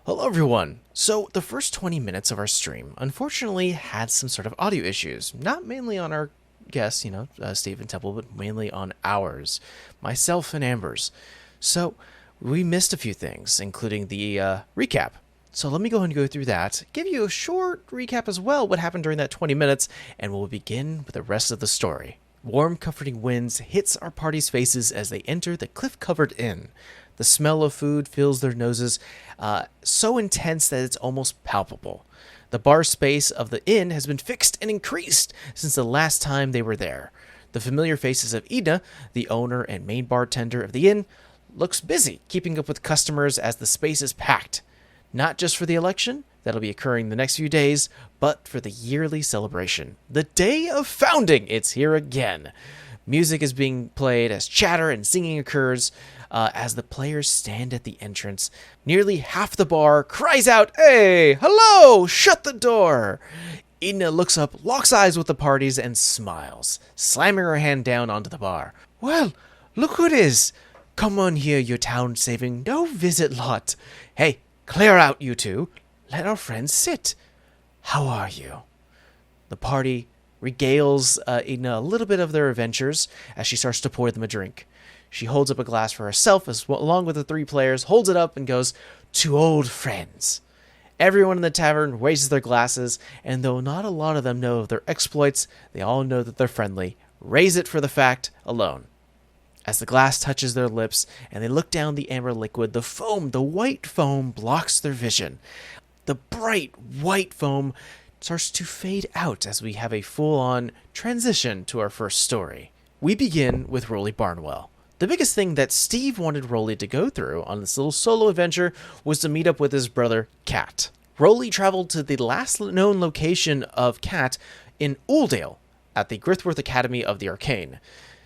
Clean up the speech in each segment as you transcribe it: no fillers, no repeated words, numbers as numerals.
Hello everyone! So, the first 20 minutes of our stream unfortunately had some sort of audio issues. Not mainly on our guests, Steve and Temple, but mainly on ours. Myself and Amber's. So, we missed a few things, including the recap. So let me go ahead and go through that, give you a short recap as well, what happened during that 20 minutes, and we'll begin with the rest of the story. Warm, comforting winds hits our party's faces as they enter the cliff-covered inn. The smell of food fills their noses, so intense that it's almost palpable. The bar space of the inn has been fixed and increased since the last time they were there. The familiar faces of Ida, the owner and main bartender of the inn, looks busy keeping up with customers as the space is packed. Not just for the election, that'll be occurring the next few days, but for the yearly celebration. The Day of Founding! It's here again. Music is being played as chatter and singing occurs as the players stand at the entrance. Nearly half the bar cries out, "Hey, hello, shut the door!" Edna looks up, locks eyes with the parties, and smiles, slamming her hand down onto the bar. "Well, look who it is. Come on here, you town-saving, no-visit lot. Hey, clear out, you two. Let our friends sit. How are you?" The party regales Edna a little bit of their adventures as she starts to pour them a drink. She holds up a glass for herself along with the three players, holds it up and goes, "To old friends." Everyone in the tavern raises their glasses, and though not a lot of them know of their exploits, they all know that they're friendly. Raise it for the fact alone. As the glass touches their lips and they look down the amber liquid, the white foam blocks their vision. The bright white foam starts to fade out as we have a full-on transition to our first story. We begin with Rolly Barnwell. The biggest thing that Steve wanted Rolly to go through on this little solo adventure was to meet up with his brother, Cat. Rolly traveled to the last known location of Cat in Ooldale at the Grithworth Academy of the Arcane.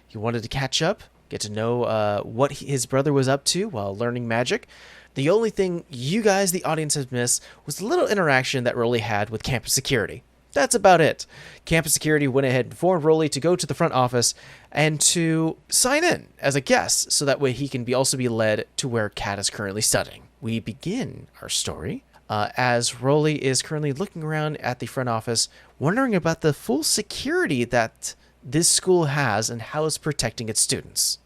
He wanted to catch up, get to know what his brother was up to while learning magic. The only thing you guys, the audience, have missed was the little interaction that Rolly had with campus security. That's about it. Campus security went ahead and informed Rolly to go to the front office and to sign in as a guest, so that way he can also be led to where Kat is currently studying. We begin our story as Rolly is currently looking around at the front office, wondering about the full security that this school has and how it's protecting its students.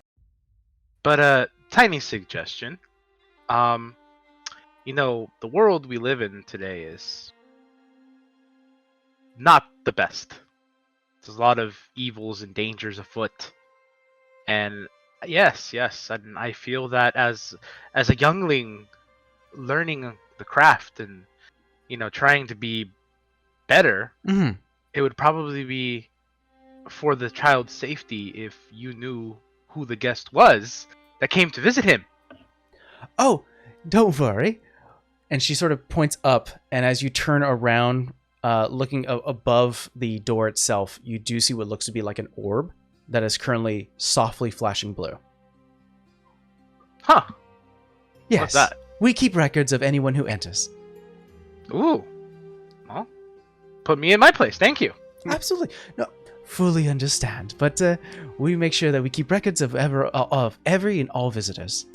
But a tiny suggestion. The world we live in today is not the best. There's a lot of evils and dangers afoot. And yes, and I feel that as a youngling learning the craft and trying to be better, it would probably be for the child's safety if you knew who the guest was that came to visit him. "Oh, don't worry." And she sort of points up, and as you turn around, looking above the door itself, you do see what looks to be like an orb that is currently softly flashing blue. Huh. Yes. What's that? We keep records of anyone who enters. Ooh. Well, put me in my place. Thank you. Absolutely. No, fully understand. But we make sure that we keep records of every and all visitors.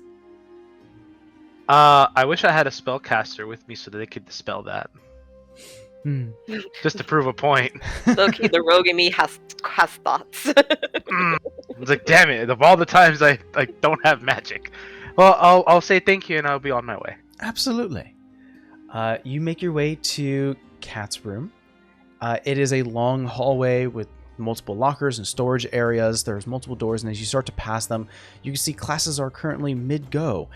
I wish I had a spellcaster with me so that they could dispel that. Just to prove a point. Loki, the rogue in me has thoughts. It's like, damn it! Of all the times I don't have magic. Well, I'll say thank you and I'll be on my way. Absolutely. You make your way to Kat's room. It is a long hallway with multiple lockers and storage areas. There's multiple doors, and as you start to pass them, you can see classes are currently mid-go.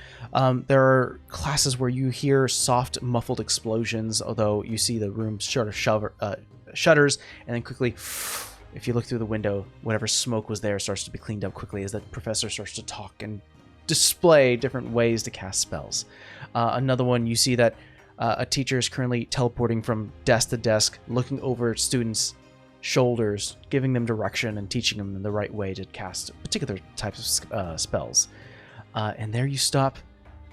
There are classes where you hear soft, muffled explosions, although you see the room shutters, and then quickly, if you look through the window, whatever smoke was there starts to be cleaned up quickly as the professor starts to talk and display different ways to cast spells. Another one, you see that a teacher is currently teleporting from desk to desk, looking over students' shoulders, giving them direction and teaching them the right way to cast particular types of spells. And there you stop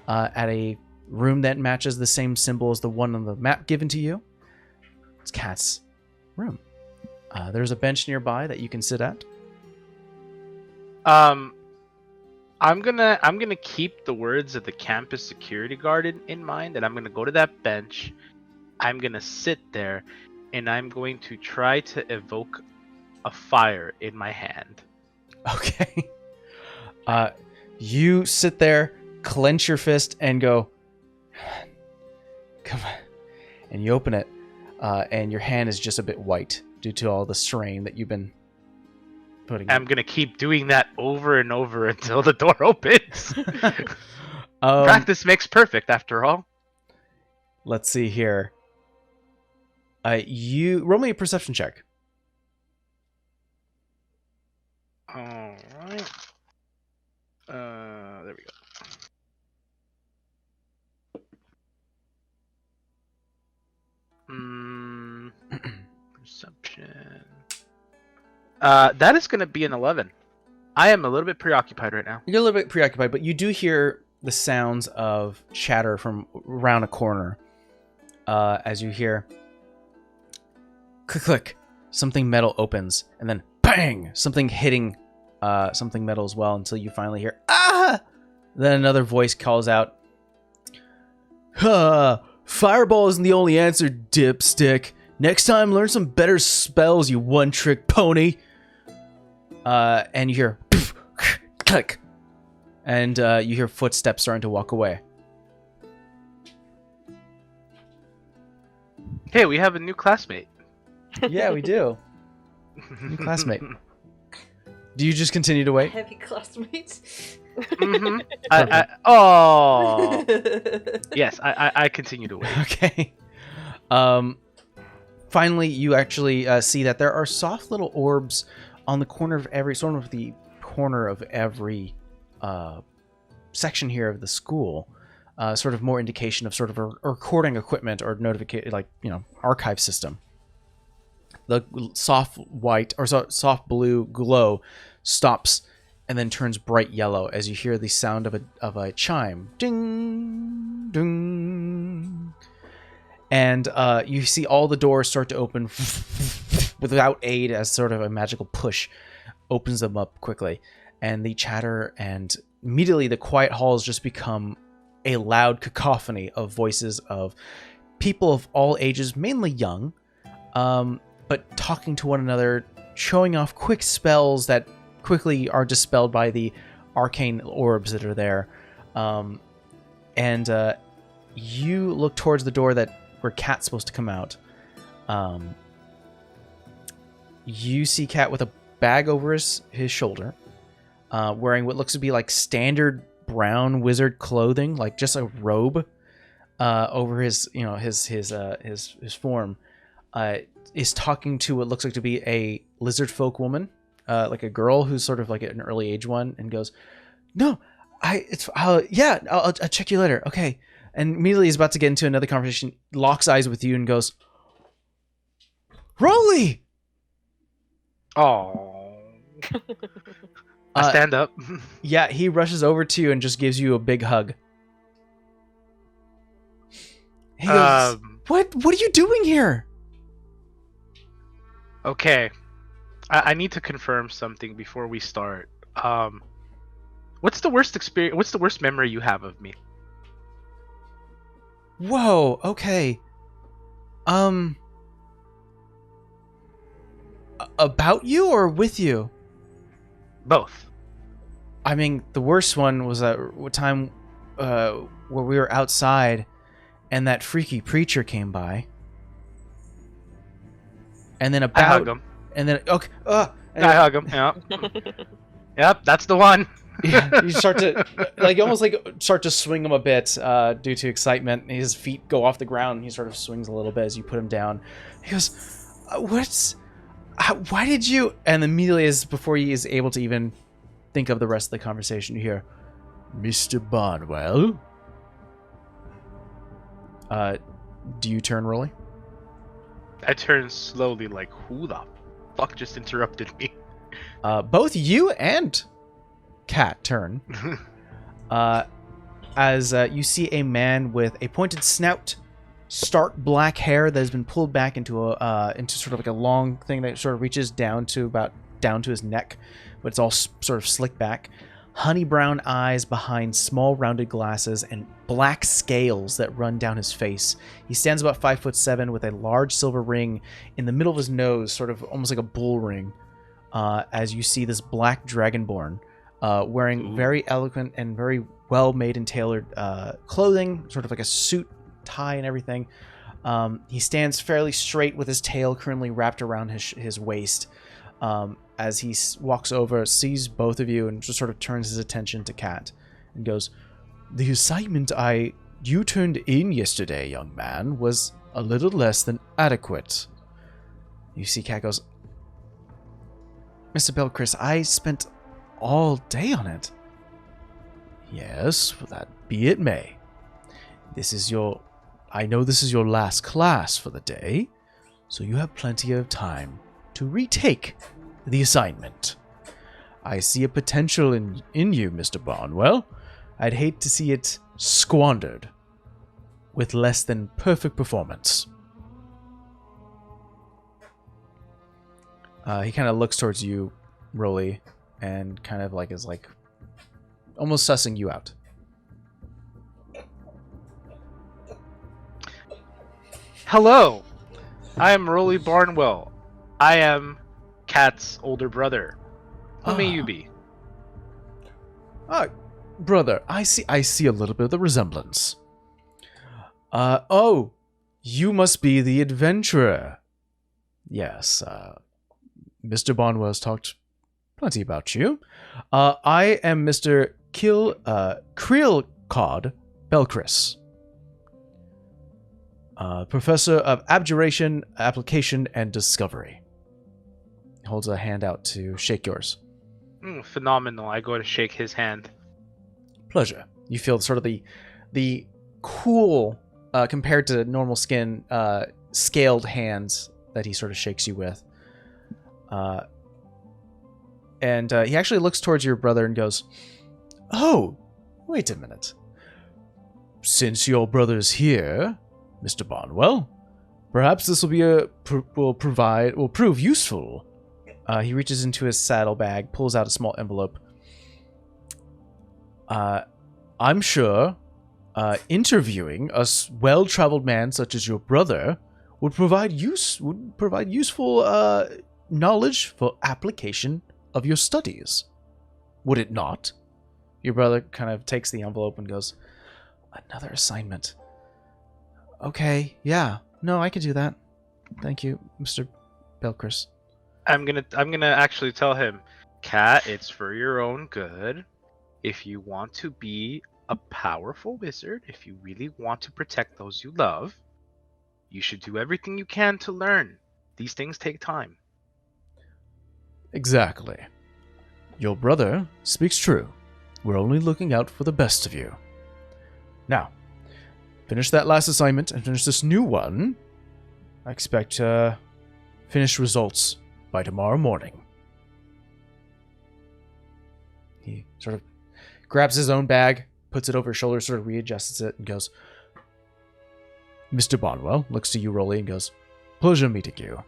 at a room that matches the same symbol as the one on the map given to you. It's Kat's room. There's a bench nearby that you can sit at. I'm gonna keep the words of the campus security guard in mind, and I'm gonna go to that bench. I'm gonna sit there, and I'm going to try to evoke a fire in my hand. Okay. You sit there, clench your fist, and go, come on. And you open it, and your hand is just a bit white due to all the strain that you've been putting I'm gonna keep doing that over and over until the door opens. Practice makes perfect, after all. Let's see here. You roll me a perception check. All right. There we go. Perception. That is going to be an 11. I am a little bit preoccupied right now. You're a little bit preoccupied, but you do hear the sounds of chatter from around a corner. As you hear click, click, something metal opens, and then bang, something hitting something metal as well, until you finally hear ah. Then another voice calls out, fireball isn't the only answer, dipstick. Next time, learn some better spells, you one-trick pony. And you hear click, and you hear footsteps starting to walk away. Hey, we have a new classmate. Yeah, we do. New classmate. Do you just continue to wait? Heavy classmates. Mm-hmm. Oh. Yes, I continue to wait. Okay. Finally, you actually see that there are soft little orbs on the corner of every section here of the school. Sort of more indication of sort of a recording equipment or notification, like, archive system. The soft white or soft blue glow stops and then turns bright yellow as you hear the sound of a chime, ding, ding, and you see all the doors start to open without aid, as sort of a magical push opens them up quickly, and the chatter and immediately the quiet halls just become a loud cacophony of voices of people of all ages, mainly young, but talking to one another, showing off quick spells that quickly are dispelled by the arcane orbs that are there. And you look towards the door where Kat's supposed to come out. You see Kat with a bag over his shoulder, wearing what looks to be like standard brown wizard clothing, like just a robe over his form. Is talking to what looks like to be a lizard folk woman, like a girl who's sort of like an early age one, and goes, "No, I'll check you later, okay." And immediately he's about to get into another conversation, locks eyes with you, and goes, "Rolly!" Oh. I stand up. Yeah, he rushes over to you and just gives you a big hug. He goes, What are you doing here? Okay, I need to confirm something before we start. What's the worst experience? What's the worst memory you have of me? Whoa, okay. About you or with you? Both. I mean, the worst one was a time where we were outside and that freaky preacher came by. And then I hug him. And then, okay. I hug him, yep. Yep, that's the one. Yeah, you start to, start to swing him a bit due to excitement. His feet go off the ground and he sort of swings a little bit as you put him down. He goes, why did you? And immediately, before he is able to even think of the rest of the conversation, you hear, Mr. Barnwell? Do you turn, Rolly? I turn slowly, like, who the fuck just interrupted me? Both you and Kat turn. As you see a man with a pointed snout, stark black hair that has been pulled back into sort of like a long thing that sort of reaches down to his neck, but it's all sort of slicked back. honey brown eyes behind small rounded glasses, and black scales that run down his face. He stands about 5'7" with a large silver ring in the middle of his nose, sort of almost like a bull ring, as you see this black dragonborn wearing very eloquent and very well-made and tailored clothing, sort of like a suit, tie, and everything. He stands fairly straight with his tail currently wrapped around his waist. As he walks over, sees both of you, and just sort of turns his attention to Kat and goes, "The assignment you turned in yesterday, young man, was a little less than adequate." You see Kat goes, "Mr. Belchris, I spent all day on it." "Yes, well, that be it may. I know this is your last class for the day, so you have plenty of time to retake the assignment. I see a potential in you, Mr. Barnwell. I'd hate to see it squandered with less than perfect performance." He kind of looks towards you, Rolly, and kind of like is like almost sussing you out. Hello, I am Rolly Barnwell. I am Kat's older brother. Who may you be? Brother, I see a little bit of the resemblance. Oh, you must be the adventurer. Yes, Mr. Barnwell's talked plenty about you. I am Mr. Creelcod Belchris, Professor of Abjuration, Application, and Discovery. He holds a hand out to shake yours. Phenomenal. I go to shake his hand. Pleasure. You feel sort of the cool, compared to normal skin, scaled hands that he sort of shakes you with. And he actually looks towards your brother and goes, "Oh, wait a minute. Since your brother's here, Mr. Barnwell, perhaps this will prove useful." He reaches into his saddlebag, pulls out a small envelope. "I'm sure interviewing a well-traveled man such as your brother would provide useful knowledge for application of your studies. Would it not?" Your brother kind of takes the envelope and goes, "Another assignment. Okay, yeah. No, I could do that. Thank you, Mr. Belchris." I'm gonna actually tell him, Kat, it's for your own good. If you want to be a powerful wizard, if you really want to protect those you love, you should do everything you can to learn. These things take time. Exactly. Your brother speaks true. We're only looking out for the best of you. Now, finish that last assignment and finish this new one. I expect finished results by tomorrow morning. He sort of grabs his own bag, puts it over his shoulder, sort of readjusts it, and goes, "Mr. Barnwell," looks to you, Rolly, and goes, "Pleasure meeting you."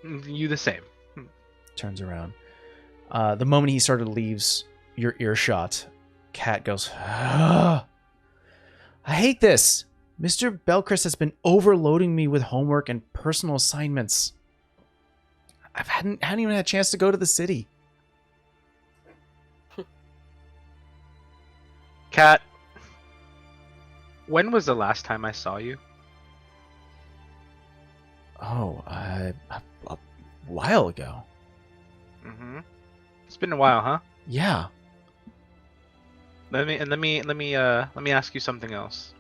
You the same. Turns around. The moment he sort of leaves your earshot, Kat goes, "I hate this. Mr. Belchris has been overloading me with homework and personal assignments. I hadn't even had a chance to go to the city." Kat, when was the last time I saw you? Oh, a while ago. Mm-hmm. It's been a while, huh? Yeah. Let me ask you something else.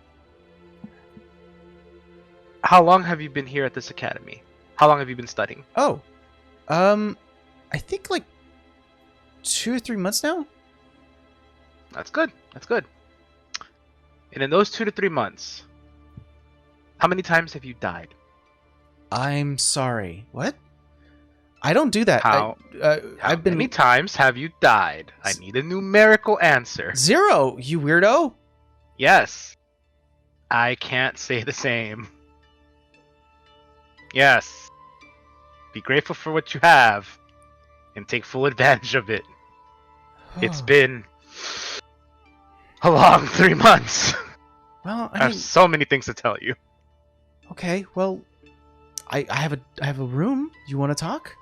How long have you been here at this academy? How long have you been studying? Oh, I think like 2 or 3 months now. That's good. That's good. And in those 2 to 3 months, how many times have you died? I'm sorry. What? I don't do that. How I've been many times have you died? I need a numerical answer. 0, you weirdo. Yes. I can't say the same. Yes. Be grateful for what you have and take full advantage of it. It's been a long 3 months. Well, I have so many things to tell you. okay. Well, I have a room. You want to talk?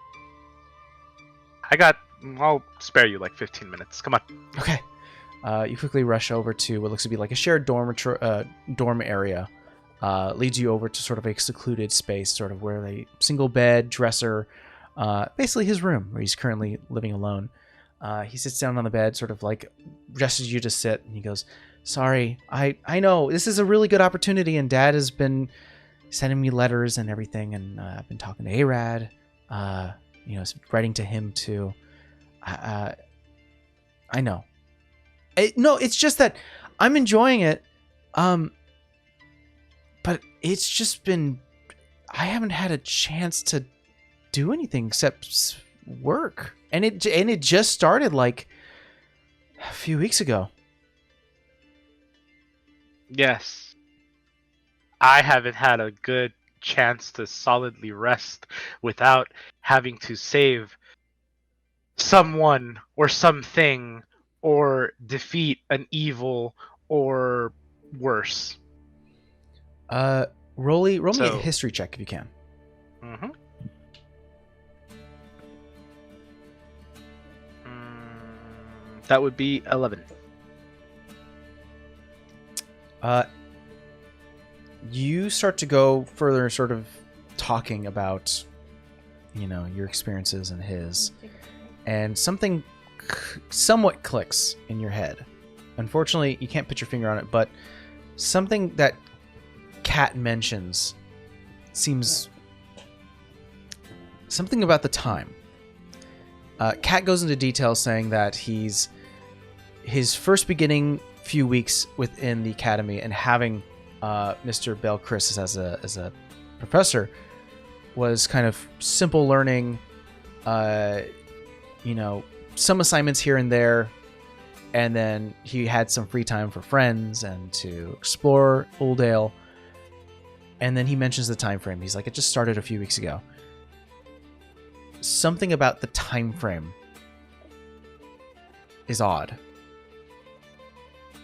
I'll spare you like 15 minutes. Come on. Okay. You quickly rush over to what looks to be like a shared dorm area. Leads you over to sort of a secluded space, sort of where a single bed, dresser, basically his room where he's currently living alone. He sits down on the bed, sort of like gestures you to sit, and he goes, "Sorry, I know this is a really good opportunity, and Dad has been sending me letters and everything, and I've been talking to Arad, writing to him too. I know. No, it's just that I'm enjoying it, but it's just been I haven't had a chance to do anything except work, and it just started like a few weeks ago." Yes. I haven't had a good chance to solidly rest without having to save someone or something or defeat an evil or worse. Roll me a So- history check if you can. Mm-hmm. That would be 11. You start to go further, sort of talking about, your experiences and his, and something somewhat clicks in your head. Unfortunately, you can't put your finger on it, but something that Kat mentions seems something about the time. Kat goes into detail saying that his first beginning few weeks within the academy and having Mr. Bell Chris as a professor was kind of simple learning, some assignments here and there, and then he had some free time for friends and to explore Oldale. And then he mentions the time frame. He's like, it just started a few weeks ago. Something about the time frame is odd.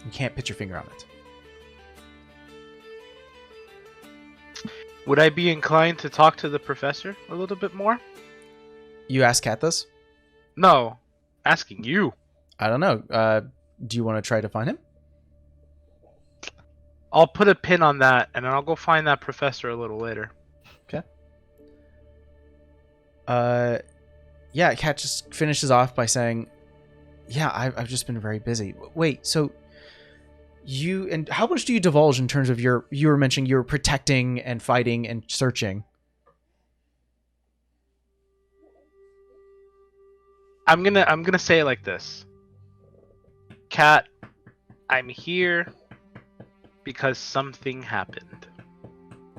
You can't put your finger on it. Would I be inclined to talk to the professor a little bit more? You ask Kat this? No, asking you. I don't know. Do you want to try to find him? I'll put a pin on that, and then I'll go find that professor a little later. Okay. Yeah, Kat just finishes off by saying, yeah, I've just been very busy. Wait, so and how much do you divulge in terms of you were mentioning you're protecting and fighting and searching? I'm gonna say it like this. Kat, I'm here because something happened.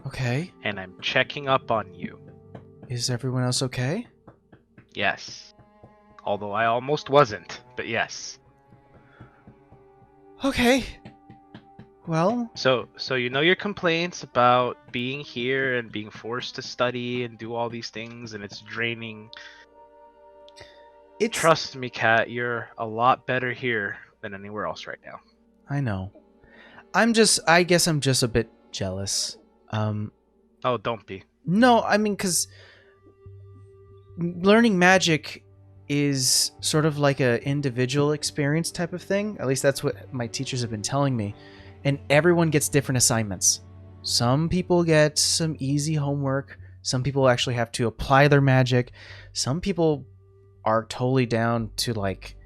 Okay. And I'm checking up on you. Is everyone else okay? Yes. Although I almost wasn't, but yes. Okay. Well, So you know your complaints about being here and being forced to study and do all these things, and it's draining. Trust me, Kat, you're a lot better here than anywhere else right now. I know. I guess I'm just a bit jealous. Oh, don't be. No, I mean, because learning magic is sort of like a individual experience type of thing. At least that's what my teachers have been telling me. And everyone gets different assignments. Some people get some easy homework. Some people actually have to apply their magic. Some people are totally down to like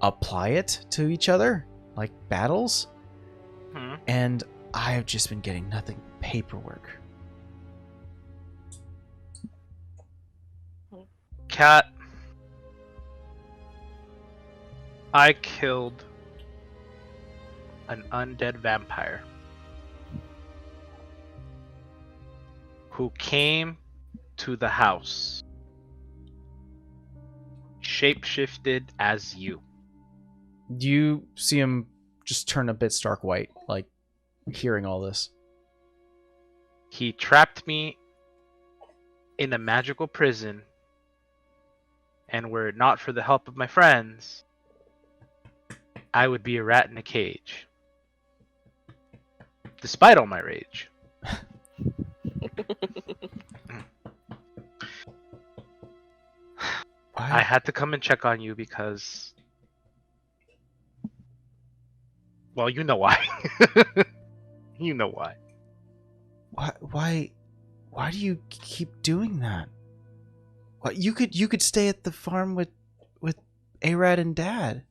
apply it to each other, like battles. And I've just been getting nothing but paperwork. Kat, I killed an undead vampire who came to the house, shapeshifted as you. You see him just turn a bit stark white, like hearing all this. He trapped me in a magical prison, and were it not for the help of my friends, I would be a rat in a cage. Despite all my rage. I Why? had to come and check on you because, well, you know why. You know why. Why do you keep doing that? What you could stay at the farm with Arad and Dad.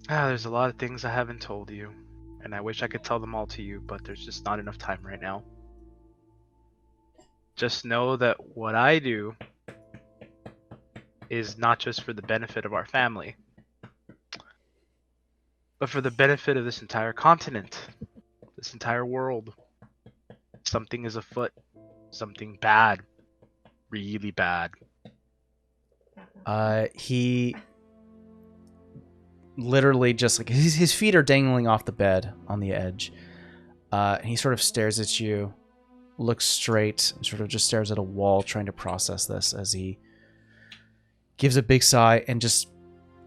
There's a lot of things I haven't told you, and I wish I could tell them all to you, but there's just not enough time right now. Just know that what I do is not just for the benefit of our family, but for the benefit of this entire continent, this entire world. Something is afoot. Something bad. Really bad. He literally just like his feet are dangling off the bed on the edge. And he sort of stares at you, looks straight, and sort of just stares at a wall, trying to process this as he gives a big sigh and just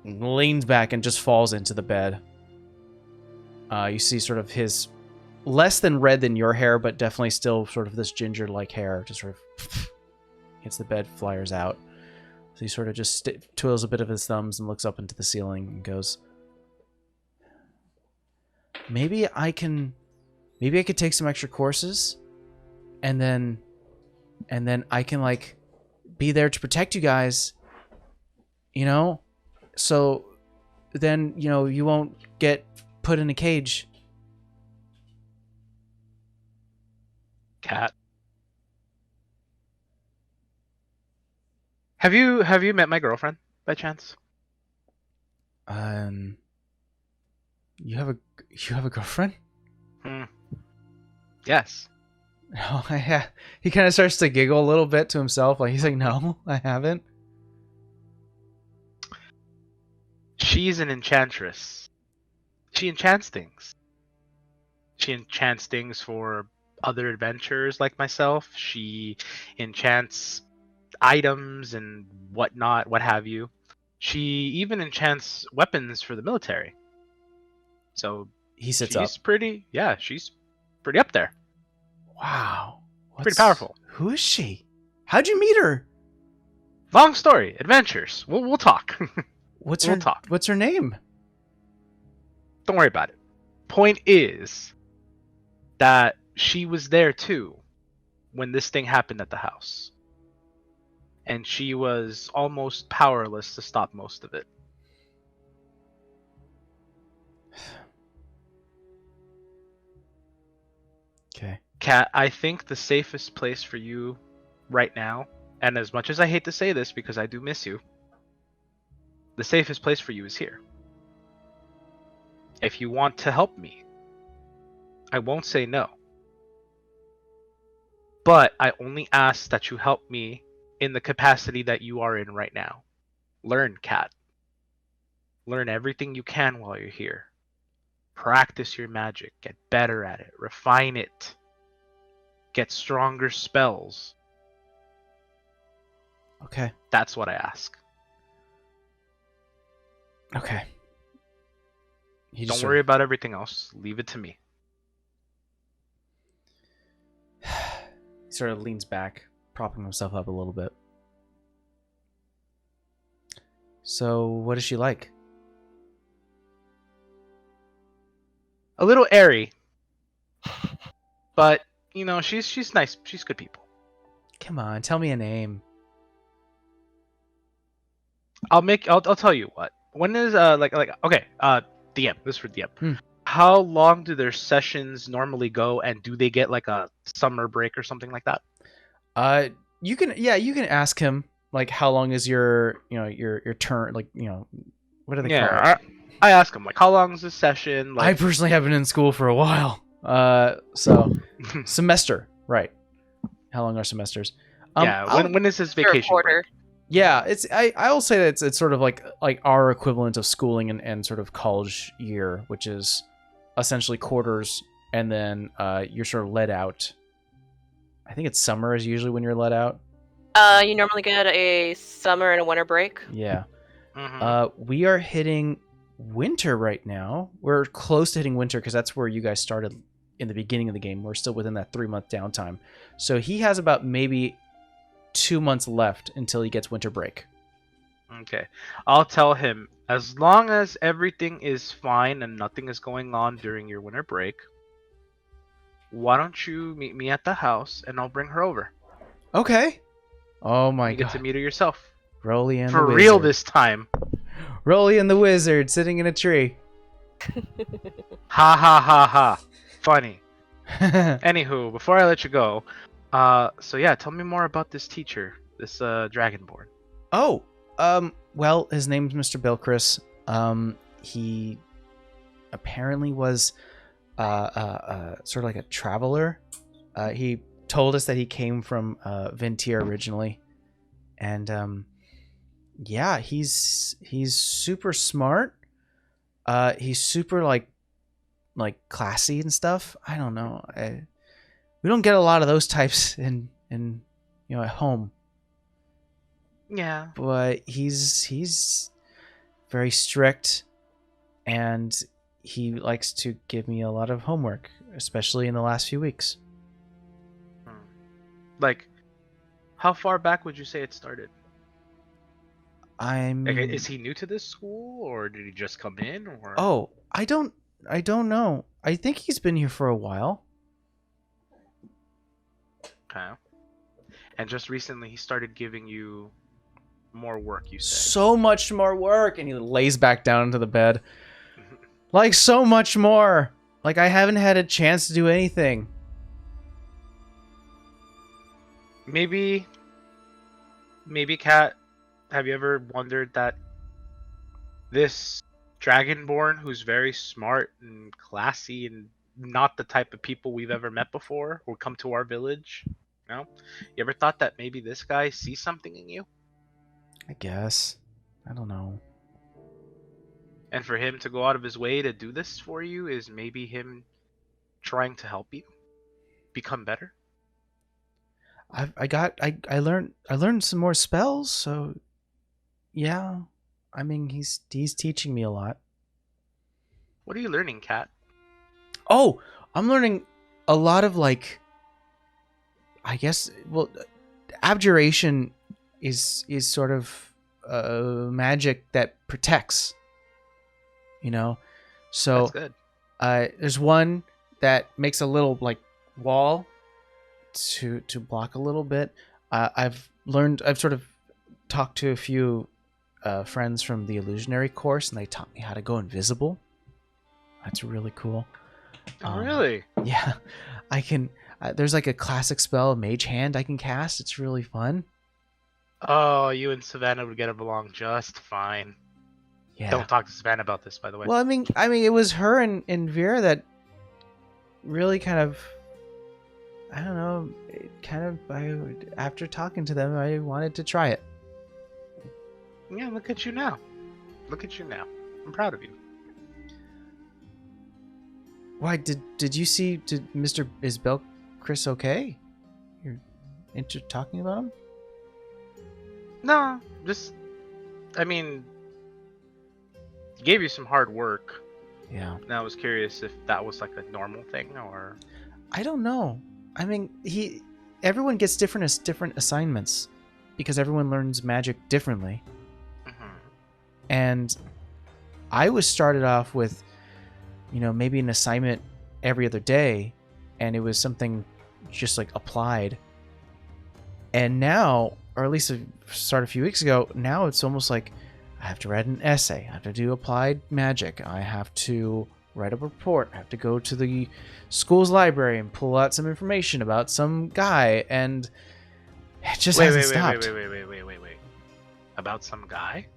leans back and just falls into the bed. You see sort of his less than red than your hair, but definitely still sort of this ginger-like hair just sort of hits the bed, flyers out. So he sort of just twirls a bit of his thumbs and looks up into the ceiling and goes, maybe I could take some extra courses and then I can like be there to protect you guys, you know? So then, you know, you won't get put in a cage. Cat. Have you met my girlfriend by chance? You have a girlfriend? Yes. Oh, yeah. He kind of starts to giggle a little bit to himself. Like he's like, no, I haven't. She's an enchantress. She enchants things. She enchants things for other adventurers like myself. She enchants items and whatnot, what have you. She even enchants weapons for the military. So He sits up. she's pretty up there. Wow. Pretty powerful. Who is she? How'd you meet her? Long story, adventures. We'll talk. What's We'll her talk. What's her name? Don't worry about it. Point is that she was there too when this thing happened at the house. And she was almost powerless to stop most of it. Okay. Kat, I think the safest place for you right now, and as much as I hate to say this because I do miss you, the safest place for you is here. If you want to help me, I won't say no. But I only ask that you help me in the capacity that you are in right now. Learn, Kat. Learn everything you can while you're here. Practice your magic. Get better at it. Refine it. Get stronger spells. Okay. That's what I ask. Okay. Don't worry about everything else. Leave it to me. He sort of leans back, propping himself up a little bit. So, what is she like? A little airy. But, you know, she's nice. She's good people. Come on, tell me a name. I'll tell you what. When is DM. This is for DM. How long do their sessions normally go, and do they get like a summer break or something like that? You can ask him like how long is your turn, like, you know, what do they call it? I ask him like how long is this session? Like, I personally have been in school for a while. So semester, right? How long are semesters? When is his vacation break? Yeah, I will say that it's sort of like our equivalent of schooling and sort of college year, which is essentially quarters, and then you're sort of let out. I think it's summer is usually when you're let out. You normally get a summer and a winter break. Yeah. We are hitting winter right now. We're close to hitting winter because that's where you guys started in the beginning of the game. We're still within that 3-month downtime. So he has about maybe 2 months left until he gets winter break. Okay. I'll tell him, as long as everything is fine and nothing is going on during your winter break, why don't you meet me at the house and I'll bring her over. Okay. Oh my You get to god. meet her yourself. Rolly and For the real wizard. this time. Rolly and the wizard sitting in a tree. Ha ha ha ha. Funny. Anywho, before I let you go, so yeah, tell me more about this teacher, this Dragonborn. Oh, well, his name's Mr. Bilchris. He apparently was sort of like a traveler. He told us that he came from Ventir originally, and yeah, he's super smart. He's super like classy and stuff. I don't know. We don't get a lot of those types in at home. Yeah. But he's very strict, and he likes to give me a lot of homework, especially in the last few weeks. Like, how far back would you say it started? I Like, mean, is he new to this school, or did he just come in, or? oh, I don't know. I think he's been here for a while. Okay. And just recently, he started giving you more work. You said. So much more work, and he lays back down into the bed. Like so much more. Like I haven't had a chance to do anything. Maybe, Kat, have you ever wondered that this Dragonborn, who's very smart and classy and not the type of people we've ever met before, will come to our village? No? You ever thought that maybe this guy sees something in you? I guess. I don't know. And for him to go out of his way to do this for you is maybe him trying to help you become better? I learned some more spells, so yeah. I mean, he's teaching me a lot. What are you learning, Kat? Oh, I'm learning a lot of like, I guess, well, abjuration is sort of magic that protects. So That's good. there's one that makes a little like wall to block a little bit. I've sort of talked to a few friends from the illusionary course, and they taught me how to go invisible. That's really cool. Really? Yeah, I can. There's like a classic spell, Mage Hand, I can cast. It's really fun. Oh, you and Savannah would get along just fine. Yeah. Don't talk to Savannah about this, by the way. Well, I mean, it was her and Vera that really kind of, I don't know, after talking to them, I wanted to try it. Yeah, look at you now. Look at you now. I'm proud of you. Why did you see? Is Chris okay? You're talking about him? No, just, I mean, he gave you some hard work. Yeah. And I was curious if that was like a normal thing, or... I don't know. I mean, everyone gets different assignments because everyone learns magic differently. And I was started off with, maybe an assignment every other day, and it was something just like applied. And now, or at least started a few weeks ago, now it's almost like I have to write an essay, I have to do applied magic, I have to write a report, I have to go to the school's library and pull out some information about some guy, and it just hasn't stopped. Wait. About some guy?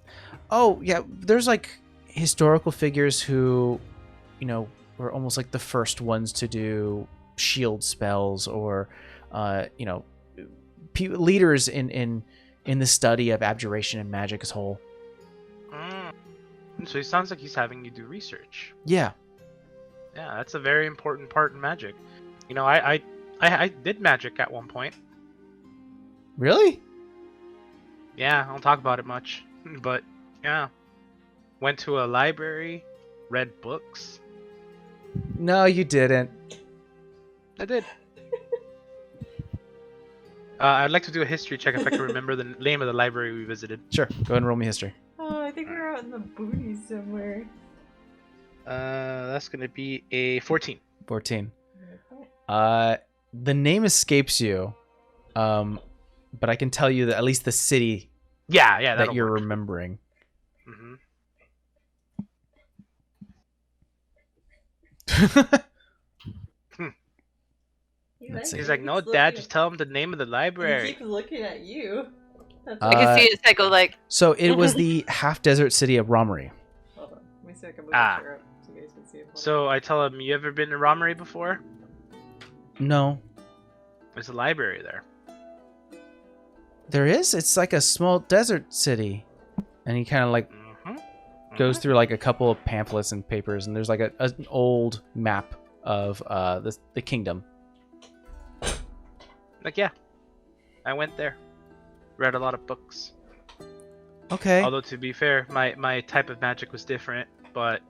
Oh, yeah, there's like historical figures who, were almost like the first ones to do shield spells, or, leaders in the study of abjuration and magic as a whole. So it sounds like he's having you do research. Yeah. Yeah, that's a very important part in magic. I did magic at one point. Really? Yeah, I don't talk about it much, but Yeah. Went to a library, read books. No, you didn't. I did. I'd like to do a history check if I can remember the name of the library we visited. Sure. Go ahead and roll me history. Oh, I think we're out in the boonies somewhere. That's gonna be a 14. 14. The name escapes you, but I can tell you that at least the city Yeah, that you're remembering. Mm-hmm. Let's see. He's like, no, Dad, just tell him the name of the library. He keeps looking at you. That's I can see his head go like. So it was the half-desert city of Romary. Hold on. Let me see if I can move Ah. the chair up so you guys can see it. So I tell him, you ever been to Romery before? No, There's a library there. there is. It's like a small desert city, and he kind of like Mm-hmm. goes through like a couple of pamphlets and papers, and there's like an old map of the kingdom. Like, yeah, I went there. Read a lot of books. Okay. Although, to be fair, my type of magic was different, but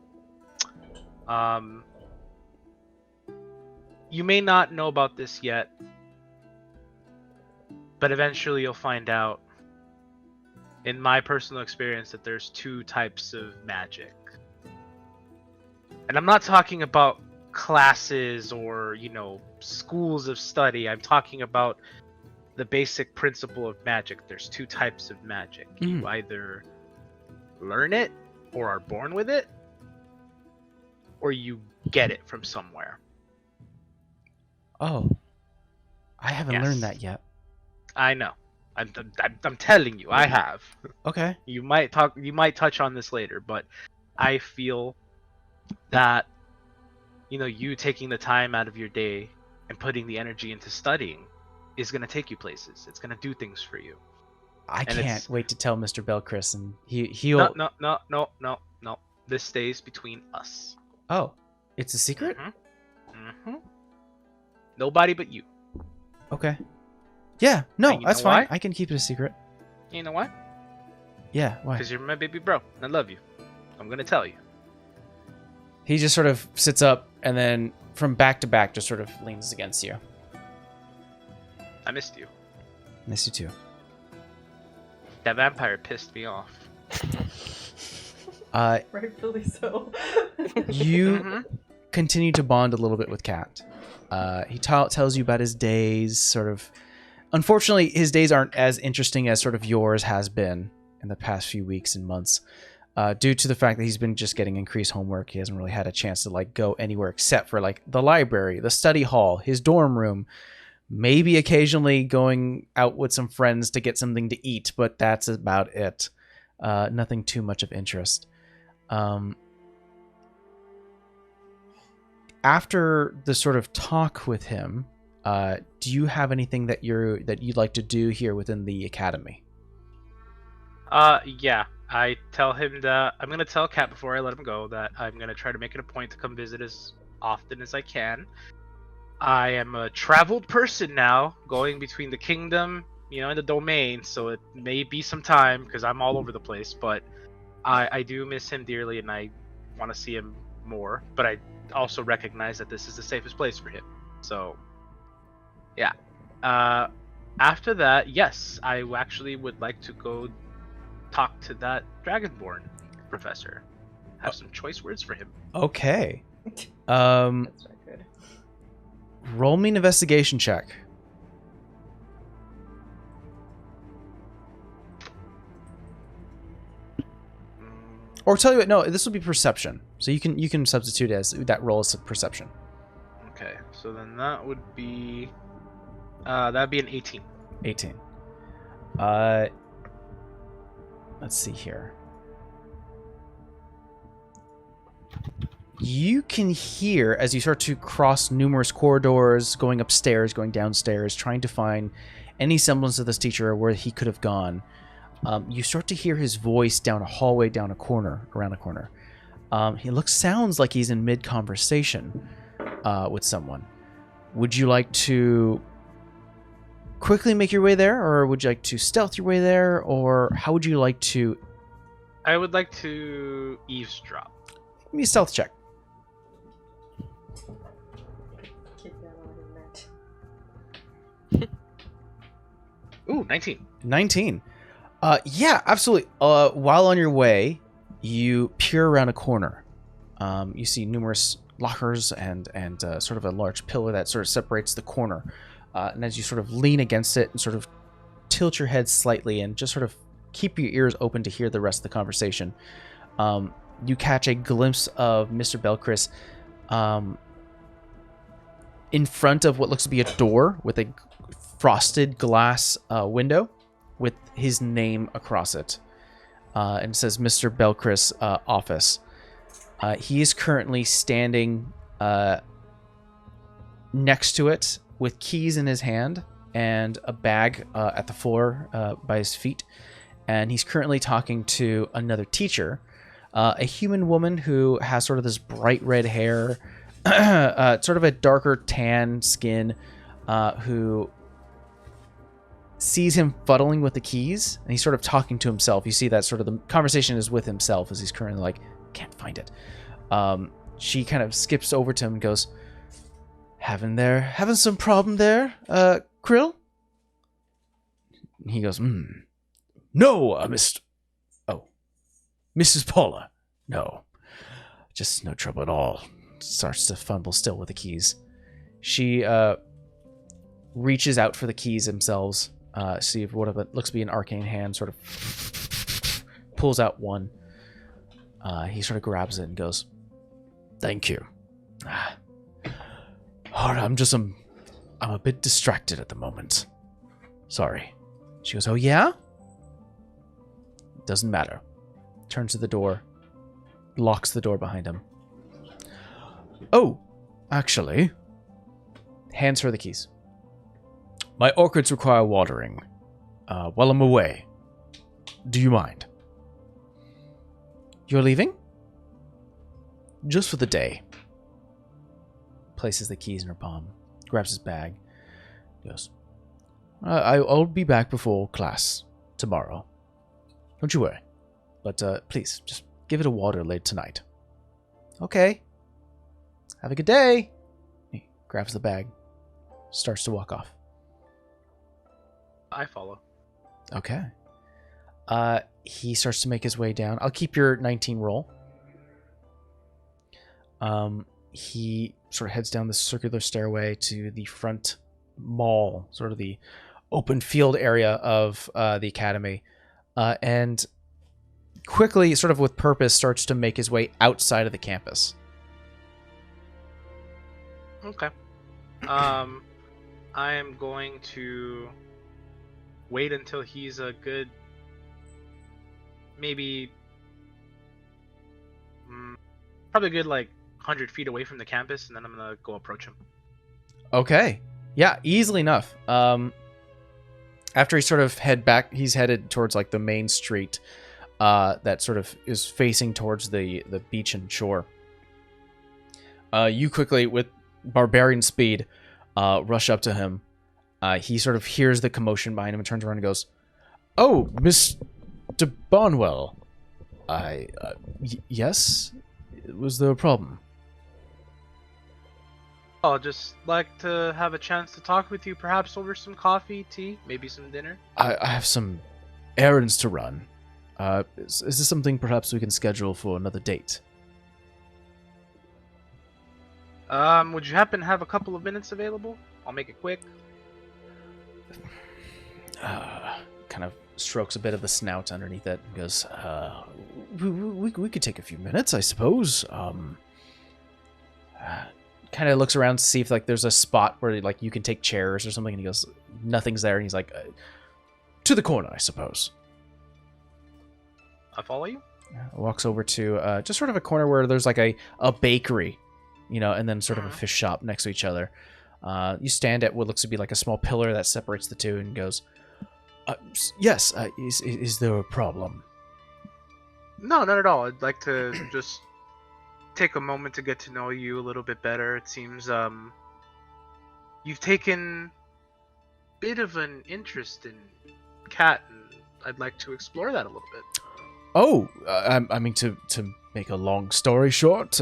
you may not know about this yet, but eventually you'll find out, in my personal experience, that there's two types of magic. And I'm not talking about classes or, schools of study. I'm talking about the basic principle of magic. There's two types of magic. You either learn it or are born with it, or you get it from somewhere. Oh, I haven't Yes. learned that yet. I know. I'm telling you, I have. Okay. You might touch on this later, but I feel that you taking the time out of your day and putting the energy into studying is going to take you places. It's going to do things for you. I And can't it's- wait to tell Mr. Belchris, and he'll. No. This stays between us. Oh, it's a secret. Mm-hmm. Nobody but you. Okay. Yeah. No, And you that's know fine. why? I can keep it a secret. You know why? Yeah. Why? Because you're my baby bro. And I love you. I'm going to tell you. He just sort of sits up, and then from back to back, just sort of leans against you. I missed you. Miss you too. That vampire pissed me off. Rightfully so. You Mhm. continue to bond a little bit with Kat. He tells you about his days, sort of. Unfortunately, his days aren't as interesting as sort of yours has been in the past few weeks and months, due to the fact that he's been just getting increased homework. He hasn't really had a chance to like go anywhere except for like the library, the study hall, his dorm room, maybe occasionally going out with some friends to get something to eat, but that's about it. Nothing too much of interest. After the sort of talk with him, do you have anything that you'd like to do here within the academy? Yeah. I tell him that I'm gonna tell Kat before I let him go that I'm gonna try to make it a point to come visit as often as I can. I am a traveled person now, going between the kingdom, and the domain, so it may be some time because I'm all over the place, but I do miss him dearly and I want to see him more, but I also recognize that this is the safest place for him. So, yeah. After that, yes, I actually would like to go talk to that Dragonborn professor. Have some choice words for him. Okay. That's not good. Roll me an investigation check. Or tell you what, no, this will be perception. So you can substitute as that roll as perception. Okay, so then that would be that'd be an 18. 18. Let's see here. You can hear as you start to cross numerous corridors, going upstairs, going downstairs, trying to find any semblance of this teacher or where he could have gone. You start to hear his voice down a hallway, around a corner. Sounds like he's in mid-conversation with someone. Would you like to quickly make your way there, or would you like to stealth your way there, or how would you like to I would like to eavesdrop. Give me a stealth check. Kick that on in that. Ooh, 19. 19. Yeah, absolutely. While on your way, you peer around a corner. You see numerous lockers and sort of a large pillar that sort of separates the corner. And as you sort of lean against it and sort of tilt your head slightly and just sort of keep your ears open to hear the rest of the conversation, you catch a glimpse of Mr. Belchris in front of what looks to be a door with a frosted glass window with his name across it. And it says Mr. Belchris office. He is currently standing next to it with keys in his hand and a bag at the floor by his feet. And he's currently talking to another teacher, a human woman who has sort of this bright red hair, sort of a darker tan skin, who sees him fuddling with the keys, and he's sort of talking to himself. You see that sort of the conversation is with himself as he's currently like, can't find it. She kind of skips over to him and goes, having some problem there, Krill? And he goes, no, Mrs. Paula. No, just no trouble at all. Starts to fumble still with the keys. She reaches out for the keys themselves. See if what looks to be an arcane hand sort of pulls out one. He sort of grabs it and goes, thank you. I'm a bit distracted at the moment. Sorry. She goes, oh yeah? Doesn't matter. Turns to the door. Locks the door behind him. Oh, actually. Hands her the keys. My orchids require watering. While I'm away. Do you mind? You're leaving? Just for the day. Places the keys in her palm. Grabs his bag. Goes, I'll be back before class tomorrow. Don't you worry. But please, just give it a water late tonight. Okay. Have a good day. He grabs the bag. Starts to walk off. I follow. Okay. He starts to make his way down. I'll keep your 19 roll. He sort of heads down the circular stairway to the front mall, sort of the open field area of the academy, and quickly, sort of with purpose, starts to make his way outside of the campus. Okay. I am going to wait until he's a good, maybe, probably a good like 100 feet away from the campus, and then I'm gonna go approach him. Okay. Yeah, easily enough. After he sort of he's headed towards like the main street that sort of is facing towards the beach and shore. You quickly, with barbarian speed, rush up to him. He sort of hears the commotion behind him and turns around and goes, "Oh, Mr. Barnwell. Yes? Was there a problem?" I'll just like to have a chance to talk with you, perhaps over some coffee, tea, maybe some dinner. I have some errands to run. Is this something perhaps we can schedule for another date? Would you happen to have a couple of minutes available? I'll make it quick. Kind of strokes a bit of the snout underneath it and goes, we could take a few minutes, I suppose. Kind of looks around to see if like there's a spot where like you can take chairs or something, and he goes, nothing's there, and he's like, to the corner, I suppose. I follow you. Walks over to just sort of a corner where there's like a bakery, and then sort of a fish shop next to each other. You stand at what looks to be like a small pillar that separates the two, and goes, yes, is there a problem? No, not at all. I'd like to just take a moment to get to know you a little bit better. It seems you've taken a bit of an interest in Cat, and I'd like to explore that a little bit. I mean, to make a long story short,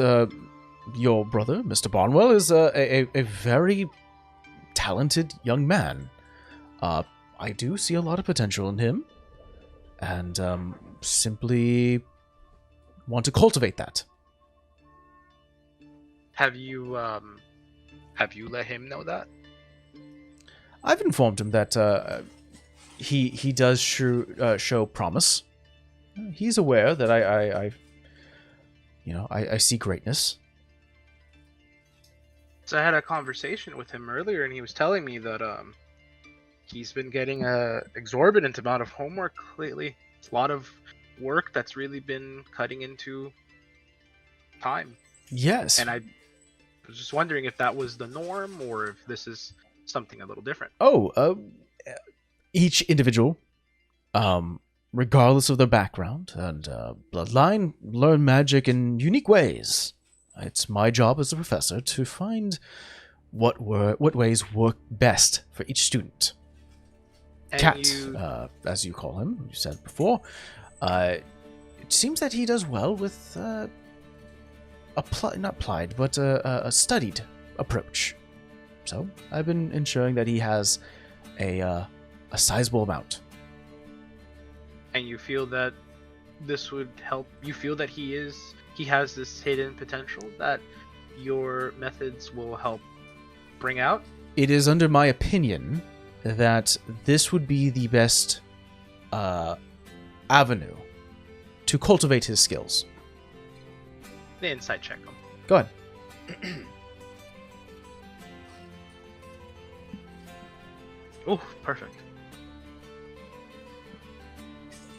your brother, Mr. Barnwell, is a very talented young man. I do see a lot of potential in him, and simply want to cultivate that. Have you let him know that? I've informed him that he does show promise. He's aware that I see greatness. So I had a conversation with him earlier, and he was telling me that he's been getting a exorbitant amount of homework lately. It's a lot of work that's really been cutting into time. Yes. And I was just wondering if that was the norm or if this is something a little different. Each individual, regardless of their background and bloodline, learn magic in unique ways. It's my job as a professor to find what ways work best for each student. And Cat, as you call him, you said before, it seems that he does well with not applied, but a studied approach. So I've been ensuring that he has a sizable amount. And you feel that this would help? You feel that he has this hidden potential that your methods will help bring out? It is under my opinion that this would be the best avenue to cultivate his skills. The insight check him. Go ahead. Oh, perfect.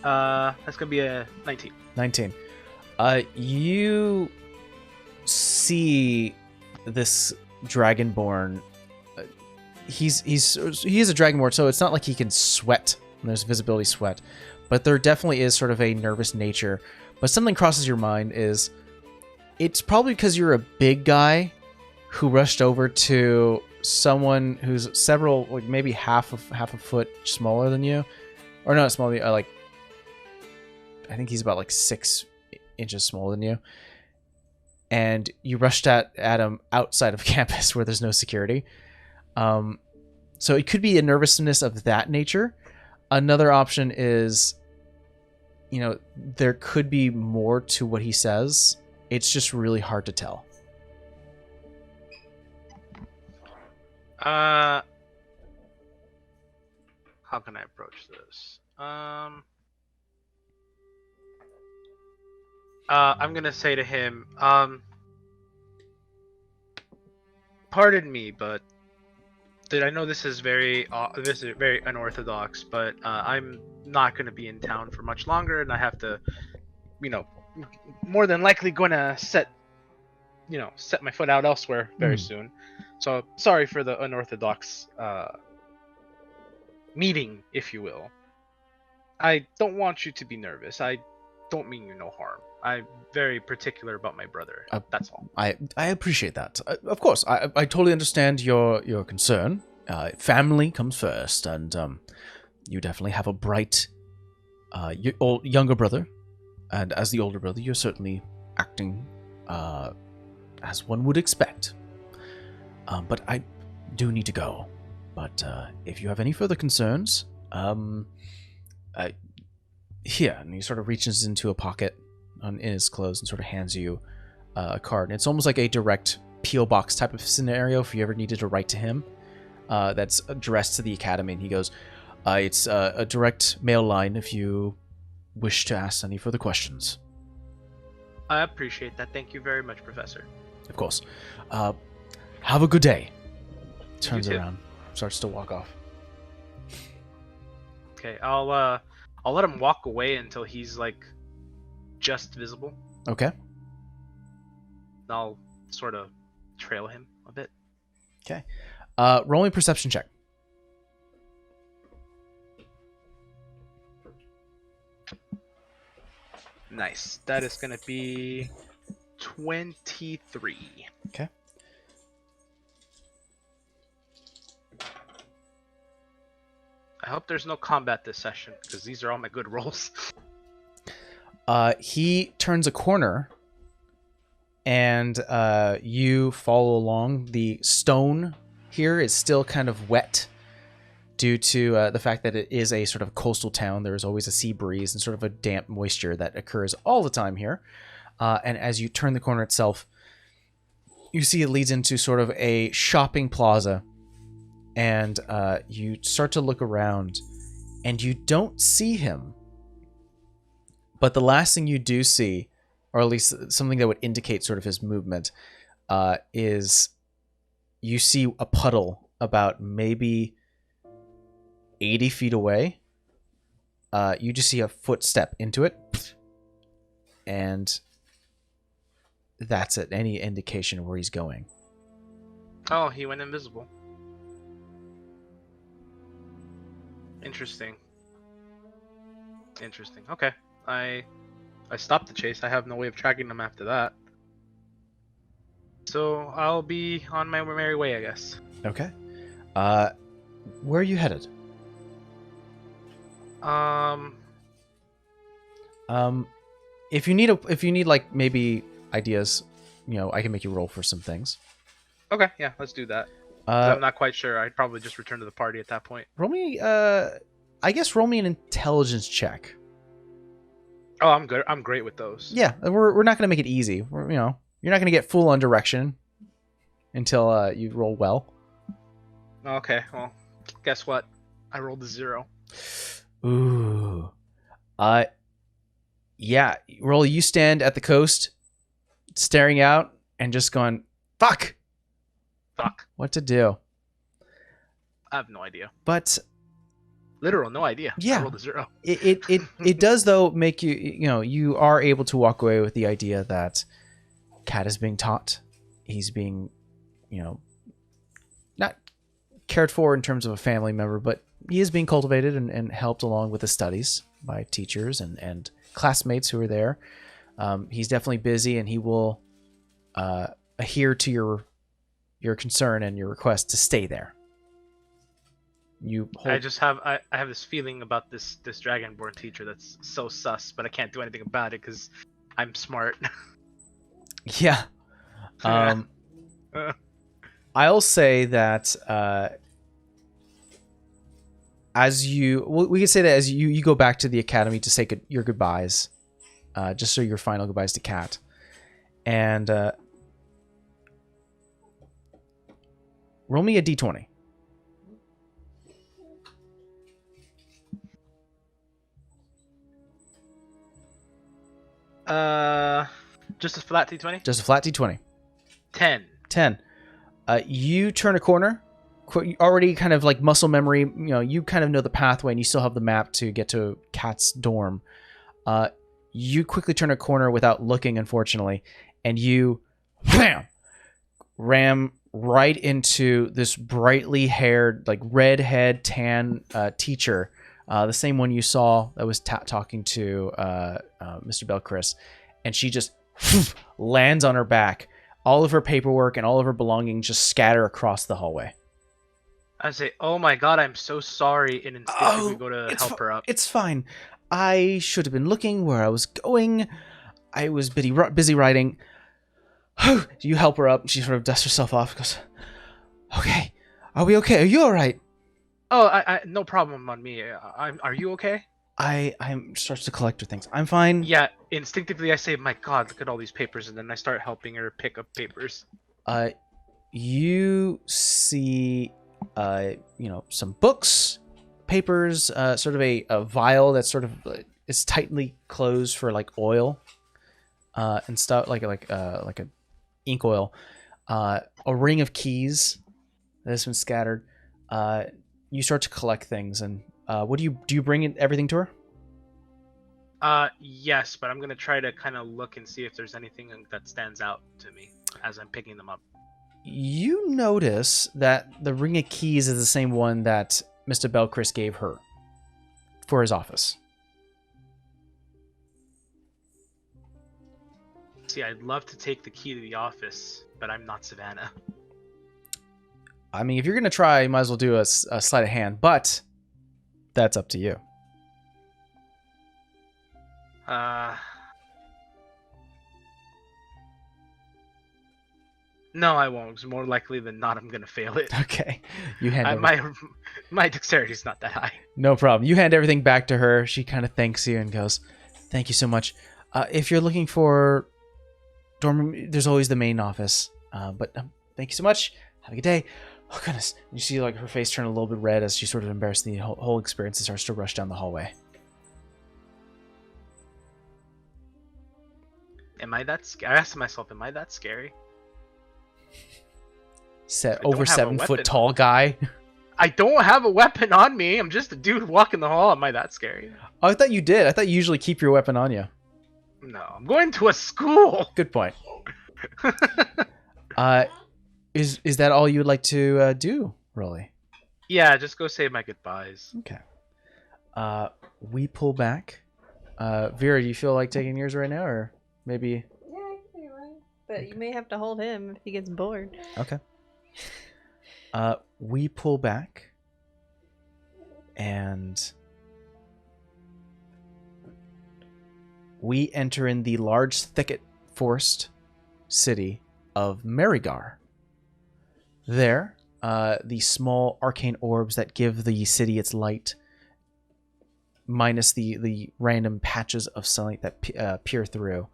That's gonna be a 19. 19. You see this dragonborn. He is a dragonborn, so it's not like he can sweat. There's visibility sweat, but there definitely is sort of a nervous nature. But something crosses your mind is it's probably because you're a big guy who rushed over to someone who's several, like maybe half a foot smaller than you, or not smaller, like I think he's about like 6 inches smaller than you, and you rushed at him outside of campus where there's no security. So it could be a nervousness of that nature. Another option is, there could be more to what he says. It's just really hard to tell. How can I approach this? I'm gonna say to him, pardon me, but I know this is very unorthodox, but I'm not gonna be in town for much longer, and I have to, more than likely gonna set my foot out elsewhere very soon. So sorry for the unorthodox meeting, if you will. I don't want you to be nervous. I don't mean you no harm. I'm very particular about my brother. That's all. I appreciate that. Of course, I totally understand your concern. Family comes first, and you definitely have a bright younger brother. And as the older brother, you're certainly acting as one would expect. But I do need to go. But if you have any further concerns, here, and he sort of reaches into a pocket in his clothes and sort of hands you a card. And it's almost like a direct P.O. box type of scenario if you ever needed to write to him. That's addressed to the academy, and he goes, it's a direct mail line if you wish to ask any further questions. I appreciate that. Thank you very much, Professor. Of course. Have a good day. Turns You too. around, starts to walk off. Okay, I'll let him walk away until he's like just visible. Okay. I'll sort of trail him a bit. Okay. Roll me a perception check. Nice. That is gonna be 23. Okay. I hope there's no combat this session, because these are all my good rolls. He turns a corner, and you follow along. The stone here is still kind of wet due to the fact that it is a sort of coastal town. There is always a sea breeze and sort of a damp moisture that occurs all the time here. And as you turn the corner itself, you see it leads into sort of a shopping plaza. And you start to look around, and you don't see him. But the last thing you do see, or at least something that would indicate sort of his movement, is you see a puddle about maybe 80 feet away. You just see a footstep into it, and that's it. Any indication of where he's going. Oh, he went invisible. Interesting. Okay. I stopped the chase. I have no way of tracking them after that. So I'll be on my merry way, I guess. Okay. Where are you headed? If you need like maybe ideas, I can make you roll for some things. Okay, yeah, let's do that. I'm not quite sure. I'd probably just return to the party at that point. Roll me, roll me an intelligence check. Oh, I'm good. I'm great with those. Yeah, we're not gonna make it easy. You're not gonna get full on direction until you roll well. Okay, well, guess what? I rolled a 0. Ooh. Yeah, Roll, you stand at the coast, staring out, and just going, fuck! What to do? I have no idea. But literal, no idea. Yeah. I rolled a 0. It does though make you you are able to walk away with the idea that Cat is being taught. He's being, not cared for in terms of a family member, but he is being cultivated and helped along with the studies by teachers and classmates who are there. He's definitely busy, and he will adhere to your concern and your request to stay there. I have this feeling about this Dragonborn teacher that's so sus, but I can't do anything about it because I'm smart. Yeah. I'll say that we could say that as you go back to the academy to say your goodbyes, just so your final goodbyes to Kat, and roll me a d20. Just a flat D20? Just a flat d20. 10. 10. You turn a corner. Already kind of like muscle memory. You kind of know the pathway, and you still have the map to get to Kat's dorm. You quickly turn a corner without looking, unfortunately, and you ram right into this brightly haired, like redhead, tan teacher, the same one you saw that was talking to Mr. Belchris, and she just lands on her back. All of her paperwork and all of her belongings just scatter across the hallway. I say, "Oh my god, I'm so sorry," and instinctively go to help her up. It's fine. I should have been looking where I was going. I was busy writing. You help her up. She sort of dusts herself off. Goes, "Okay, are we okay? Are you all right?" Oh, I no problem on me. Are you okay? I'm starts to collect her things. I'm fine. Yeah, instinctively I say, "My god, look at all these papers," and then I start helping her pick up papers. You see, some books, papers, sort of a vial that's sort of is tightly closed for like oil, and stuff like a ink oil, a ring of keys that has been scattered. You start to collect things, and what do you bring everything to her? Yes, but I'm gonna try to kind of look and see if there's anything that stands out to me as I'm picking them up. You notice that the ring of keys is the same one that Mr. Belchris gave her for his office. See, I'd love to take the key to the office, but I'm not Savannah. I mean, if you're going to try, you might as well do a sleight of hand, but that's up to you. No, I won't. 'Cause more likely than not, I'm gonna fail it. Okay. You hand My dexterity's not that high. No problem. You hand everything back to her. She kind of thanks you and goes, "Thank you so much. If you're looking for dorm room, there's always the main office. But thank you so much. Have a good day." Oh goodness! You see, like her face turn a little bit red as she sort of embarrassed the whole experience and starts to rush down the hallway. Am I that scary? I asked myself, am I that scary? Set I don't over have a 7 foot weapon. tall guy. I don't have a weapon on me. I'm just a dude walking the hall. Am I that scary? Oh, I thought you did. I thought you usually keep your weapon on you. No, I'm going to a school. Good point. Is that all you would like to do, Rolly? Yeah, just go say my goodbyes. Okay. We pull back. Vera, do you feel like taking yours right now, or maybe? Yeah, I can do one. But you may have to hold him if he gets bored. Okay. We pull back, and we enter in the large thicket forest city of Marigar. There, the small arcane orbs that give the city its light, minus the random patches of sunlight that peer through,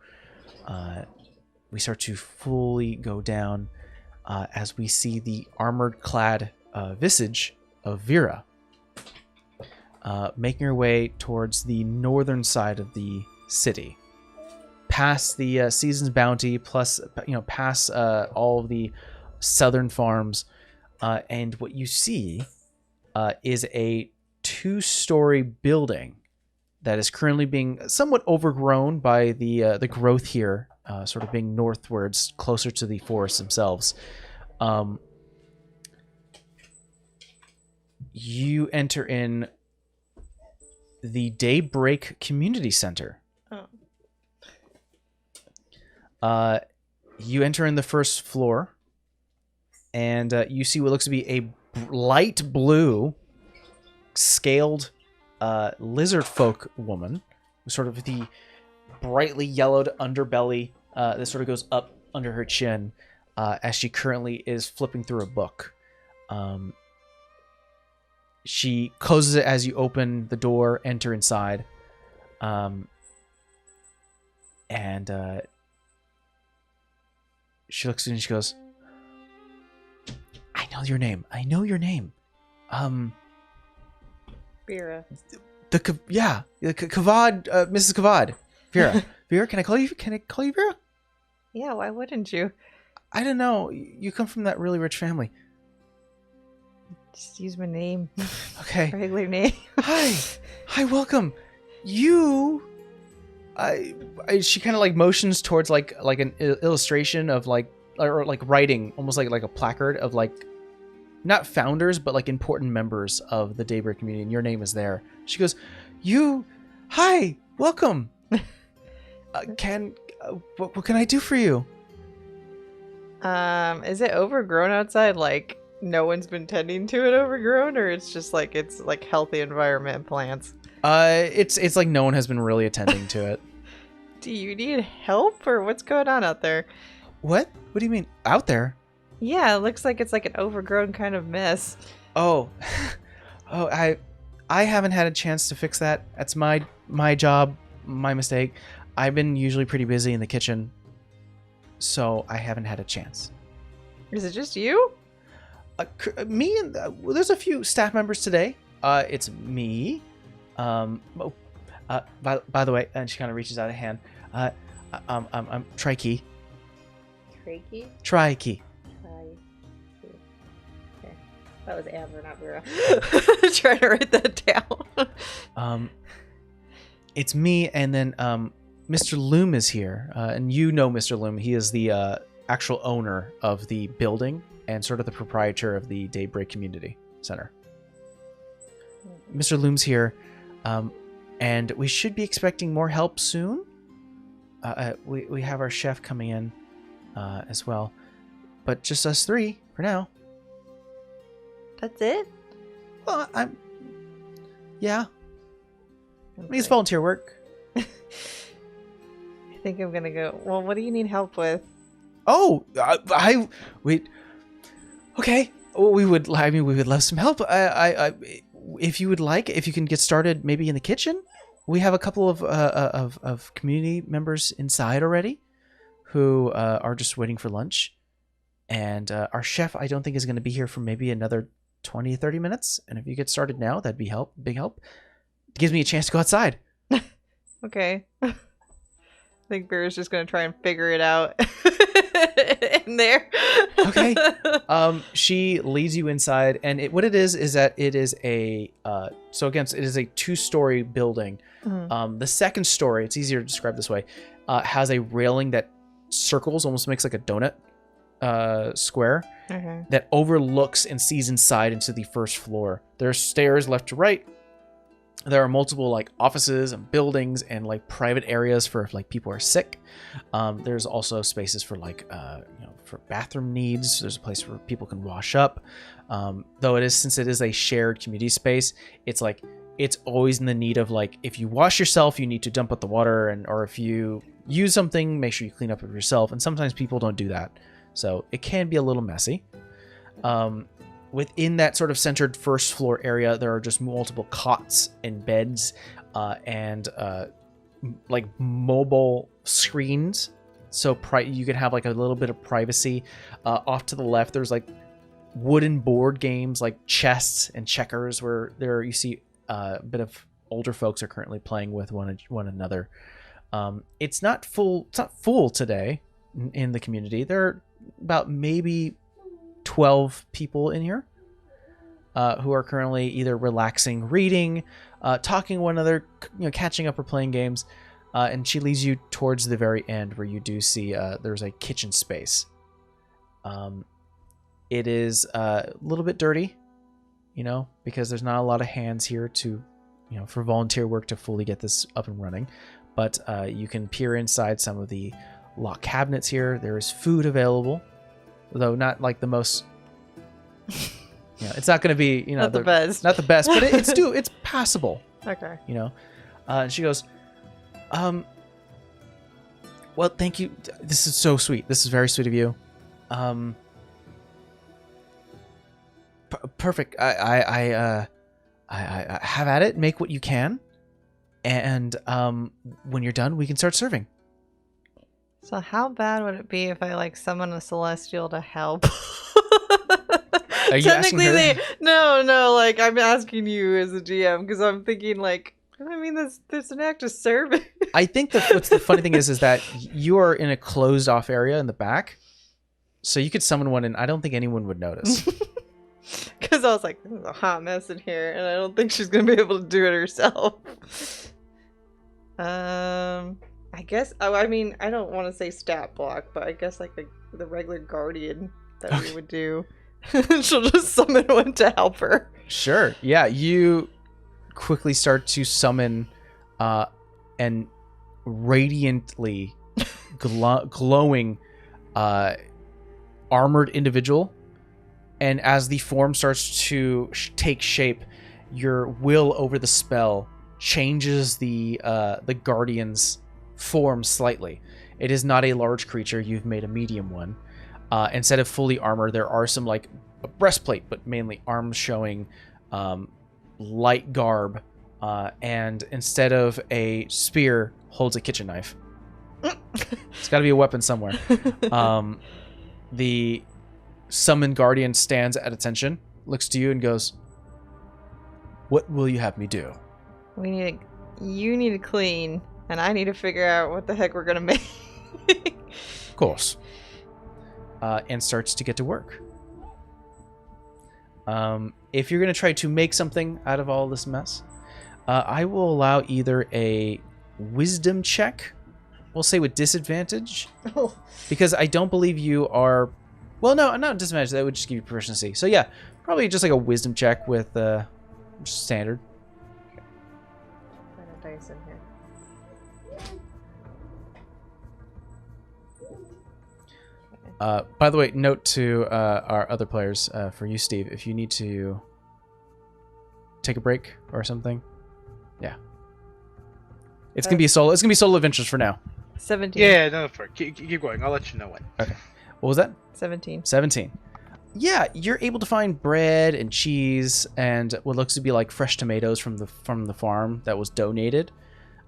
we start to fully go down as we see the armored-clad visage of Vera, making her way towards the northern side of the city, past the Season's Bounty, plus past all of the southern farms, and what you see is a 2-story building that is currently being somewhat overgrown by the growth here, sort of being northwards, closer to the forests themselves. You enter in the Daybreak Community Center. Oh. You enter in the first floor, and you see what looks to be a light blue, scaled lizard folk woman, with sort of the brightly yellowed underbelly that sort of goes up under her chin, as she currently is flipping through a book. She closes it as you open the door, enter inside, and she looks at you and she goes, "I know your name. I know your name. Vera. The Kavad, Mrs. Kavad, Vera. Vera, can I call you Vera? Yeah, why wouldn't you? I don't know. You come from that really rich family. Just use my name. Okay. Regular name. Hi, welcome. You. She kind of like motions towards like an illustration of like writing, almost like a placard of like not founders but like important members of the Daybreak community, and your name is there. She goes, hi, welcome. What can I do for you? Is it overgrown outside? Like no one's been tending to it overgrown, or it's just like it's like healthy environment and plants? It's like no one has been really attending to it. Do you need help, or what's going on out there? What? What do you mean out there? Yeah, it looks like it's like an overgrown kind of mess. Oh, I haven't had a chance to fix that. That's my job, my mistake. I've been usually pretty busy in the kitchen, so I haven't had a chance. Is it just you? Me and there's a few staff members today. It's me. By the way, and she kind of reaches out a hand. I'm Trikey. Tricky? Trikey. Okay. That was Amber, not Vera. Trying to write that down. It's me, and then Mr. Loom is here, and you know Mr. Loom. He is the actual owner of the building and sort of the proprietor of the Daybreak Community Center. Mr. Loom's here, and we should be expecting more help soon. We have our chef coming in as well, but just us three for now. That's it? Well, yeah. I mean, it's volunteer work. I think I'm gonna go. Well, what do you need help with? Oh, wait. Okay. Well, we would love some help. If you would like, if you can get started, maybe in the kitchen. We have a couple of community members inside already, who are just waiting for lunch, and our chef I don't think is going to be here for maybe another 20, 30 minutes. And if you get started now, that'd be big help. It gives me a chance to go outside. Okay. I think Bear's just gonna try and figure it out in there. Okay. She leads you inside, and what it is that it is a so again, it is a 2-story building. The second story, it's easier to describe this way, has a railing that circles, almost makes like a donut square, that overlooks and sees inside into the first floor. There's stairs left to right. There are multiple like offices and buildings and like private areas for if like people are sick. There's also spaces for like for bathroom needs. There's a place where people can wash up. Though since it is a shared community space, it's like it's always in the need of like if you wash yourself, you need to dump out the water, or if you use something, make sure you clean up yourself. And sometimes people don't do that, so it can be a little messy. Within that sort of centered first floor area, there are just multiple cots and beds and like mobile screens. So you can have like a little bit of privacy. Off to the left, there's like wooden board games like chess and checkers, where you see a bit of older folks are currently playing with one another. It's not full today in the community. There are about maybe 12 people in here who are currently either relaxing, reading, talking to one another, catching up or playing games. And she leads you towards the very end, where you do see there's a kitchen space. It is a little bit dirty, because there's not a lot of hands here to, for volunteer work to fully get this up and running. But you can peer inside some of the locked cabinets here. There is food available, though not like the most. It's not going to be not the best. Not the best, but it's passable. Okay. And she goes, well, thank you. This is so sweet. This is very sweet of you. Perfect. I have at it. Make what you can, and when you're done, we can start serving. So how bad would it be if I summon a celestial to help? Are you asking her? No, I'm asking you as a GM, because I'm thinking there's an act of service. I think what's the funny thing is that you are in a closed off area in the back, so you could summon one, and I don't think anyone would notice. Because I was like, this is a hot mess in here, and I don't think she's gonna be able to do it herself. I guess. Oh, I don't want to say stat block, but I guess the regular guardian that we would do. She'll just summon one to help her. Sure. Yeah, you quickly start to summon an radiantly glowing armored individual, and as the form starts to take shape, your will over the spell changes the guardian's form slightly. It is not a large creature. You've made a medium one. Instead of fully armor, there are some a breastplate, but mainly arms showing, light garb, and instead of a spear, holds a kitchen knife. It's got to be a weapon somewhere. The summoned guardian stands at attention, looks to you, and goes, "What will you have me do?" You need to clean, and I need to figure out what the heck we're gonna make. Of course. And starts to get to work. If you're going to try to make something out of all this mess, I will allow either a wisdom check, we'll say with disadvantage, because I don't believe you are... Well, no, not disadvantage. That would just give you proficiency. So yeah, probably just a wisdom check with standard. Put a dice in here. By the way, note to our other players, for you, Steve, if you need to take a break or something, yeah, it's gonna be solo. It's gonna be solo adventures for now. 17. Yeah, no, keep going. I'll let you know when. Okay. What was that? 17. 17. Yeah, you're able to find bread and cheese and what looks to be like fresh tomatoes from the farm that was donated.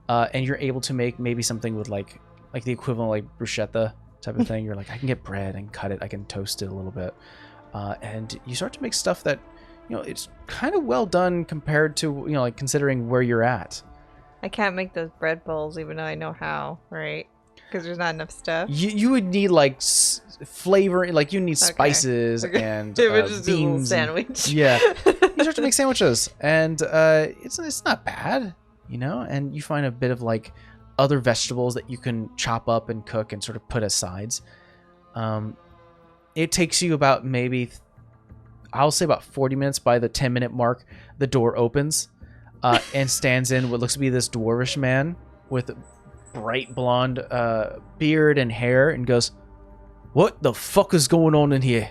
And you're able to make maybe something with like the equivalent of like bruschetta type of thing. You're like, I can get bread and cut it. I can toast it a little bit. And you start to make stuff that, it's kind of well done compared to, like considering where you're at. I can't make those bread bowls even though I know how, right? Because there's not enough stuff. You would need like flavor, like you need spices and It would just be a little beans. sandwich. Yeah, you start to make sandwiches, and it's not bad, And you find a bit of like other vegetables that you can chop up and cook and sort of put as sides. It takes you about maybe, I'll say about 40 minutes. By the 10-minute mark, the door opens, and stands in what looks to be this dwarvish man with bright blonde beard and hair, and goes, "What the fuck is going on in here?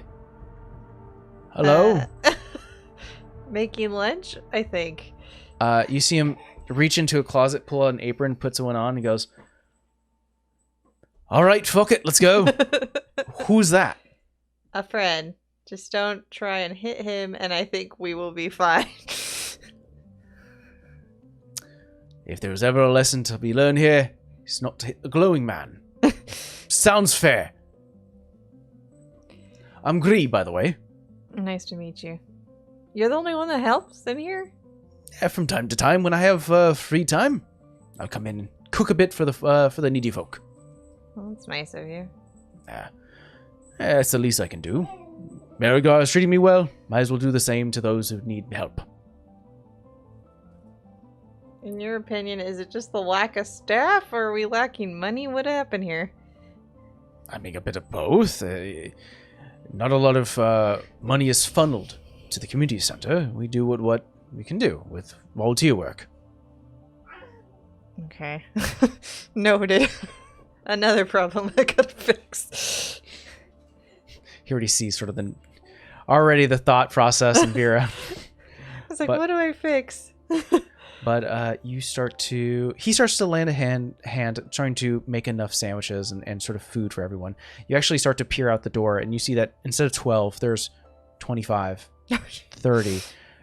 Hello?" Making lunch, I think. You see him reach into a closet, pull out an apron, puts one on, and goes, "All right, fuck it, let's go." Who's that? A friend. Just don't try and hit him, and I think we will be fine. If there was ever a lesson to be learned here, it's not to hit the glowing man. Sounds fair. I'm Gree, by the way. Nice to meet you. You're the only one that helps in here? Yeah, from time to time, when I have free time, I'll come in and cook a bit for the needy folk. Well, that's nice of you. That's the least I can do. Marigar is treating me well. Might as well do the same to those who need help. In your opinion, is it just the lack of staff, or are we lacking money? What happened here? I make a bit of both. Not a lot of money is funneled to the community center. We do what we can do with volunteer work. Okay. Noted. Another problem I gotta fix. He already sees sort of the thought process in Vera. I was like, what do I fix? But he starts to land a hand trying to make enough sandwiches and sort of food for everyone. You actually start to peer out the door, and you see that instead of 12, there's 25, 30.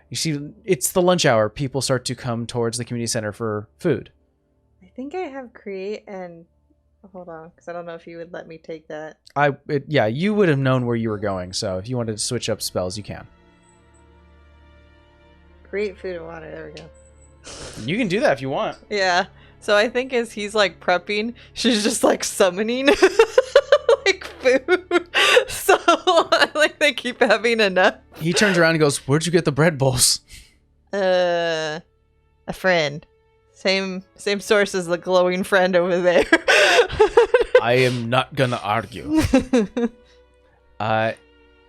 You see, it's the lunch hour. People start to come towards the community center for food. I think I have create and... Hold on, because I don't know if you would let me take that. You would have known where you were going, so if you wanted to switch up spells, you can. Create food and water, there we go. You can do that if you want. Yeah, so I think as he's like prepping, she's just like summoning like food. So like they keep having enough. He turns around and goes, "Where'd you get the bread bowls?" A friend. Same source as the glowing friend over there. I am not gonna argue.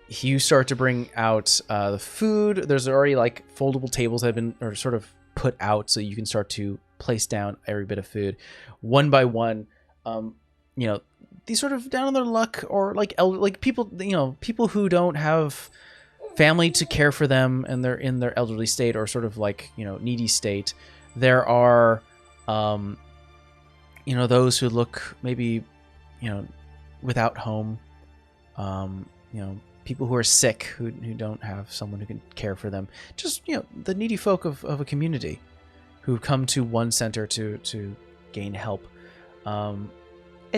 You start to bring out the food. There's already like foldable tables that have been or sort of put out, so you can start to place down every bit of food, one by one. These sort of down on their luck, or like people, people who don't have family to care for them, and they're in their elderly state or sort of like needy state. There are, those who look maybe, without home, people who are sick, who don't have someone who can care for them. Just, the needy folk of a community who come to one center to gain help. I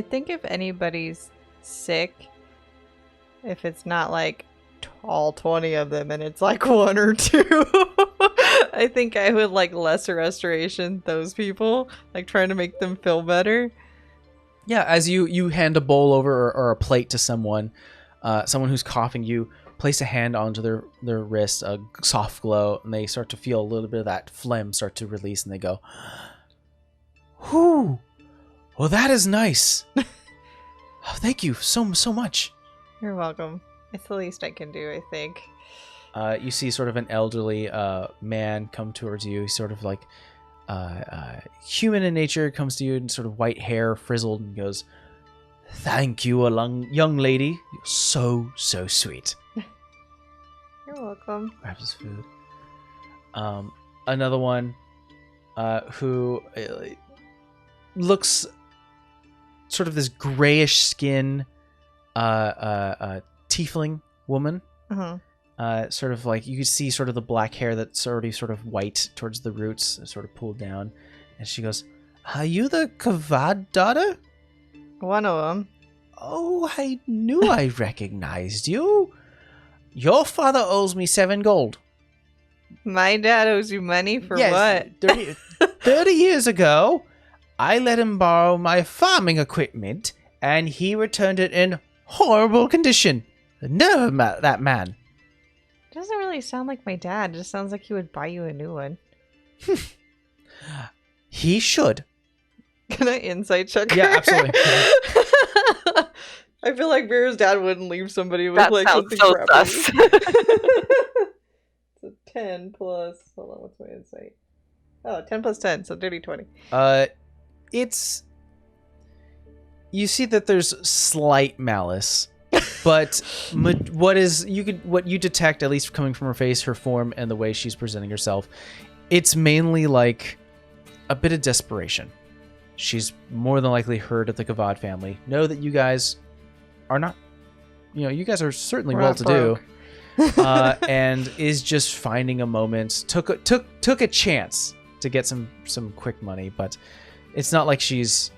think if anybody's sick, if it's not like all 20 of them and it's like one or two, I think I would like lesser restoration those people, like trying to make them feel better. Yeah, as you hand a bowl over or a plate to someone who's coughing, you place a hand onto their wrist, a soft glow, and they start to feel a little bit of that phlegm start to release, and they go, "Whew, well that is nice." Oh, thank you so much. You're welcome. It's the least I can do, I think. You see sort of an elderly man come towards you. He's sort of like human in nature, comes to you in sort of white hair, frizzled, and goes, "Thank you, young lady. You're so sweet." You're welcome. Grabs his food. Another one who looks sort of this grayish skin, tiefling woman. Uh-huh. Sort of like you can see sort of the black hair that's already sort of white towards the roots, sort of pulled down. And she goes, "Are you the Kavad daughter?" One of them. "Oh, I knew I recognized you. Your father owes me 7 gold. My dad owes you money for Yes, what? 30 years ago, I let him borrow my farming equipment, and he returned it in horrible condition. The nerve of that man." Doesn't really sound like my dad. It just sounds like he would buy you a new one. He should. Can I insight check her? Yeah, absolutely. I feel like Vera's dad wouldn't leave somebody with That like sounds something so crappy. sus. It's a 10 plus. Hold on, what's my insight? Oh, 10 plus 10, so dirty 20. It's... You see that there's slight malice, but what you detect, at least coming from her face, her form, and the way she's presenting herself, it's mainly like a bit of desperation. She's more than likely heard of the Kavad family. Know that you guys are not, you guys are certainly We're well not to do, broke. and is just finding a moment. Took a chance to get some quick money, but it's not like she's,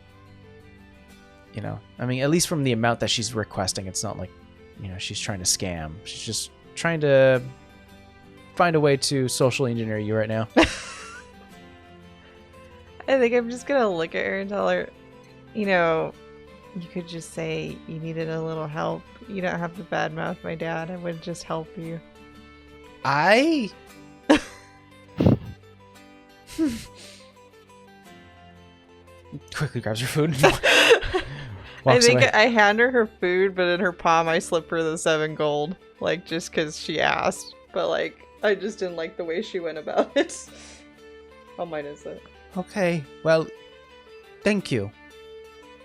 I mean, at least from the amount that she's requesting, it's not like, she's trying to scam. She's just trying to find a way to social engineer you right now. I think I'm just gonna look at her and tell her, you could just say you needed a little help. You don't have to badmouth my dad. I would just help you. I... Quickly grabs her food. I Walks think away. I hand her food, but in her palm I slip her the 7 gold. Like, just because she asked. But, like, I just didn't like the way she went about it. I'll minus it. Okay, well, thank you.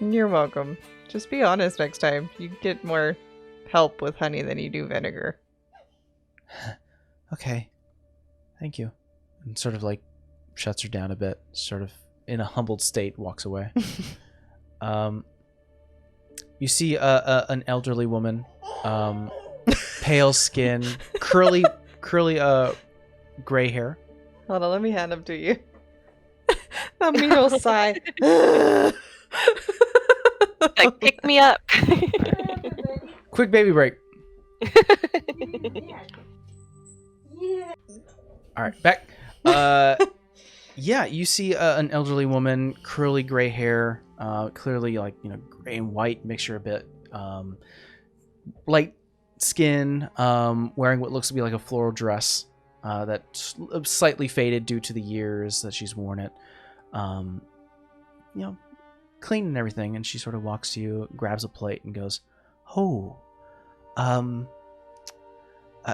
You're welcome. Just be honest next time. You get more help with honey than you do vinegar. Okay, thank you. And sort of like shuts her down a bit, sort of in a humbled state, walks away. You see an elderly woman, pale skin, curly gray hair. Hold on, let me hand them to you. A meal sigh. Like, pick me up. Quick baby break. All right, back. Yeah, you see an elderly woman, curly gray hair, clearly like gray and white mixture a bit, light skin, wearing what looks to be like a floral dress that's slightly faded due to the years that she's worn it. Clean and everything, and she sort of walks to you, grabs a plate, and goes, "Oh,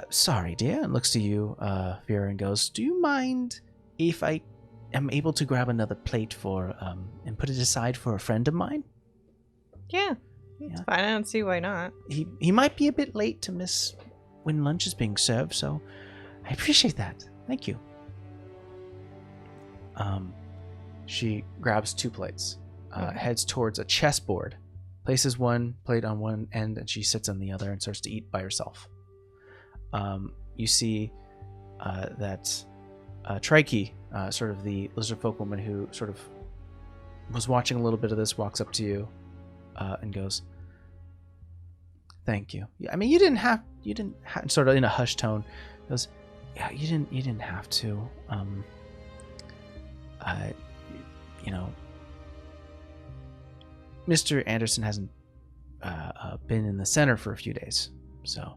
sorry, dear," and looks to you, Vera, and goes, "Do you mind if I am able to grab another plate for, and put it aside for a friend of mine? Yeah, it's fine. I don't see why not. He might be a bit late to miss when lunch is being served, so I appreciate that. Thank you." She grabs 2 plates, heads towards a chessboard, places one plate on one end, and she sits on the other and starts to eat by herself. You see that Trike, sort of the lizard folk woman who sort of was watching a little bit of this, walks up to you and goes, "Thank you. I mean, you didn't have sort of in a hushed tone, goes, "Yeah, you didn't have to. Mr. Anderson hasn't been in the center for a few days, so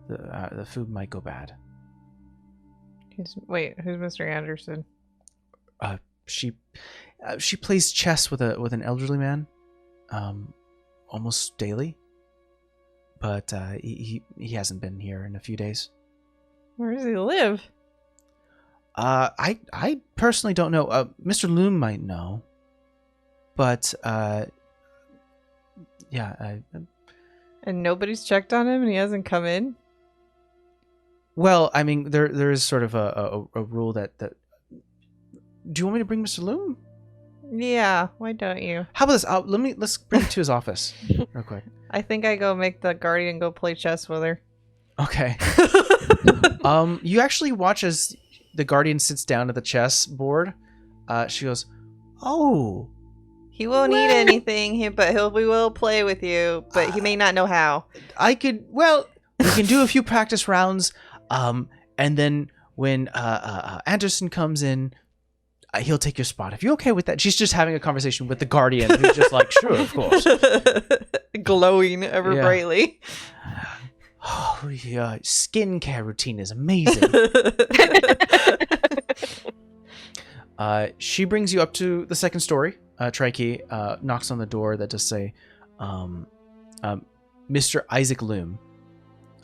the food might go bad." Wait, who's Mr. Anderson? She plays chess with an elderly man, almost daily, but he hasn't been here in a few days. Where does he live? I personally don't know. Mr. Loom might know, but yeah. And nobody's checked on him, and he hasn't come in. Well, I mean, there is sort of a rule that. Do you want me to bring Mr. Loom? Yeah, why don't you? How about this? Let's bring it to his office real quick. I think I go make the guardian go play chess with her. Okay. You actually watch as the guardian sits down at the chess board. She goes, "Oh, He won't eat Well- anything, but we will play with you, but he may not know how. I could. Well, we can do a few practice rounds. And then when Anderson comes in, he'll take your spot. If you're okay with that." She's just having a conversation with the guardian, who's just like, "Sure, of course." Glowing ever Yeah. brightly. Oh, your skincare routine is amazing. She brings you up to the second story. Trikey knocks on the door that does say, Mr. Isaac Loom.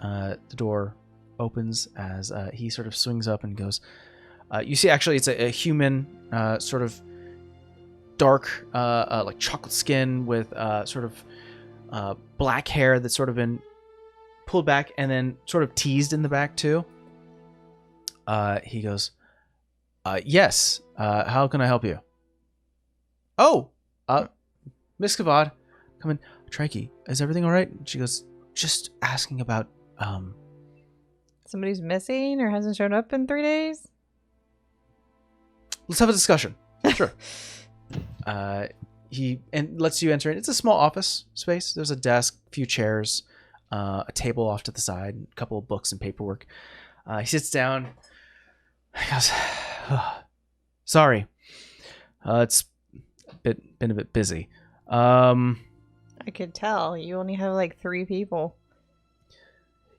The door opens as he sort of swings up and goes. You see, actually, it's a human, sort of dark, like chocolate skin with sort of black hair that's sort of been pulled back and then sort of teased in the back too. He goes, "Yes. How can I help you?" "Oh, Miss Kavad, come in. Trikey, is everything all right?" She goes, "Just asking about Somebody's missing or hasn't shown up in 3 days? let's have a discussion." Sure. He lets you enter in. It's a small office space. There's a desk, a few chairs, a table off to the side, a couple of books and paperwork. He sits down. He goes, "Sorry, it's been a bit busy." I could tell. You only have like 3 people.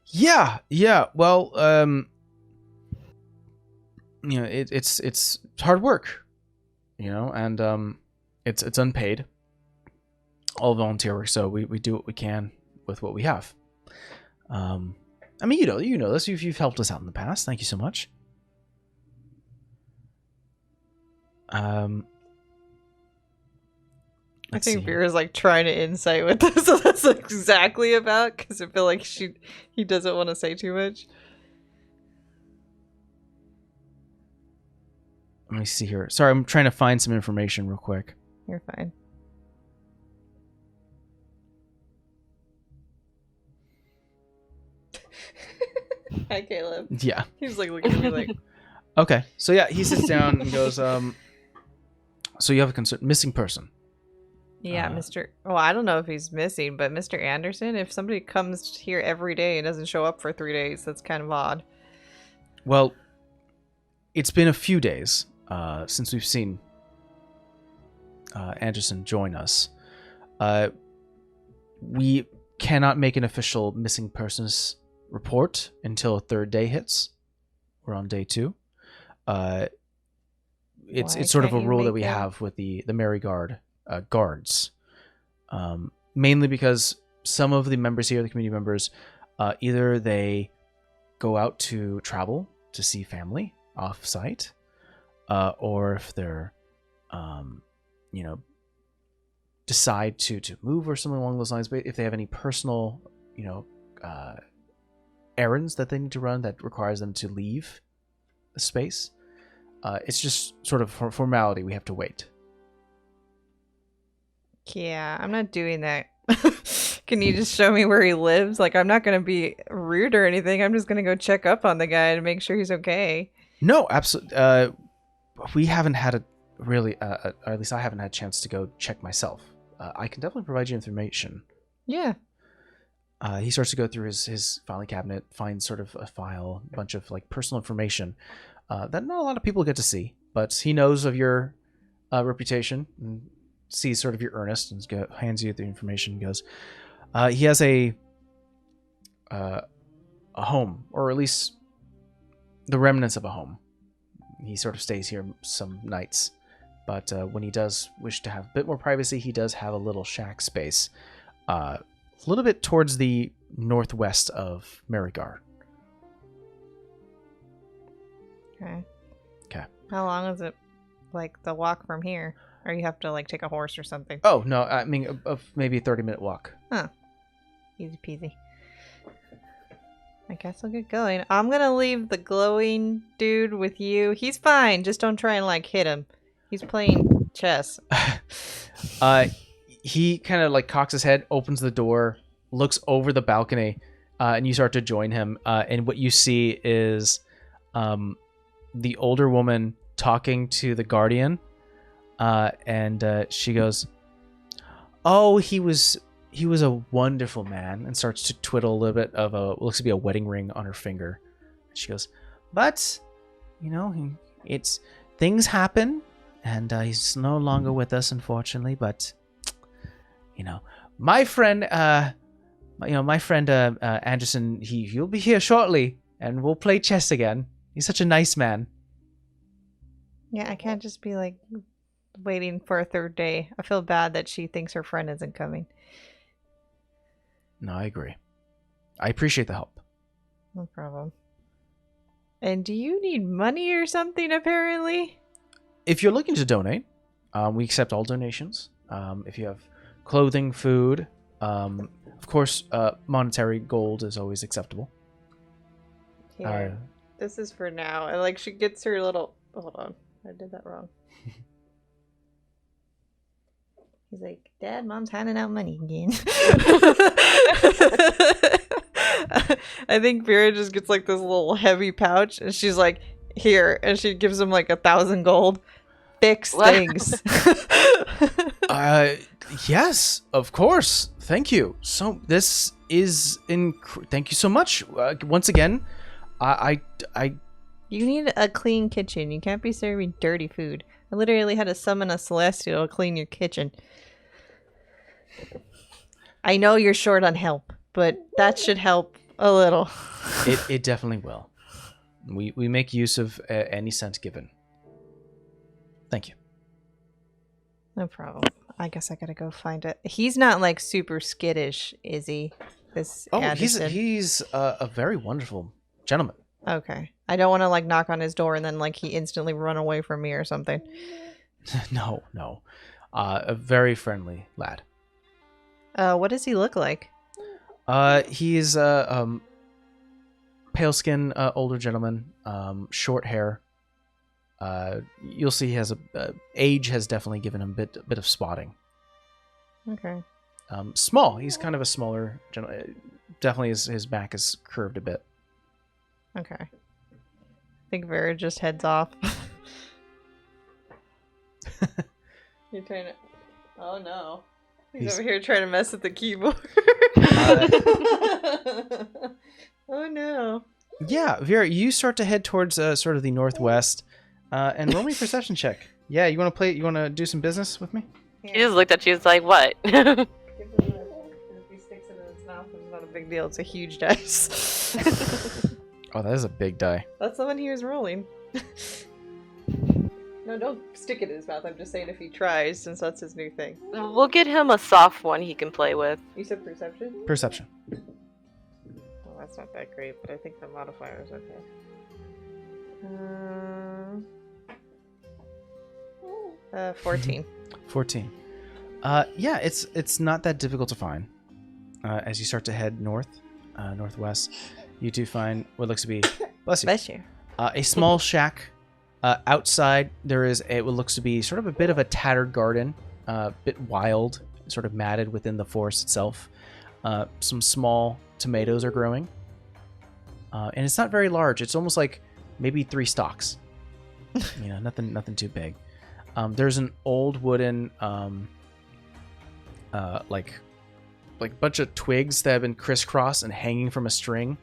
Yeah. Well, it's hard work, and it's unpaid, all volunteer work. So we do what we can with what we have. I mean, you know this. You've helped us out in the past. Thank you so much. I Let's see think here. Vera's like trying to insight what this is exactly about because I feel like he doesn't want to say too much. Let me see here. Sorry, I'm trying to find some information real quick. You're fine. Hi, Caleb. Yeah. He's like looking at me like, Okay. So yeah, he sits down and goes, "So you have a concern, missing person." yeah, Mr. Well, I don't know if he's missing, but Mr. Anderson, if somebody comes here every day and doesn't show up for 3 days, that's kind of odd. Well, it's been a few days since we've seen Anderson join us. We cannot make an official missing persons report until a third day hits. We're on day 2. It's Why sort of a can't you rule that make we a- have with the Merry Guard guards, mainly because some of the members here, the community members, either they go out to travel to see family off site, or if they're decide to move or something along those lines. But if they have any personal errands that they need to run that requires them to leave the space, it's just sort of formality. We have to wait. Yeah, I'm not doing that. Can you just show me where he lives? Like, I'm not going to be rude or anything. I'm just going to go check up on the guy to make sure he's okay. No, absolutely. We haven't had or at least I haven't had a chance to go check myself. I can definitely provide you information. Yeah. He starts to go through his filing cabinet, finds sort of a file, a bunch of like personal information that not a lot of people get to see, but he knows of your reputation and sees sort of your earnest and hands you the information and goes, he has a home, or at least the remnants of a home. He sort of stays here some nights, but when he does wish to have a bit more privacy, he does have a little shack space a little bit towards the northwest of Marigar. Okay. Okay. How long is it, like, the walk from here? Or you have to, like, take a horse or something? Oh, no, I mean, maybe a 30-minute walk. Easy peasy. I guess I'll get going. I'm gonna leave the glowing dude with you. He's fine. Just don't try and, like, hit him. He's playing chess. He kind of like cocks his head, opens the door, looks over the balcony, and you start to join him. And what you see is the older woman talking to the guardian, and she goes, "Oh, he was a wonderful man," and starts to twiddle a little bit of what looks to be a wedding ring on her finger. She goes, "But it's things happen, and he's no longer with us, unfortunately. But my friend, Anderson, he'll be here shortly, and we'll play chess again. He's such a nice man." Yeah, I can't just be like waiting for a third day. I feel bad that she thinks her friend isn't coming. No, I agree. I appreciate the help. No problem. And do you need money or something, apparently? If you're looking to donate, we accept all donations. If you have clothing, food, of course, monetary gold is always acceptable. Here. This is for now. And like she gets her little... Hold on. I did that wrong. He's like, Dad, Mom's handing out money again. I think Vera just gets like this little heavy pouch and she's like, here. And she gives him like 1,000 gold. Fix things. Yes, of course. Thank you. So this is thank you so much. Once again, I You need a clean kitchen. You can't be serving dirty food. I literally had to summon a celestial to clean your kitchen. I know you're short on help, but that should help a little. It definitely will. We make use of any cent given. Thank you. No problem. I guess I gotta go find it. He's not like super skittish, is he? This Anderson? He's a very wonderful gentleman. Okay. I don't want to like knock on his door and then like he instantly run away from me or something. No. A very friendly lad. What does he look like? He's a pale skin, older gentleman, short hair. You'll see he has age has definitely given him a bit of spotting. Okay. Small. He's kind of a smaller gentleman. Definitely his back is curved a bit. Okay. I think Vera just heads off. You're trying to... Oh no. He's over here trying to mess with the keyboard. Oh no. Yeah, Vera, you start to head towards sort of the northwest, and roll me a perception check. Yeah, you want to play? You want to do some business with me? He just looked at you. It's like, what? Give him a... If he sticks it in his mouth, it's not a big deal. It's a huge dice. Oh, that is a big die. That's the one he was rolling. No, don't stick it in his mouth. I'm just saying if he tries, since that's his new thing. We'll get him a soft one he can play with. You said perception? Perception. Well, that's not that great, but I think the modifier is okay. 14. 14. Yeah, it's not that difficult to find. As you start to head northwest, you do find what looks to be, bless you, Bless you. a small shack. Outside, there is what looks to be sort of a bit of a tattered garden, a bit wild, sort of matted within the forest itself. Some small tomatoes are growing, and it's not very large. It's almost like maybe 3 stalks. Nothing too big. There's an old wooden, like bunch of twigs that have been crisscrossed and hanging from a string,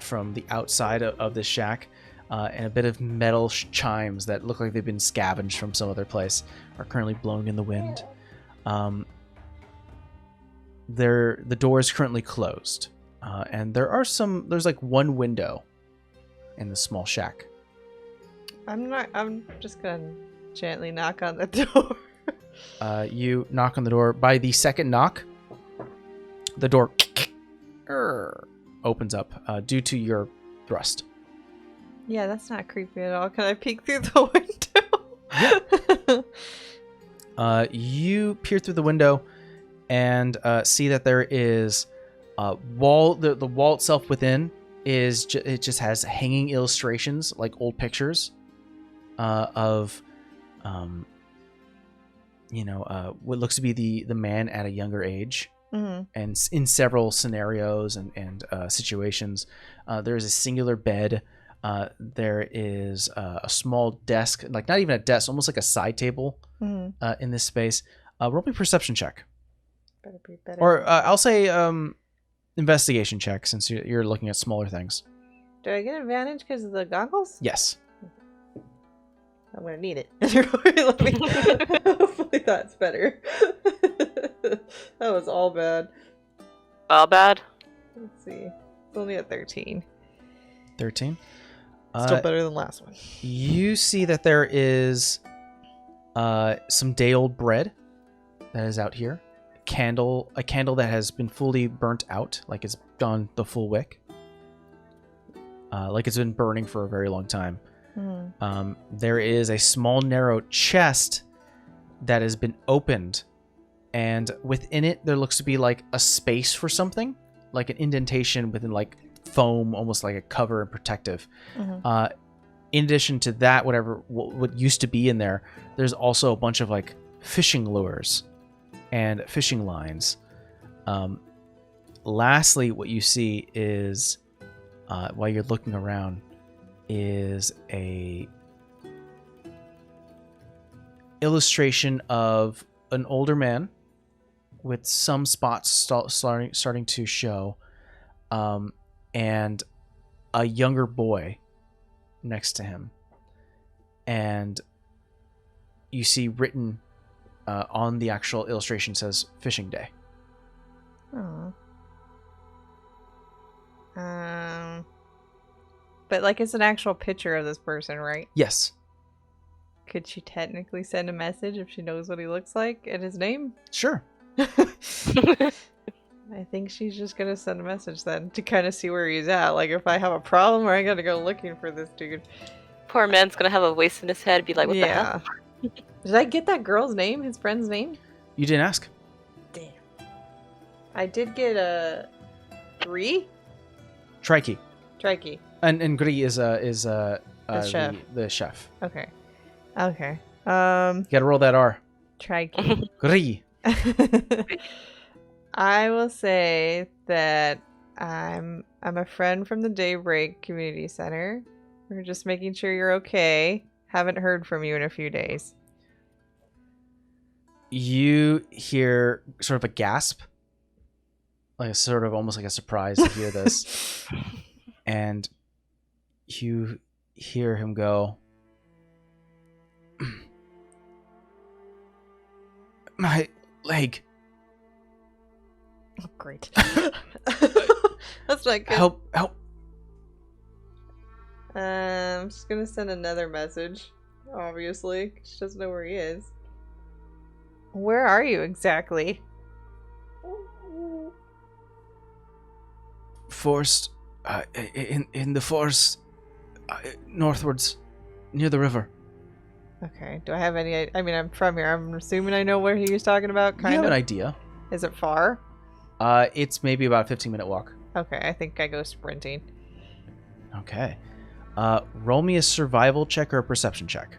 from the outside of this shack. And a bit of metal chimes that look like they've been scavenged from some other place are currently blowing in the wind. The door is currently closed, and there's like one window in the small shack. I'm just gonna gently knock on the door. You knock on the door. By the second knock, the door opens up due to your thrust. Yeah, that's not creepy at all. Can I peek through the window? Yeah. You peer through the window and see that there is a wall. The wall itself within it just has hanging illustrations, like old pictures of what looks to be the man at a younger age. Mm-hmm. And in several scenarios and situations, there is a singular bed. There is a small desk, like not even a desk, almost like a side table in this space. Roll me a perception check. Better be better. Or I'll say investigation check, since you're looking at smaller things. Do I get advantage because of the goggles? Yes. I'm gonna need it. Let me. Hopefully that's better. That was all bad. All bad. Let's see. It's only a 13. 13. Still better than last one. You see that there is some day-old bread that is out here. A candle that has been fully burnt out, like it's gone the full wick. Like it's been burning for a very long time. There is a small narrow chest that has been opened, and within it there looks to be like a space for something, like an indentation within like foam, almost like a cover and protective. In addition to that, what used to be in there, there's also a bunch of like fishing lures and fishing lines. Lastly, what you see is while you're looking around is a illustration of an older man with some spots starting to show, and a younger boy next to him. And you see written on the actual illustration says Fishing Day. Oh. But like it's an actual picture of this person, right? Yes. Could she technically send a message if she knows what he looks like and his name? Sure. I think she's just gonna send a message then to kind of see where he's at. Like if I have a problem, I gotta go looking for this dude. Poor man's gonna have a voice in his head, be like, "What the hell?" Did I get that girl's name? His friend's name? You didn't ask. Damn. I did get a Gree. Trikey. And Gree is the chef. The chef. Okay. You gotta roll that R. Trikey. Gree. I will say that I'm a friend from the Daybreak Community Center. We're just making sure you're okay. Haven't heard from you in a few days. You hear sort of a gasp, like a sort of almost like a surprise to hear this, and you hear him go, "My leg. Oh, great. That's not good. Help. I'm just gonna send another message, obviously. She doesn't know where he is. Where are you exactly? Forest, in the forest, northwards, near the river." Okay. Do I have any? I mean, I'm from here. I'm assuming I know where he was talking about. You have an idea. Is it far? It's maybe about a 15-minute walk. Okay, I think I go sprinting. Okay. Roll me a survival check or a perception check.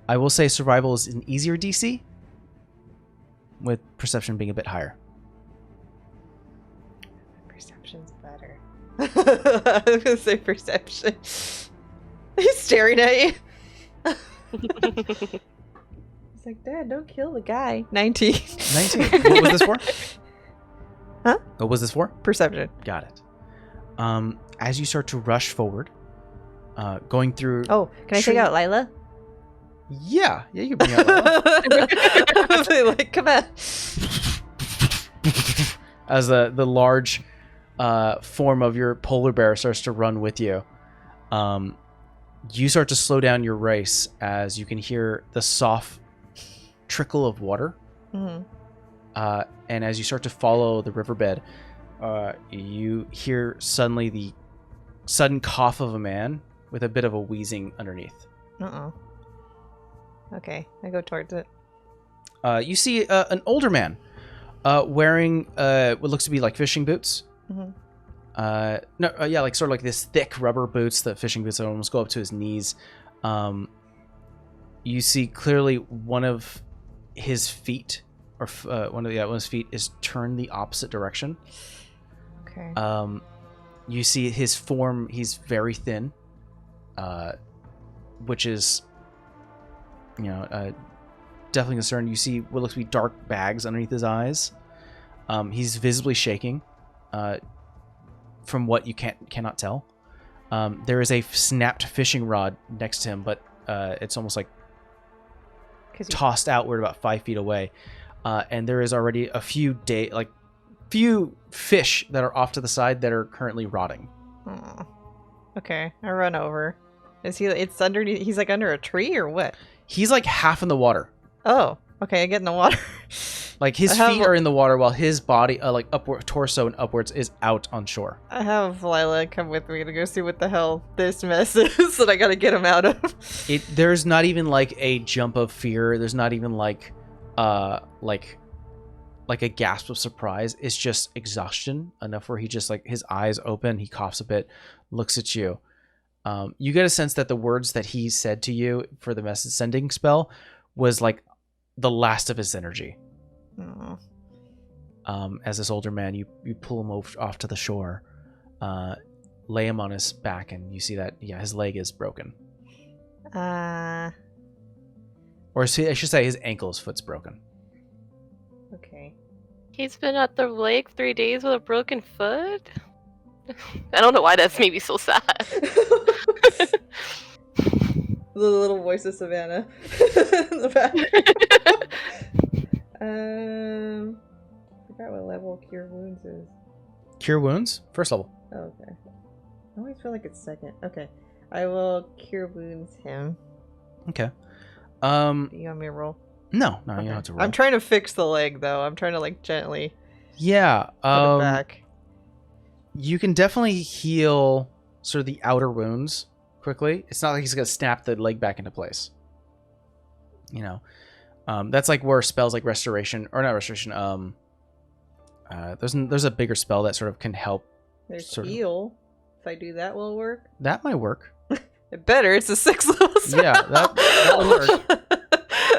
I will say survival is an easier DC, with perception being a bit higher. Perception's better. I was gonna say perception. He's staring at you. He's like, Dad, don't kill the guy. 19. 19. What was this for? Huh? What was this for? Perception. Got it. As you start to rush forward, going through... Oh, can I take out Lila? Yeah, you can bring out Lila. I was like, come on. As the large form of your polar bear starts to run with you, you start to slow down your race as you can hear the soft trickle of water. Mm-hmm. And as you start to follow the riverbed, you hear suddenly the sudden cough of a man with a bit of a wheezing underneath. Uh-oh. Okay, I go towards it. You see an older man wearing what looks to be like fishing boots. Mm-hmm. Like sort of like this thick rubber boots, the fishing boots that almost go up to his knees. You see clearly one of his feet, or one of his feet is turned the opposite direction. Okay. You see his form, he's very thin, which is, definitely concerned. You see what looks to be dark bags underneath his eyes. He's visibly shaking, from what you cannot tell. There is a snapped fishing rod next to him, but it's almost like tossed outward about 5 feet away. And there is already a few fish that are off to the side that are currently rotting. Oh. Okay, I run over. Is he? It's underneath. He's like under a tree or what? He's like half in the water. Oh, okay. I get in the water. Like his feet are in the water while his body, like upward torso and upwards, is out on shore. I have Lila come with me to go see what the hell this mess is that I gotta get him out of. There's not even like a jump of fear. There's not even like a gasp of surprise. It's just exhaustion enough where he just like his eyes open, he coughs a bit, looks at you. You get a sense that the words that he said to you for the message sending spell was like the last of his energy. As this older man, you pull him off to the shore, lay him on his back, and you see that his leg is broken. Or I should say his ankle, his foot's broken. Okay. He's been at the lake 3 days with a broken foot? I don't know why that's made me so sad. The little voice of Savannah in the back. I forgot what level Cure Wounds is. Cure Wounds? First level. Oh, okay. I always feel like it's second. Okay. I will Cure Wounds him. Okay. Do you want me to roll? No, you Okay. don't have to roll. I'm trying to fix the leg, though. I'm trying to, like, gently put it back. You can definitely heal sort of the outer wounds quickly. It's not like he's going to snap the leg back into place. That's like where spells like restoration, or not restoration, there's a bigger spell that sort of can help. There's heal. If I do that, will it work? That might work. It better. It's a 6th level spell. Yeah, that would work.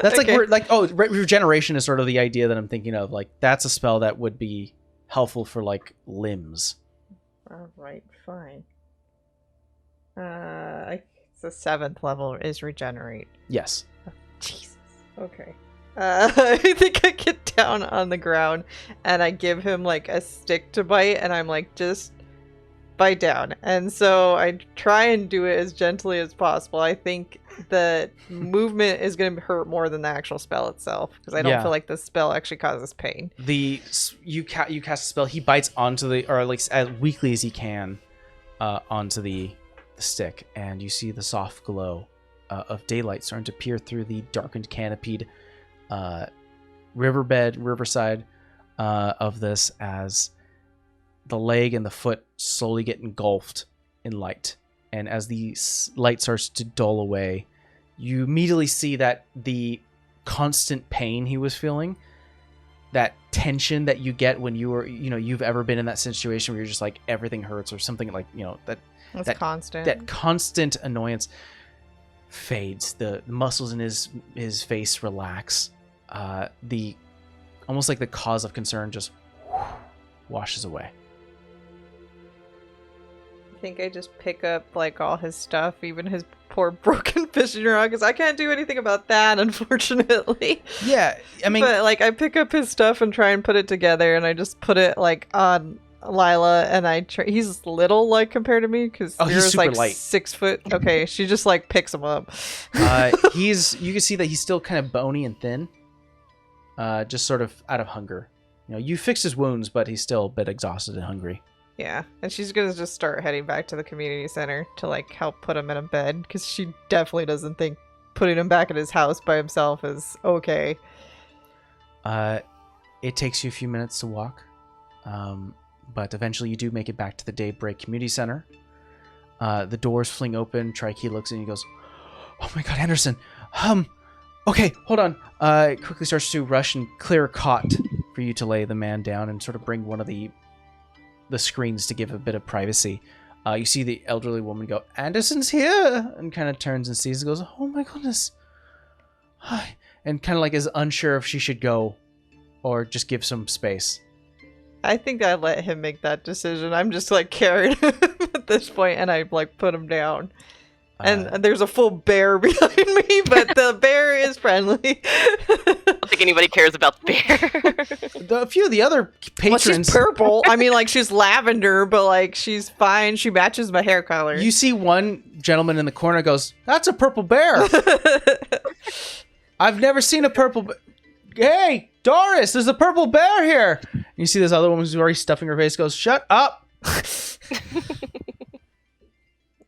That's okay. Regeneration is sort of the idea that I'm thinking of. Like, that's a spell that would be helpful for, like, limbs. Alright, fine. It's a 7th level is regenerate. Yes. Oh, Jesus. Okay. I think I get down on the ground and I give him like a stick to bite and I'm like, just bite down. And so I try and do it as gently as possible. I think the movement is going to hurt more than the actual spell itself because I don't feel like the spell actually causes pain. You cast a spell, he bites onto or at least as weakly as he can onto the stick, and you see the soft glow of daylight starting to peer through the darkened canopied riverside of this as the leg and the foot slowly get engulfed in light. And as the light starts to dull away, you immediately see that the constant pain he was feeling, that tension that you get when you've ever been in that situation where you're just like everything hurts or something, like, that constant. That constant annoyance fades. The muscles in his face relax. The almost like the cause of concern just washes away. I think I just pick up like all his stuff, even his poor broken fishing rod, because I can't do anything about that, unfortunately. Yeah, I mean, but like I pick up his stuff and try and put it together, and I just put it like on Lila, and he's little like compared to me because he's super like light. 6 foot. Okay, she just like picks him up. You can see that he's still kind of bony and thin, just sort of out of hunger. You fixed his wounds, but he's still a bit exhausted and hungry. Yeah, and she's gonna just start heading back to the community center to like help put him in a bed because she definitely doesn't think putting him back at his house by himself is okay. It takes you a few minutes to walk, but eventually you do make it back to the Daybreak Community Center. The doors fling open. Trikey looks in and he goes, "Oh my God, Henderson! Okay, hold on." Quickly starts to rush and clear a cot for you to lay the man down and sort of bring one of the screens to give a bit of privacy. You see the elderly woman go, "Anderson's here," and kind of turns and sees and goes, "Oh my goodness. Hi. and kind of like is unsure if she should go or just give some space. I think I let him make that decision. I'm just like carried him at this point, and I like put him down. And there's a full bear behind me, but the bear is friendly. I don't think anybody cares about the bear. A few of the other patrons. Well, she's purple. I mean, like, she's lavender, but like she's fine. She matches my hair color. You see one gentleman in the corner goes, "That's a purple bear." I've never seen a purple. Hey, Doris, there's a purple bear here. And you see this other woman who's already stuffing her face. Goes, "Shut up."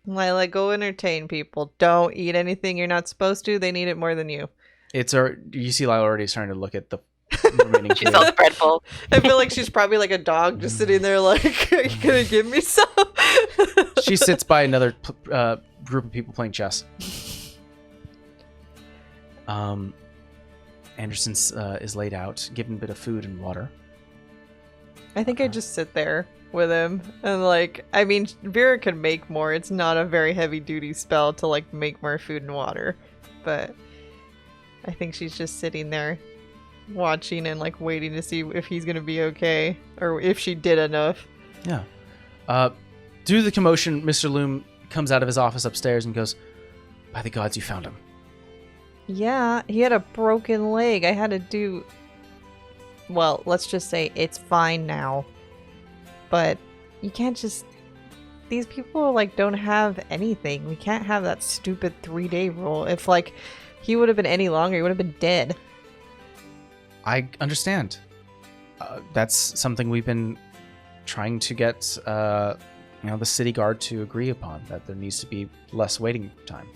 Lila, go entertain people. Don't eat anything you're not supposed to. They need it more than you. You see Lila already starting to look at the remaining She's food. all spreadful. I feel like she's probably like a dog just sitting there like, are you going to give me some? She sits by another group of people playing chess. Anderson is laid out, given a bit of food and water. I think I just sit there with him. And like, I mean, Vera can make more. It's not a very heavy duty spell to like make more food and water. But I think she's just sitting there watching and like waiting to see if he's going to be okay or if she did enough. Yeah. Due to the commotion, Mr. Loom comes out of his office upstairs and goes, "By the gods, you found him." Yeah, he had a broken leg. I had to do... Well, let's just say it's fine now. But you can't just... These people, like, don't have anything. We can't have that stupid 3-day rule. If, like, he would have been any longer, he would have been dead. I understand. That's something we've been trying to get, the city guard to agree upon, that there needs to be less waiting time.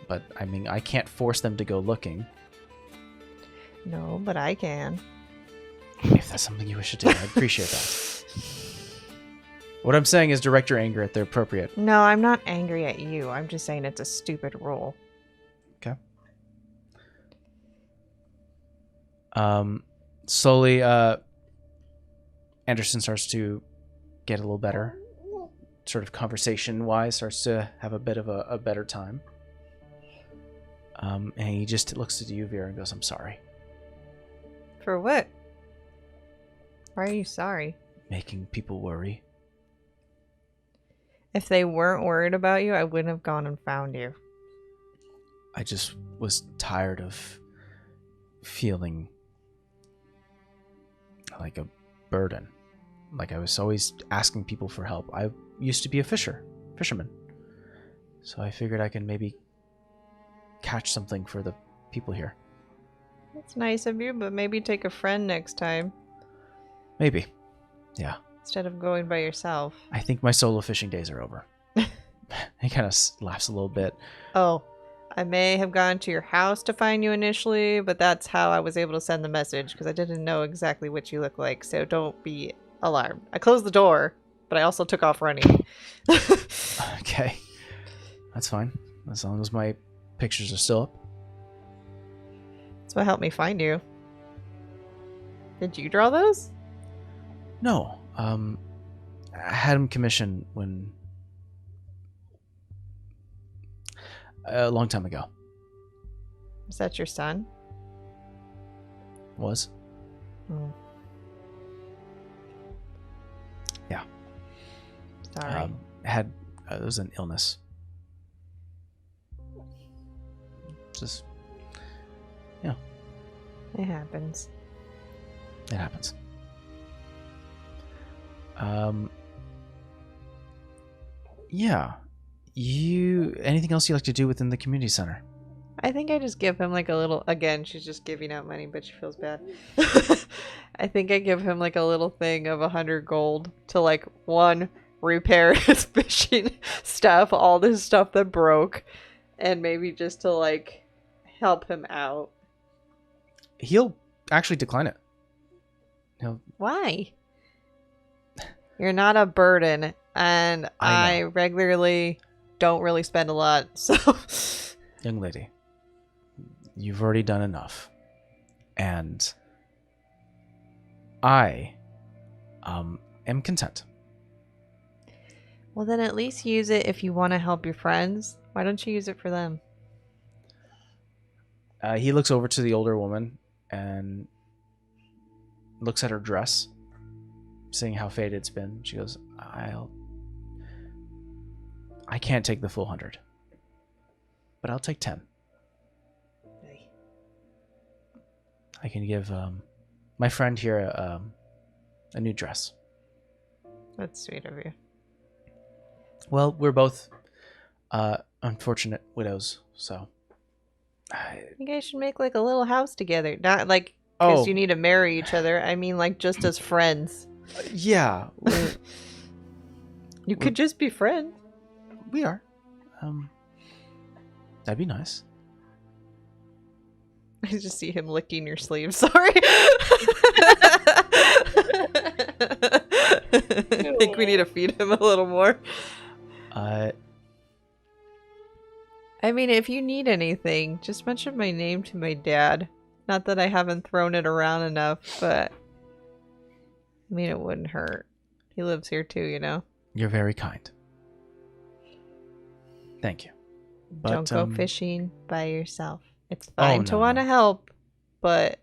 But, I mean, I can't force them to go looking. No, but I can. If that's something you wish to do, I'd appreciate that. What I'm saying is direct your anger at the appropriate. No, I'm not angry at you. I'm just saying it's a stupid rule. Okay. Slowly, Anderson starts to get a little better. Sort of conversation-wise, starts to have a bit of a better time. And he just looks at you, Vera, and goes, "I'm sorry." For what? Why are you sorry? Making people worry. If they weren't worried about you, I wouldn't have gone and found you. I just was tired of feeling like a burden. Like I was always asking people for help. I used to be a fisherman. So I figured I can maybe catch something for the people here. That's nice of you, but maybe take a friend next time. Maybe. Yeah. Instead of going by yourself. I think my solo fishing days are over. He kind of laughs a little bit. Oh, I may have gone to your house to find you initially, but that's how I was able to send the message, because I didn't know exactly what you look like, so don't be alarmed. I closed the door, but I also took off running. Okay. That's fine. As long as my pictures are still up. That's what helped me find you. Did you draw those? No. I had him commissioned when... a long time ago. Is that your son? Was? Oh. Yeah. Sorry. It was an illness. Just... yeah. It happens. It happens. Yeah. Anything else you like to do within the community center? I think I just give him like a little, again, she's just giving out money, but she feels bad. I think I give him like a little thing of 100 gold to like, one, repair his fishing stuff, all this stuff that broke, and maybe just to like help him out. He'll actually decline it. Why? You're not a burden, and I regularly don't really spend a lot, so... Young lady, you've already done enough. And I am content. Well, then at least use it if you want to help your friends. Why don't you use it for them? He looks over to the older woman and looks at her dress, seeing how faded it's been. She goes, I can't take the full 100, but I'll take 10. I can give my friend here a new dress. That's sweet of you. Well, we're both unfortunate widows, so... You guys should make like a little house together. Not like because you need to marry each other. I mean like just as friends. Yeah. You could just be friends. We are. That'd be nice. I just see him licking your sleeve. Sorry. I think we need to feed him a little more. I mean, if you need anything, just mention my name to my dad. Not that I haven't thrown it around enough, but I mean, it wouldn't hurt. He lives here too, you know? You're very kind. Thank you. But, don't go fishing by yourself. It's fine to want to help, but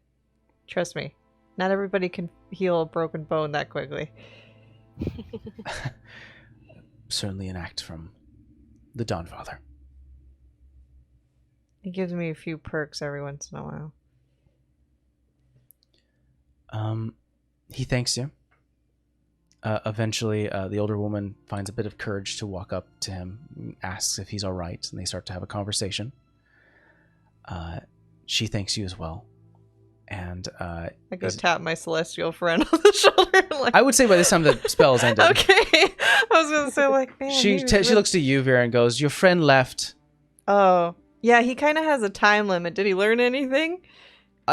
trust me, not everybody can heal a broken bone that quickly. Certainly an act from the Dawnfather. He gives me a few perks every once in a while. He thanks you. Eventually, the older woman finds a bit of courage to walk up to him, asks if he's all right, and they start to have a conversation. She thanks you as well. And I go tap my celestial friend on the shoulder. Like, I would say by this time the spell is ended. Okay. I was going to say, like, man. She looks to you, Vera, and goes, your friend left. Oh. Yeah, he kind of has a time limit. Did he learn anything?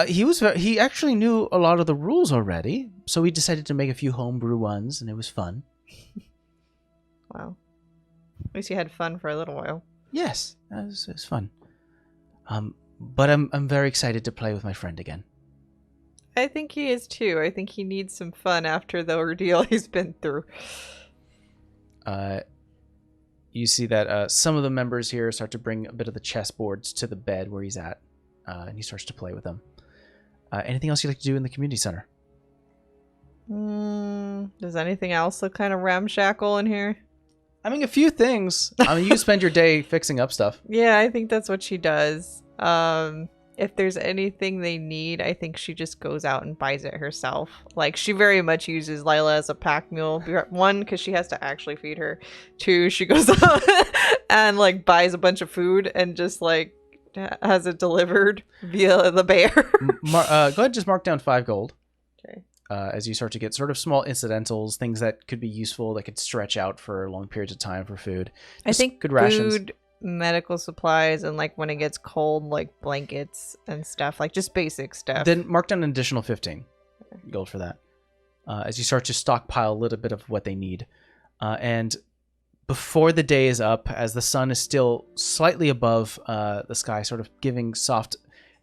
He actually knew a lot of the rules already, so he decided to make a few homebrew ones, and it was fun. Wow. At least you had fun for a little while. Yes, it was fun. But I'm very excited to play with my friend again. I think he is too. I think he needs some fun after the ordeal he's been through. You see that some of the members here start to bring a bit of the chessboards to the bed where he's at, and he starts to play with them. Anything else you'd like to do in the community center? Does anything else look kind of ramshackle in here? I mean, a few things. I mean, you spend your day fixing up stuff. Yeah, I think that's what she does. If there's anything they need, I think she just goes out and buys it herself. Like, she very much uses Lila as a pack mule. One, because she has to actually feed her. Two, she goes out and, like, buys a bunch of food and just, like, has it delivered via the bear. Go ahead, just mark down 5 gold. Okay. As you start to get sort of small incidentals, things that could be useful, that could stretch out for long periods of time for food. I think good rations. Food, medical supplies, and like when it gets cold, like blankets and stuff, like just basic stuff. Then mark down an additional 15 gold for that. As you start to stockpile a little bit of what they need. And before the day is up, as the sun is still slightly above the sky, sort of giving soft,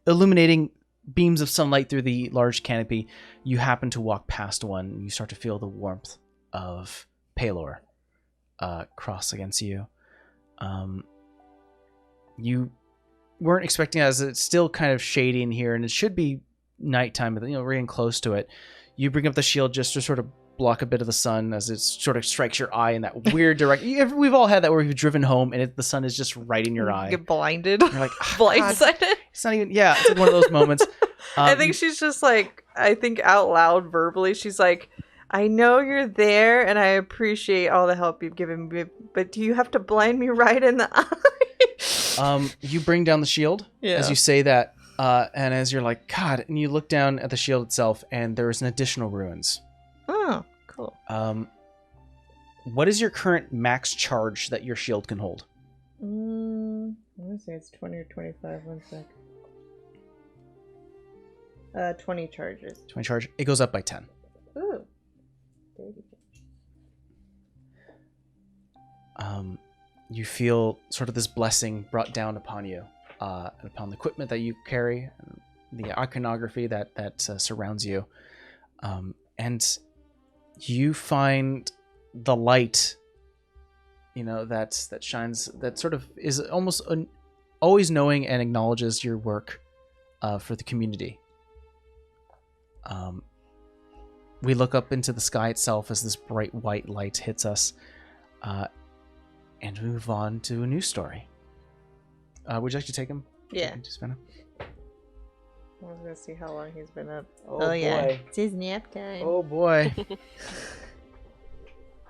illuminating beams of sunlight through the large canopy, you happen to walk past one, and you start to feel the warmth of Palor cross against you. You weren't expecting it, as it's still kind of shady in here, and it should be nighttime, but we're getting close to it. You bring up the shield just to sort of block a bit of the sun as it sort of strikes your eye in that weird direction. We've all had that where we've driven home and the sun is just right in your eye. You get blinded. You're like, blindsided. It's not even. Yeah, it's like one of those moments. I think she's just like, I think out loud verbally, she's like, I know you're there and I appreciate all the help you've given me, but do you have to blind me right in the eye? You bring down the shield as you say that, and as you're like, God, and you look down at the shield itself, and there's an additional ruins. Oh, cool. What is your current max charge that your shield can hold? I want to say it's 20 or 25. 1 sec. 20 charges. 20 charge. It goes up by 10. Ooh. You feel sort of this blessing brought down upon you, and upon the equipment that you carry, the iconography that surrounds you, and you find the light, that shines, that sort of is almost always knowing and acknowledges your work, for the community. We look up into the sky itself as this bright white light hits us, and move on to a new story. Would you like to take him? Yeah. To Savannah? I was gonna see how long he's been up. Oh, yeah. boy. It's his nap time. Oh boy.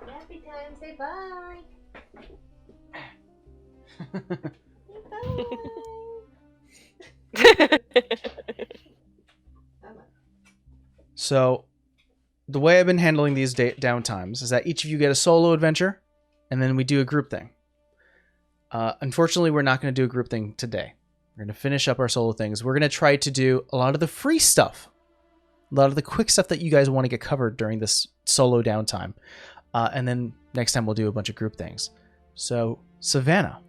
Nappy time, say bye. So, the way I've been handling these downtimes is that each of you get a solo adventure, and then we do a group thing. Unfortunately, we're not going to do a group thing today. We're going to finish up our solo things. We're going to try to do a lot of the free stuff, a lot of the quick stuff that you guys want to get covered during this solo downtime. And then next time we'll do a bunch of group things. So, Savannah.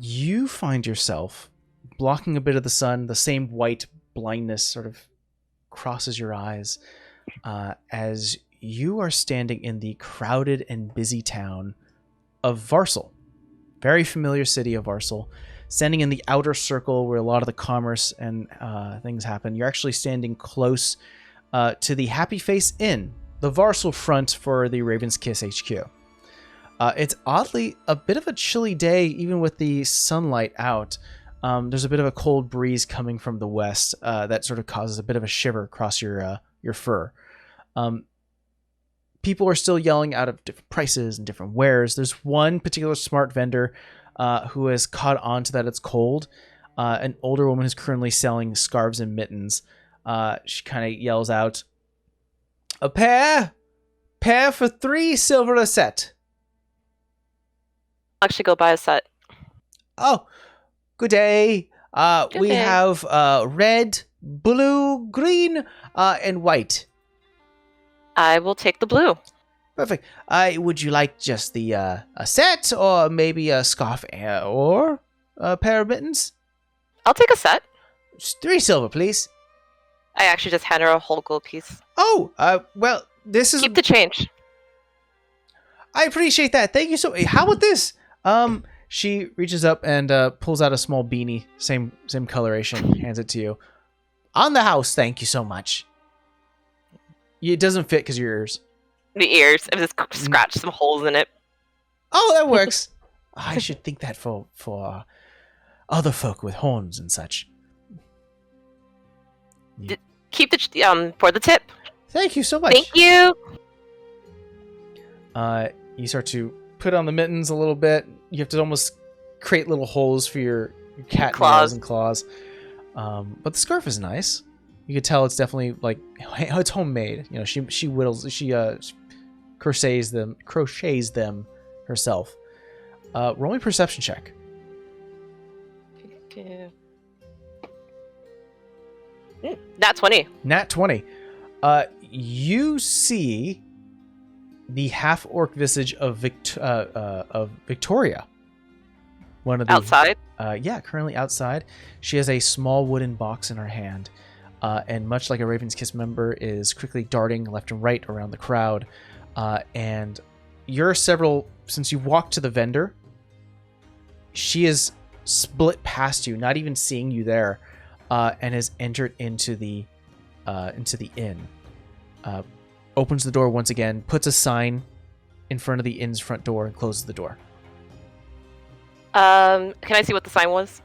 You find yourself blocking a bit of the sun. The same white blindness sort of crosses your eyes as you are standing in the crowded and busy town of Varsal. Very familiar city of Varsal. Standing in the outer circle where a lot of the commerce and things happen. You're actually standing close to the Happy Face Inn, the Varsal front for the Raven's Kiss HQ. It's oddly a bit of a chilly day, even with the sunlight out. There's a bit of a cold breeze coming from the west that sort of causes a bit of a shiver across your fur. People are still yelling out of different prices and different wares. There's one particular smart vendor who has caught on to that it's cold. An older woman who's currently selling scarves and mittens. She kind of yells out, "A pair for 3 silver a set." I'll actually go buy a set. Oh, good day. We day. have red, blue, green, and white. I will take the blue. Perfect. Would you like just the a set, or maybe a scarf or a pair of mittens? I'll take a set. Just 3 silver, please. I actually just hand her a whole gold piece. Oh, well, this is. Keep the change. I appreciate that. Thank you so. How about this? She reaches up and pulls out a small beanie, same coloration, hands it to you. On the house, thank you so much. It doesn't fit because of your ears. The ears. I just scratched some holes in it. Oh, that works. I should think that for other folk with horns and such. Keep the for the tip. Thank you so much. Thank you. You start to put on the mittens a little bit. You have to almost create little holes for your cat nails and claws. But the scarf is nice. You could tell it's definitely like it's homemade. You know, she whittles, she crochets them herself. Roll me a perception check. Nat 20. Nat 20. You see the half-orc visage of Victoria. One of the Outside? Yeah, currently outside. She has a small wooden box in her hand, and much like a Raven's Kiss member, is quickly darting left and right around the crowd. And you're since you walked to the vendor, she is split past you, not even seeing you there, and has entered into the inn. Opens the door once again, puts a sign in front of the inn's front door, and closes the door. Can I see what the sign was?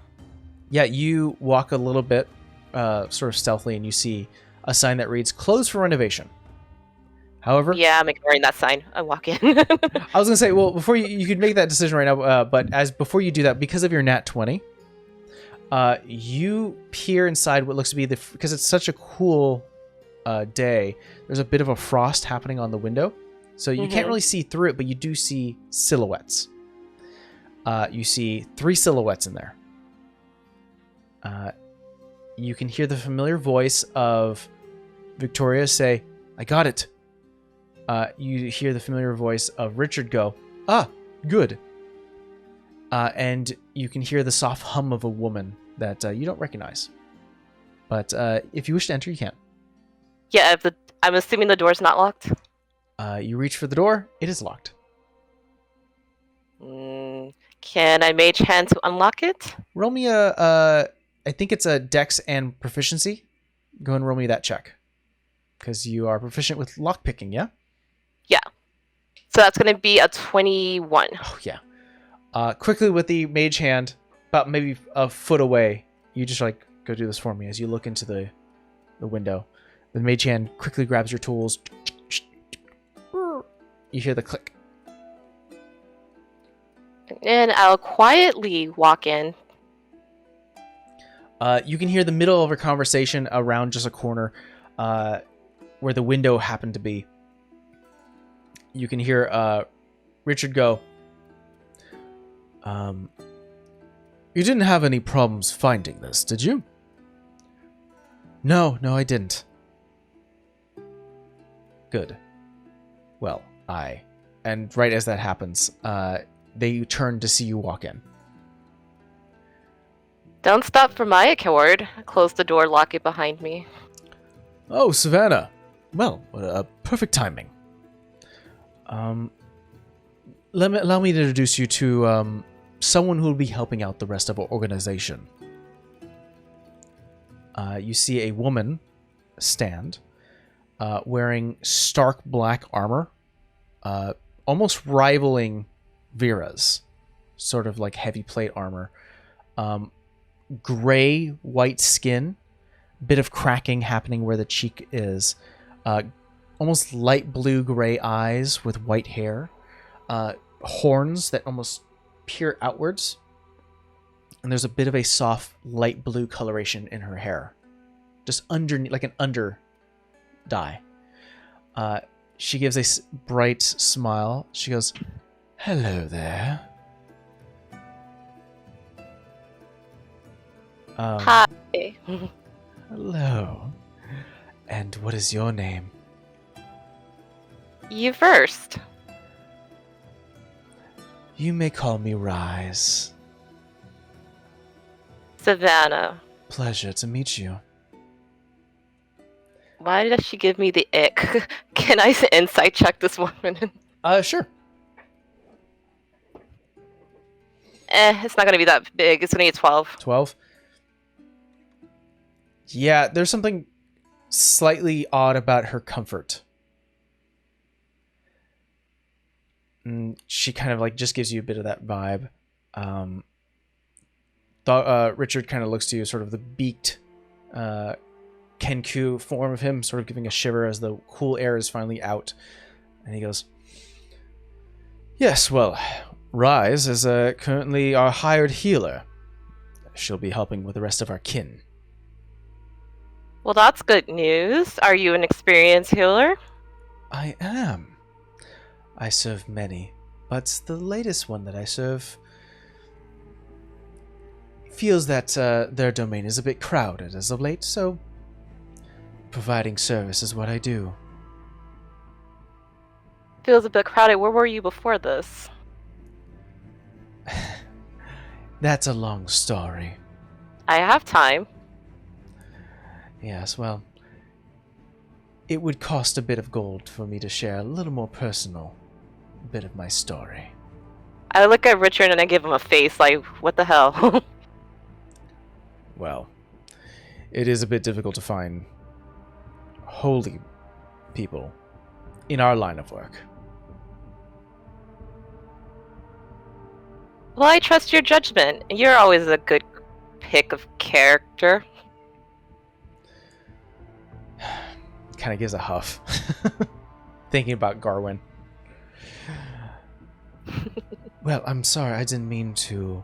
Yeah, you walk a little bit, sort of stealthily, and you see a sign that reads "Closed for renovation." However, Yeah, I'm ignoring that sign. I walk in. I was gonna say, well, before you could make that decision right now, but before you do that, because of your nat 20, you peer inside what looks to be because it's such a cool day. There's a bit of a frost happening on the window, so you can't really see through it, but you do see silhouettes. You see 3 silhouettes in there. You can hear the familiar voice of Victoria say, "I got it." You hear the familiar voice of Richard go, "Ah, good." And you can hear the soft hum of a woman that you don't recognize. But if you wish to enter, you can. Yeah, I'm assuming the door's not locked. You reach for the door. It is locked. Can Can I mage hand to unlock it? Roll me I think it's a dex and proficiency. Go and roll me that check. Because you are proficient with lockpicking, yeah? So that's going to be a 21. Oh, yeah. Quickly with the mage hand, about maybe a foot away, you just like, go do this for me as you look into the window. The mage hand quickly grabs your tools. You hear the click. And I'll quietly walk in. You can hear the middle of a conversation around just a corner where the window happened to be. You can hear Richard go, you didn't have any problems finding this, did you? No, I didn't. Good. Well, and right as that happens, they turn to see you walk in. Don't stop for my accord. Close the door, lock it behind me. Oh, Savannah. Well, perfect timing. Allow me to introduce you to someone who will be helping out the rest of our organization. You see a woman stand wearing stark black armor, almost rivaling Vera's, sort of like heavy plate armor. Gray, white skin, bit of cracking happening where the cheek is. Almost light blue gray eyes with white hair, horns that almost peer outwards, and there's a bit of a soft light blue coloration in her hair, just underneath, like an under dye. She gives a bright smile. She goes, "Hello there." Hi. Hello. And what is your name? You first. You may call me Rise. Savannah. Pleasure to meet you. Why does she give me the ick? Can I insight check this woman? Sure. It's not gonna be that big. It's gonna be a 12. 12. Yeah, there's something slightly odd about her comfort. She kind of like just gives you a bit of that vibe. Richard kind of looks to you, sort of the beaked Kenku form of him, sort of giving a shiver as the cool air is finally out. And he goes, "Yes, well, Rise is currently our hired healer. She'll be helping with the rest of our kin." Well, that's good news. Are you an experienced healer? I am. I serve many, but the latest one that I serve feels that their domain is a bit crowded as of late, so providing service is what I do. Feels a bit crowded. Where were you before this? That's a long story. I have time. Yes, well, it would cost a bit of gold for me to share a little more personal bit of my story. I look at Richard and I give him a face like, what the hell? Well, it is a bit difficult to find holy people in our line of work. Well, I trust your judgment. You're always a good pick of character. Kind of gives a huff. Thinking about Garwin. Well, I'm sorry, I didn't mean to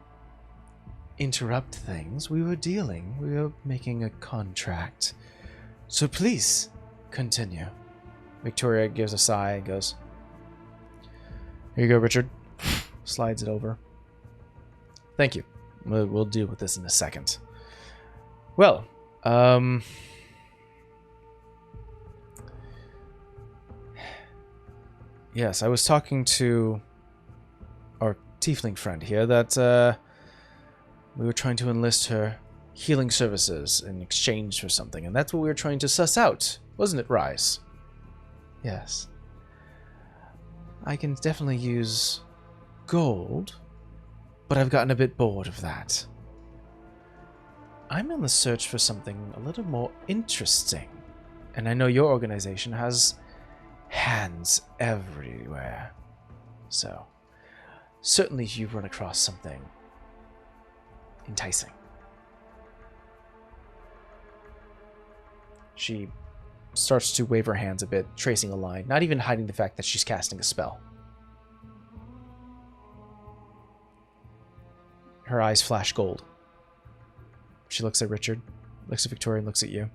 interrupt things. We were making a contract. So please, continue. Victoria gives a sigh and goes, "Here you go, Richard." Slides it over. "Thank you. We'll deal with this in a second." Well, yes, I was talking to our tiefling friend here that we were trying to enlist her healing services in exchange for something, and that's what we were trying to suss out, wasn't it, Rise? Yes. I can definitely use gold, but I've gotten a bit bored of that. I'm on the search for something a little more interesting, and I know your organization has hands everywhere. So, certainly if you run across something enticing. She starts to wave her hands a bit, tracing a line, not even hiding the fact that she's casting a spell. Her eyes flash gold. She looks at Richard, looks at Victoria, and looks at you.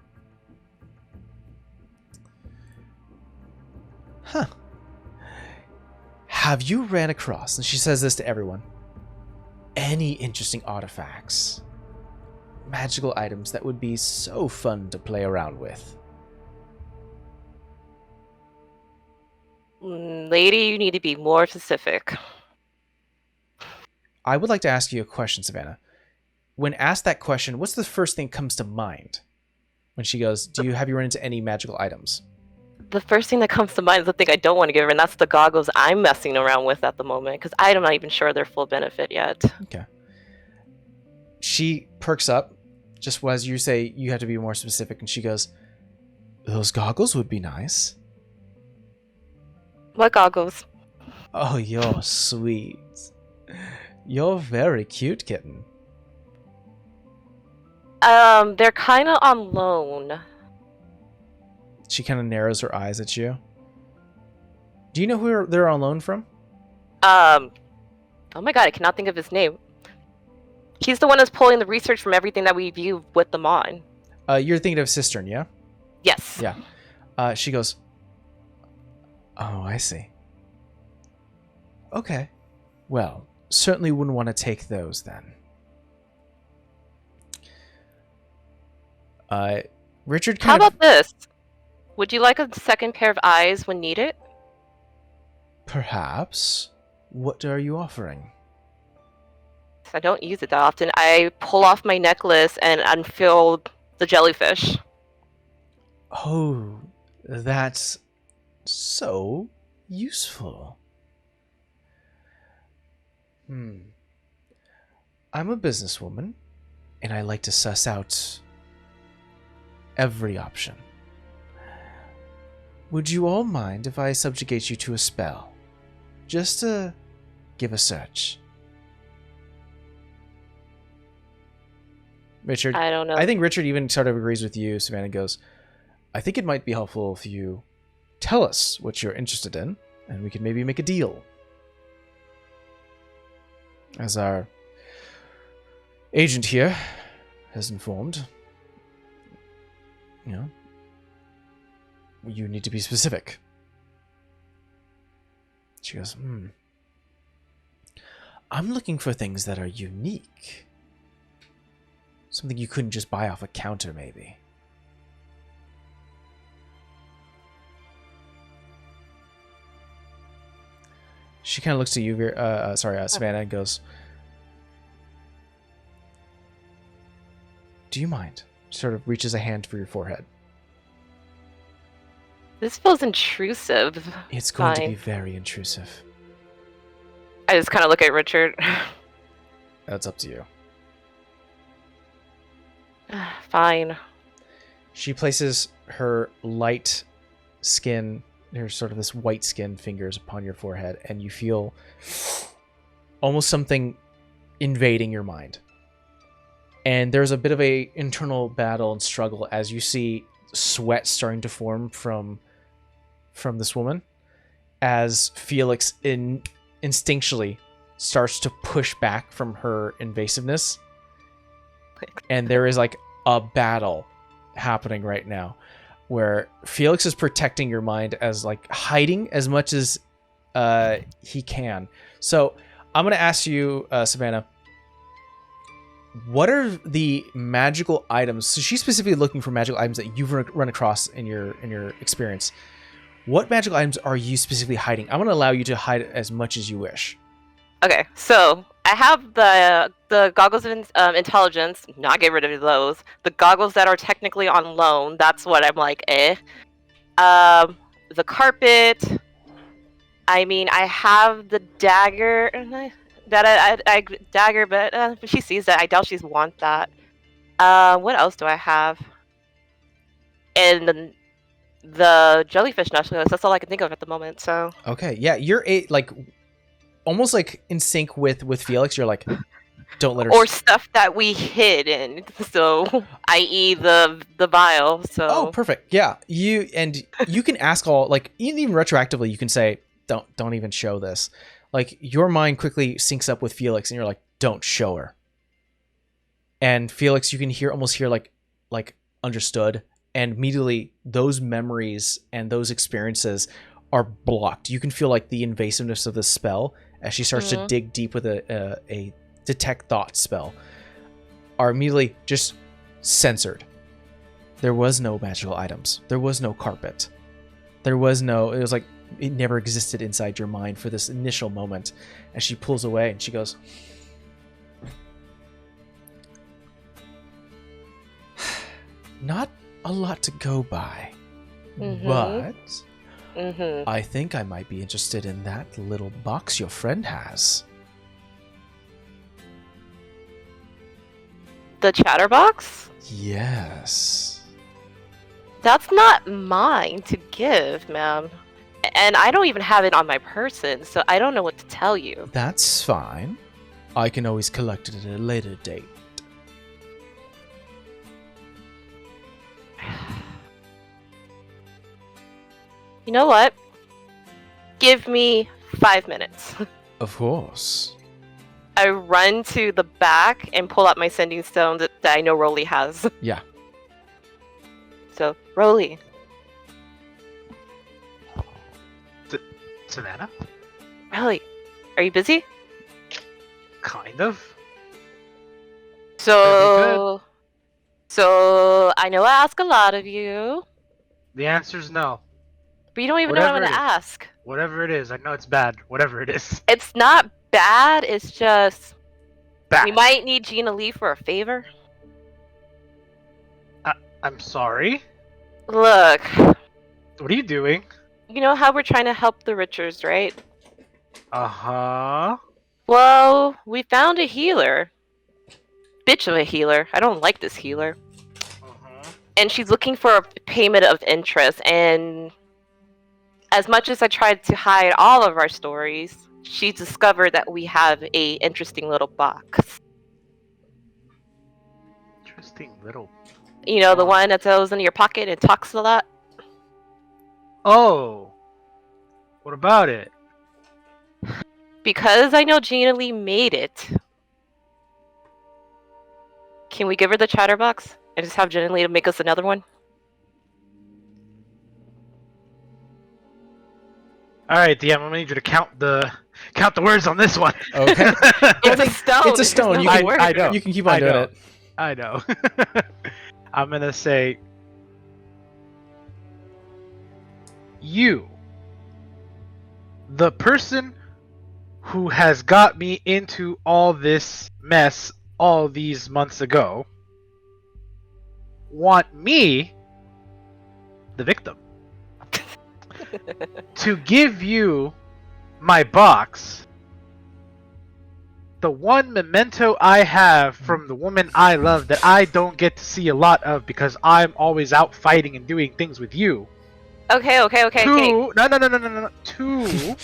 Huh. Have you ran across, and she says this to everyone, any interesting artifacts, magical items that would be so fun to play around with? Lady, you need to be more specific. I would like to ask you a question, Savannah. When asked that question, what's the first thing that comes to mind? When she goes, have you run into any magical items? The first thing that comes to mind is the thing I don't want to give her, and that's the goggles I'm messing around with at the moment, because I'm not even sure they're full benefit yet. Okay. She perks up, just as you say you have to be more specific, and she goes, those goggles would be nice. What goggles? Oh, you're sweet. You're very cute, kitten. They're kind of on loan. She kind of narrows her eyes at you. Do you know who they're on loan from? Oh my god, I cannot think of his name. He's the one that's pulling the research from everything that we view with them on. You're thinking of Cistern, yeah? Yes. Yeah. She goes, oh, I see. Okay. Well, certainly wouldn't want to take those then. Richard How kind of... about this? Would you like a second pair of eyes when needed? Perhaps. What are you offering? I don't use it that often. I pull off my necklace and unfurl the jellyfish. Oh, that's so useful. I'm a businesswoman, and I like to suss out every option. Would you all mind if I subjugate you to a spell? Just to give a search. Richard, I don't know. I think Richard even sort of agrees with you. Savannah goes, I think it might be helpful if you tell us what you're interested in, and we could maybe make a deal. As our agent here has informed, you need to be specific. She goes, I'm looking for things that are unique. Something you couldn't just buy off a counter, maybe. She kind of looks at you, Savannah, and goes, do you mind? She sort of reaches a hand for your forehead. This feels intrusive. It's going to Fine. be very intrusive. I just kind of look at Richard. That's up to you. Fine. She places her light skin, her sort of this white skin fingers upon your forehead, and you feel almost something invading your mind. And there's a bit of a internal battle and struggle as you see sweat starting to form from this woman, as Felix instinctually starts to push back from her invasiveness. And there is like a battle happening right now where Felix is protecting your mind as like hiding as much as he can. So I'm going to ask you, Savannah, what are the magical items? So she's specifically looking for magical items that you've run across in your experience. What magical items are you specifically hiding? I'm going to allow you to hide as much as you wish. Okay, so I have the goggles of intelligence. Not get rid of those. The goggles that are technically on loan. That's what I'm like, eh. The carpet. I mean, I have the dagger. that I dagger, but if she sees that, I doubt she's want that. What else do I have? And the jellyfish necklace. That's all I can think of at the moment. So Okay, yeah, you're like almost like in sync with Felix. You're like, don't let her. or stuff that we hid in. So, i.e. the vial. So Oh, perfect. Yeah, you can ask all, like, even retroactively, you can say, don't even show this. Like, your mind quickly syncs up with Felix, and you're like, don't show her. And Felix, you can almost hear like understood, and immediately those memories and those experiences are blocked. You can feel like the invasiveness of the spell as she starts to dig deep with a detect thought spell are immediately just censored. There was no magical items. There was no carpet. It was like it never existed inside your mind for this initial moment. And she pulls away and she goes, not a lot to go by, but I think I might be interested in that little box your friend has. the chatterbox? Yes. That's not mine to give, ma'am. And I don't even have it on my person, so I don't know what to tell you. That's fine. I can always collect it at a later date. You know what? Give me 5 minutes. Of course. I run to the back and pull out my sending stone that I know Rolly has. Yeah. So, Rolly. Savannah? Rolly, are you busy? Kind of. So I know I ask a lot of you, The answer's no. but you don't even know what I'm Whatever gonna it is. ask. Whatever it is, I know it's bad. Whatever it is. It's not bad, it's just Bad. we might need Gina Lee for a favor. I'm sorry. Look, What are you doing? you know how we're trying to help the Richards, right? Uh-huh. Well, we found a healer. Bitch of a healer. I don't like this healer. Uh-huh. And she's looking for a payment of interest, and as much as I tried to hide all of our stories, she discovered that we have a interesting little box. Interesting little... You know, the one that goes in your pocket and talks a lot? Oh! What about it? Because I know Gina Lee made it, can we give her the chatterbox and just have Gina Lee to make us another one? Alright, DM, I'm gonna need you to count the words on this one. Okay. It's a stone. It's a stone. There's You no can, word. I know. You can keep on I doing know. it. I know. I'm gonna say... You. The person who has got me into all this mess all these months ago want me, the victim, to give you my box, the one memento I have from the woman I love that I don't get to see a lot of because I'm always out fighting and doing things with you. Okay. To no. To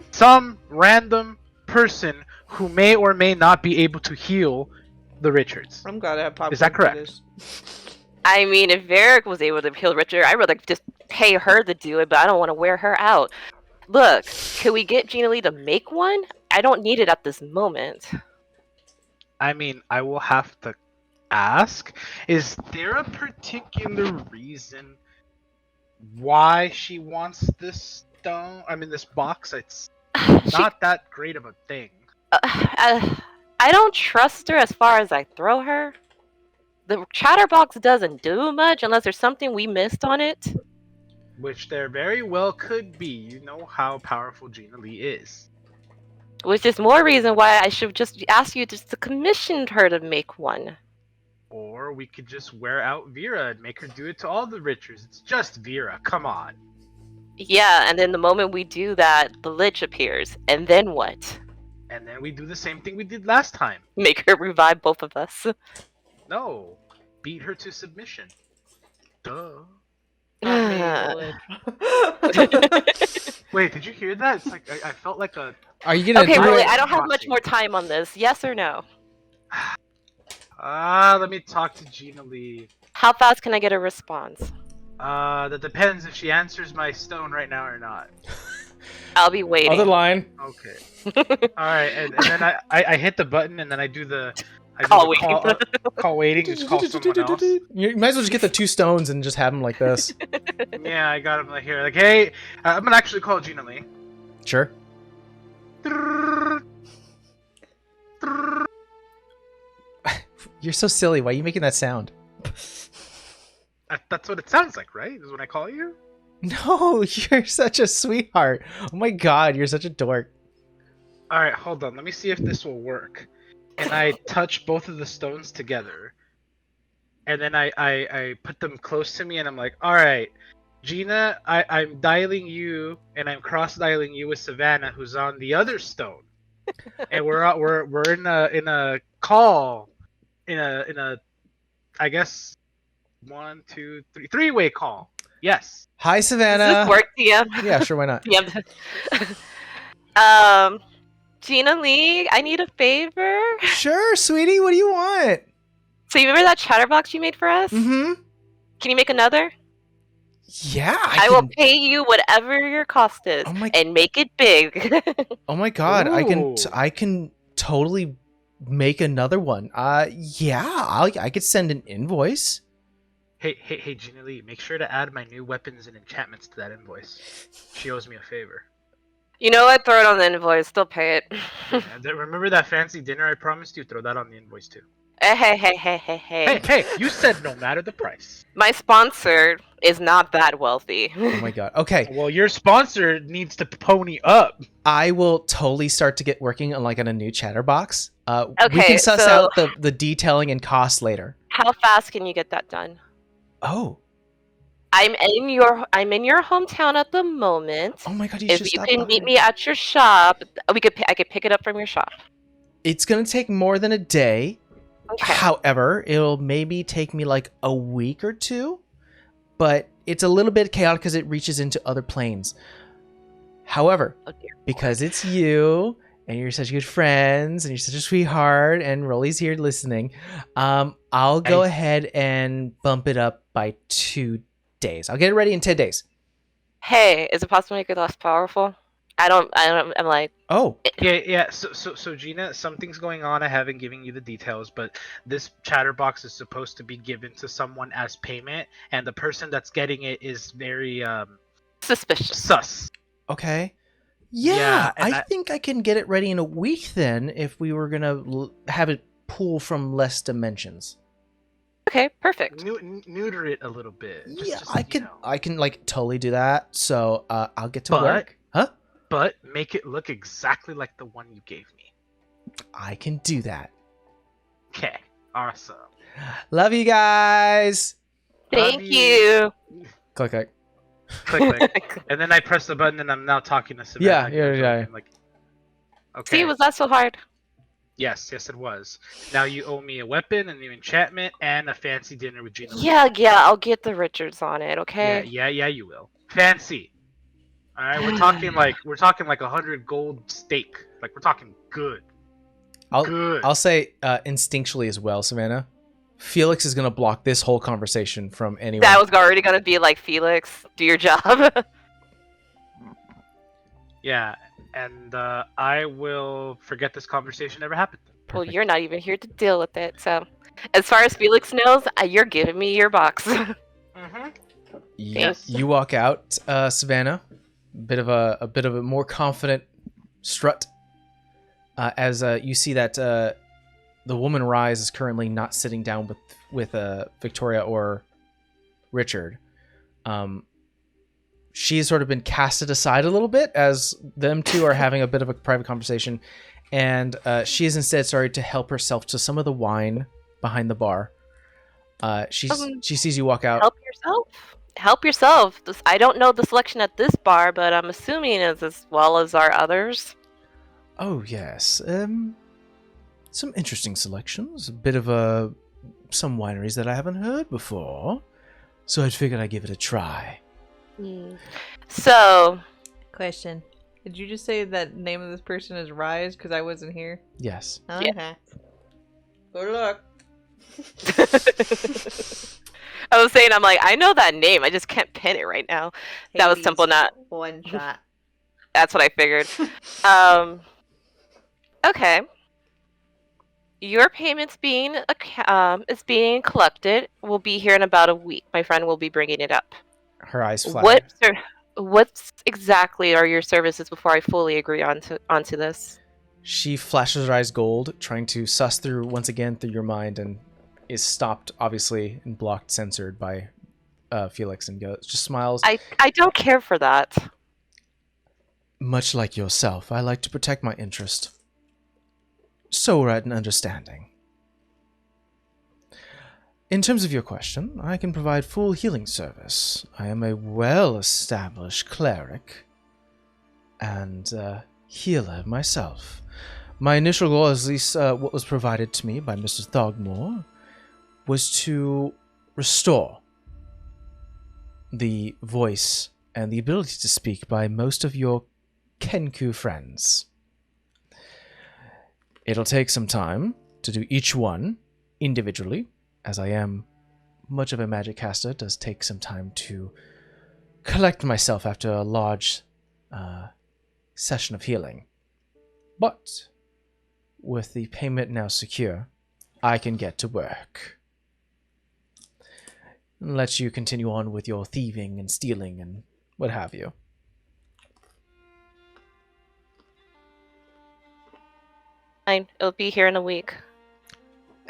some random person who may or may not be able to heal the Richards. I'm glad I have popcorn. Is that for correct? this. I mean, if Varric was able to heal Richard, I'd rather just pay her to do it, but I don't want to wear her out. Look, can we get Gina Lee to make one? I don't need it at this moment. I mean, I will have to ask. Is there a particular reason why she wants this stone? I mean, this box. It's not that great of a thing. I don't trust her as far as I throw her. The chatterbox doesn't do much unless there's something we missed on it. Which there very well could be. You know how powerful Gina Lee is. Which is more reason why I should just ask you just to commission her to make one. Or we could just wear out Vera and make her do it to all the Richards. It's just Vera. Come on. Yeah, and then the moment we do that, the Lich appears. And then what? and then we do the same thing we did last time. Make her revive both of us. No, beat her to submission. Duh. Wait, did you hear that? It's like I felt like a. Are you gonna Okay, do really, it? I don't have much more time on this. Yes or no? Let me talk to Gina Lee. How fast can I get a response? That depends if she answers my stone right now or not. I'll be waiting. Other line. Okay. Alright, and then I hit the button and then I do the Call waiting. call waiting, just call someone else. You might as well just get the 2 stones and just have them like this. Yeah, I got him like here. Like, hey, I'm gonna actually call Gina Lee. Sure. You're so silly. Why are you making that sound? That's what it sounds like, right? Is when I call you? No, you're such a sweetheart. Oh my god, you're such a dork. Alright, hold on. Let me see if this will work. And I touch both of the stones together. And then I put them close to me and I'm like, alright, Gina, I'm dialing you and I'm cross-dialing you with Savannah, who's on the other stone. And we're in a call. In a I guess 1, 2, 3 three-way call. Yes. Hi, Does Savannah. this work, DM? Yeah, sure, why not? DM. Gina Lee, I need a favor. Sure, sweetie. What do you want? So you remember that chatterbox you made for us? Mm-hmm. Can you make another? Yeah, I will pay you whatever your cost is, Oh my- and make it big. Oh my god, Ooh. I can totally make another one. Yeah, I could send an invoice. Hey, Gina Lee, make sure to add my new weapons and enchantments to that invoice. She owes me a favor. You know what? Throw it on the invoice. Still pay it. And then remember that fancy dinner I promised you? Throw that on the invoice too. Hey. Hey, you said no matter the price. My sponsor is not that wealthy. Oh my god. Okay, Well, your sponsor needs to pony up. I will totally start to get working on a new chatterbox. We Okay, can suss so- out the detailing and cost later. How fast can you get that done? Oh. I'm in your hometown at the moment. Oh my god, you should If you stop can by. meet me at your shop, I could pick it up from your shop. It's gonna take more than a day. Okay. However, it'll maybe take me like a week or 2, but it's a little bit chaotic because it reaches into other planes. However, Oh dear. because it's you and you're such good friends and you're such a sweetheart and Rolly's here listening, I'll go Hey. ahead and bump it up by 2 days. I'll get it ready in 10 days. Hey, is it possible to make it less powerful? I'm like, Oh, Yeah. So Gina, something's going on. I haven't given you the details, but this chatterbox is supposed to be given to someone as payment, and the person that's getting it is very suspicious. sus. okay. Yeah, Yeah, and I think I can get it ready in a week then if we were going to have it pull from less dimensions. Okay, perfect. Neuter it a little bit. Yeah, Just, I you can know. I can totally do that. So I'll get to But- work. Huh? But make it look exactly like the one you gave me. I can do that. Okay, awesome. Love you guys. Love Thank you. Click click. Click. And then I press the button, and I'm now talking to Savannah. Yeah. I'm like, okay. See, was that so hard? Yes, it was. Now you owe me a weapon, a new enchantment, and a fancy dinner with Gina. Lee. Yeah, I'll get the Richards on it, okay? Yeah, you will. Fancy. All right, we're talking like 100 gold steak. Like we're talking good. Good. I'll say instinctually as well, Savannah. Felix is gonna block this whole conversation from anyone. That was already gonna be like, Felix, do your job. Yeah, and I will forget this conversation ever happened. Well, Perfect. you're not even here to deal with it, so. As far as Felix knows, you're giving me your box. Mm-hmm. Yes. You walk out, Savannah. A bit of a more confident strut as you see that the woman Rise is currently not sitting down with Victoria or Richard. She's sort of been casted aside a little bit as them two are having a bit of a private conversation, and she is instead started to help herself to some of the wine behind the bar. She sees you walk out. Help yourself. I don't know the selection at this bar, but I'm assuming it's as well as our others. Oh, yes. Some interesting selections. A bit of some wineries that I haven't heard before. So I figured I'd give it a try. So, Question. Did you just say that name of this person is Rise because I wasn't here? Yes. Okay. Good luck. I was saying, I'm like, I know that name. I just can't pin it right now. That was simple, not one shot. That's what I figured. Okay. Your payment's being is being collected. We'll be here in about a week. My friend will be bringing it up. Her eyes flash. What exactly are your services before I fully agree onto this? She flashes her eyes gold, trying to suss through once again through your mind, and is stopped, obviously, and blocked, censored by Felix, and just smiles. I don't care for that. Much like yourself, I like to protect my interest. So we're at an understanding. In terms of your question, I can provide full healing service. I am a well-established cleric and healer myself. My initial goal, at least what was provided to me by Mr. Thogmore, was to restore the voice and the ability to speak by most of your Kenku friends. It'll take some time to do each one individually, as I am much of a magic caster. It does take some time to collect myself after a large session of healing. But with the payment now secure, I can get to work. And let you continue on with your thieving and stealing and what have you. Fine. It'll be here in a week.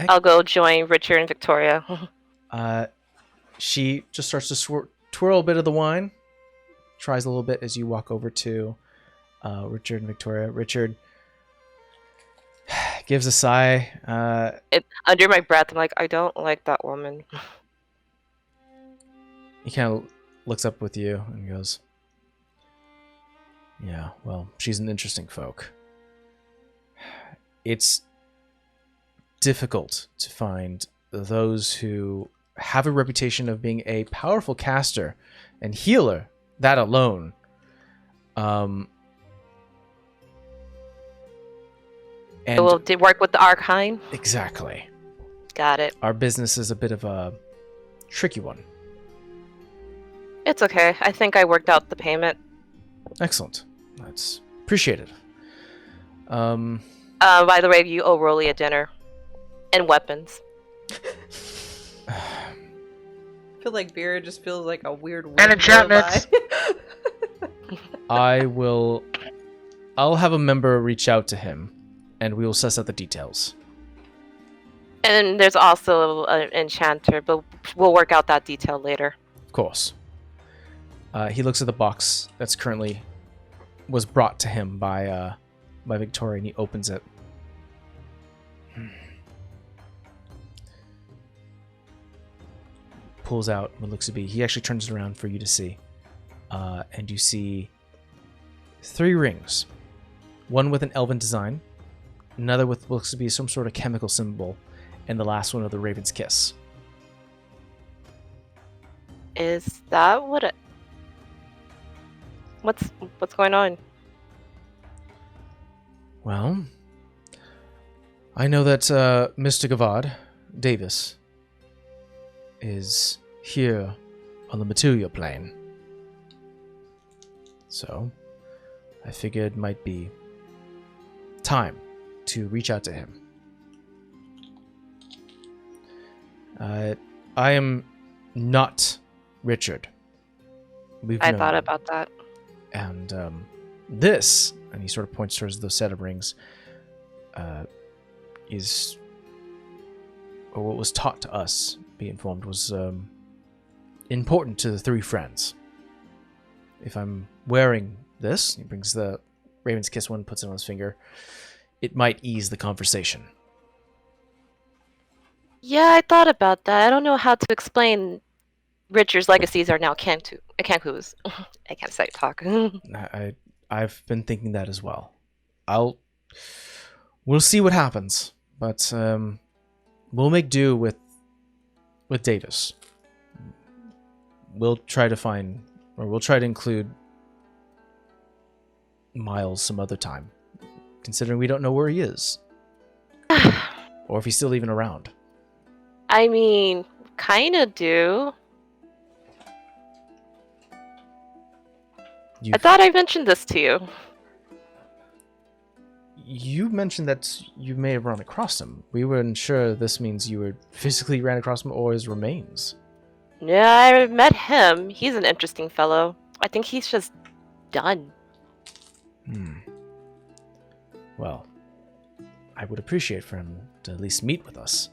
I'll go join Richard and Victoria. She just starts to twirl a bit of the wine. Tries a little bit as you walk over to Richard and Victoria. Richard gives a sigh. Under my breath, I'm like, I don't like that woman. He kind of looks up with you and goes, yeah, well, she's an interesting folk. It's difficult to find those who have a reputation of being a powerful caster and healer, that alone. And We'll work with the Arcane. Exactly. Got it. Our business is a bit of a tricky one. It's okay. I think I worked out the payment. Excellent. That's appreciated. By the way, you owe Rolly a dinner. And weapons. I feel like Vera just feels like a weird And enchantments. I'll have a member reach out to him, and we will suss out the details. And there's also an enchanter, but we'll work out that detail later. Of course. He looks at the box that's currently was brought to him by Victoria, and he opens it. Pulls out what looks to be. He actually turns it around for you to see, and you see 3 rings. One with an elven design, another with what looks to be some sort of chemical symbol, and the last one with the raven's kiss. Is that what it... What's going on? Well, I know that Mr. Gavad Davis is here on the material plane. So, I figured it might be time to reach out to him. I am not Richard. I thought about that. And this, and he sort of points towards the set of rings, is, or what was taught to us, be informed, was important to the 3 friends. If I'm wearing this, he brings the Raven's Kiss one, puts it on his finger, it might ease the conversation. Yeah, I thought about that. I don't know how to explain Richard's legacies are now Kenku's. I can't say talk. I've been thinking that as well. I'll We'll see what happens, but we'll make do with Davis. We'll try to include Miles some other time, considering we don't know where he is, or if he's still even around. I mean, kinda do. I thought I mentioned this to you. You mentioned that you may have run across him. We weren't sure this means you physically ran across him or his remains. Yeah, I met him. He's an interesting fellow. I think he's just done. Well, I would appreciate for him to at least meet with us.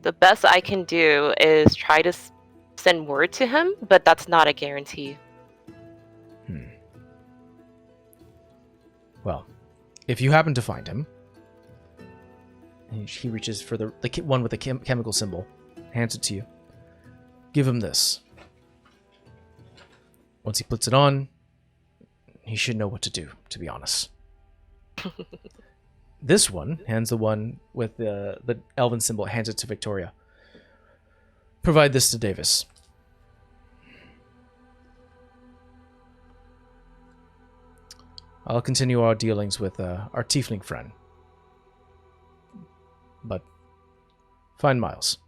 The best I can do is try to send word to him, but that's not a guarantee. Well, if you happen to find him, and he reaches for the one with the chemical symbol, hands it to you. Give him this. Once he puts it on, he should know what to do, to be honest. This one, hands the one with the elven symbol, hands it to Victoria. Provide this to Davis. I'll continue our dealings with our tiefling friend. But find Miles.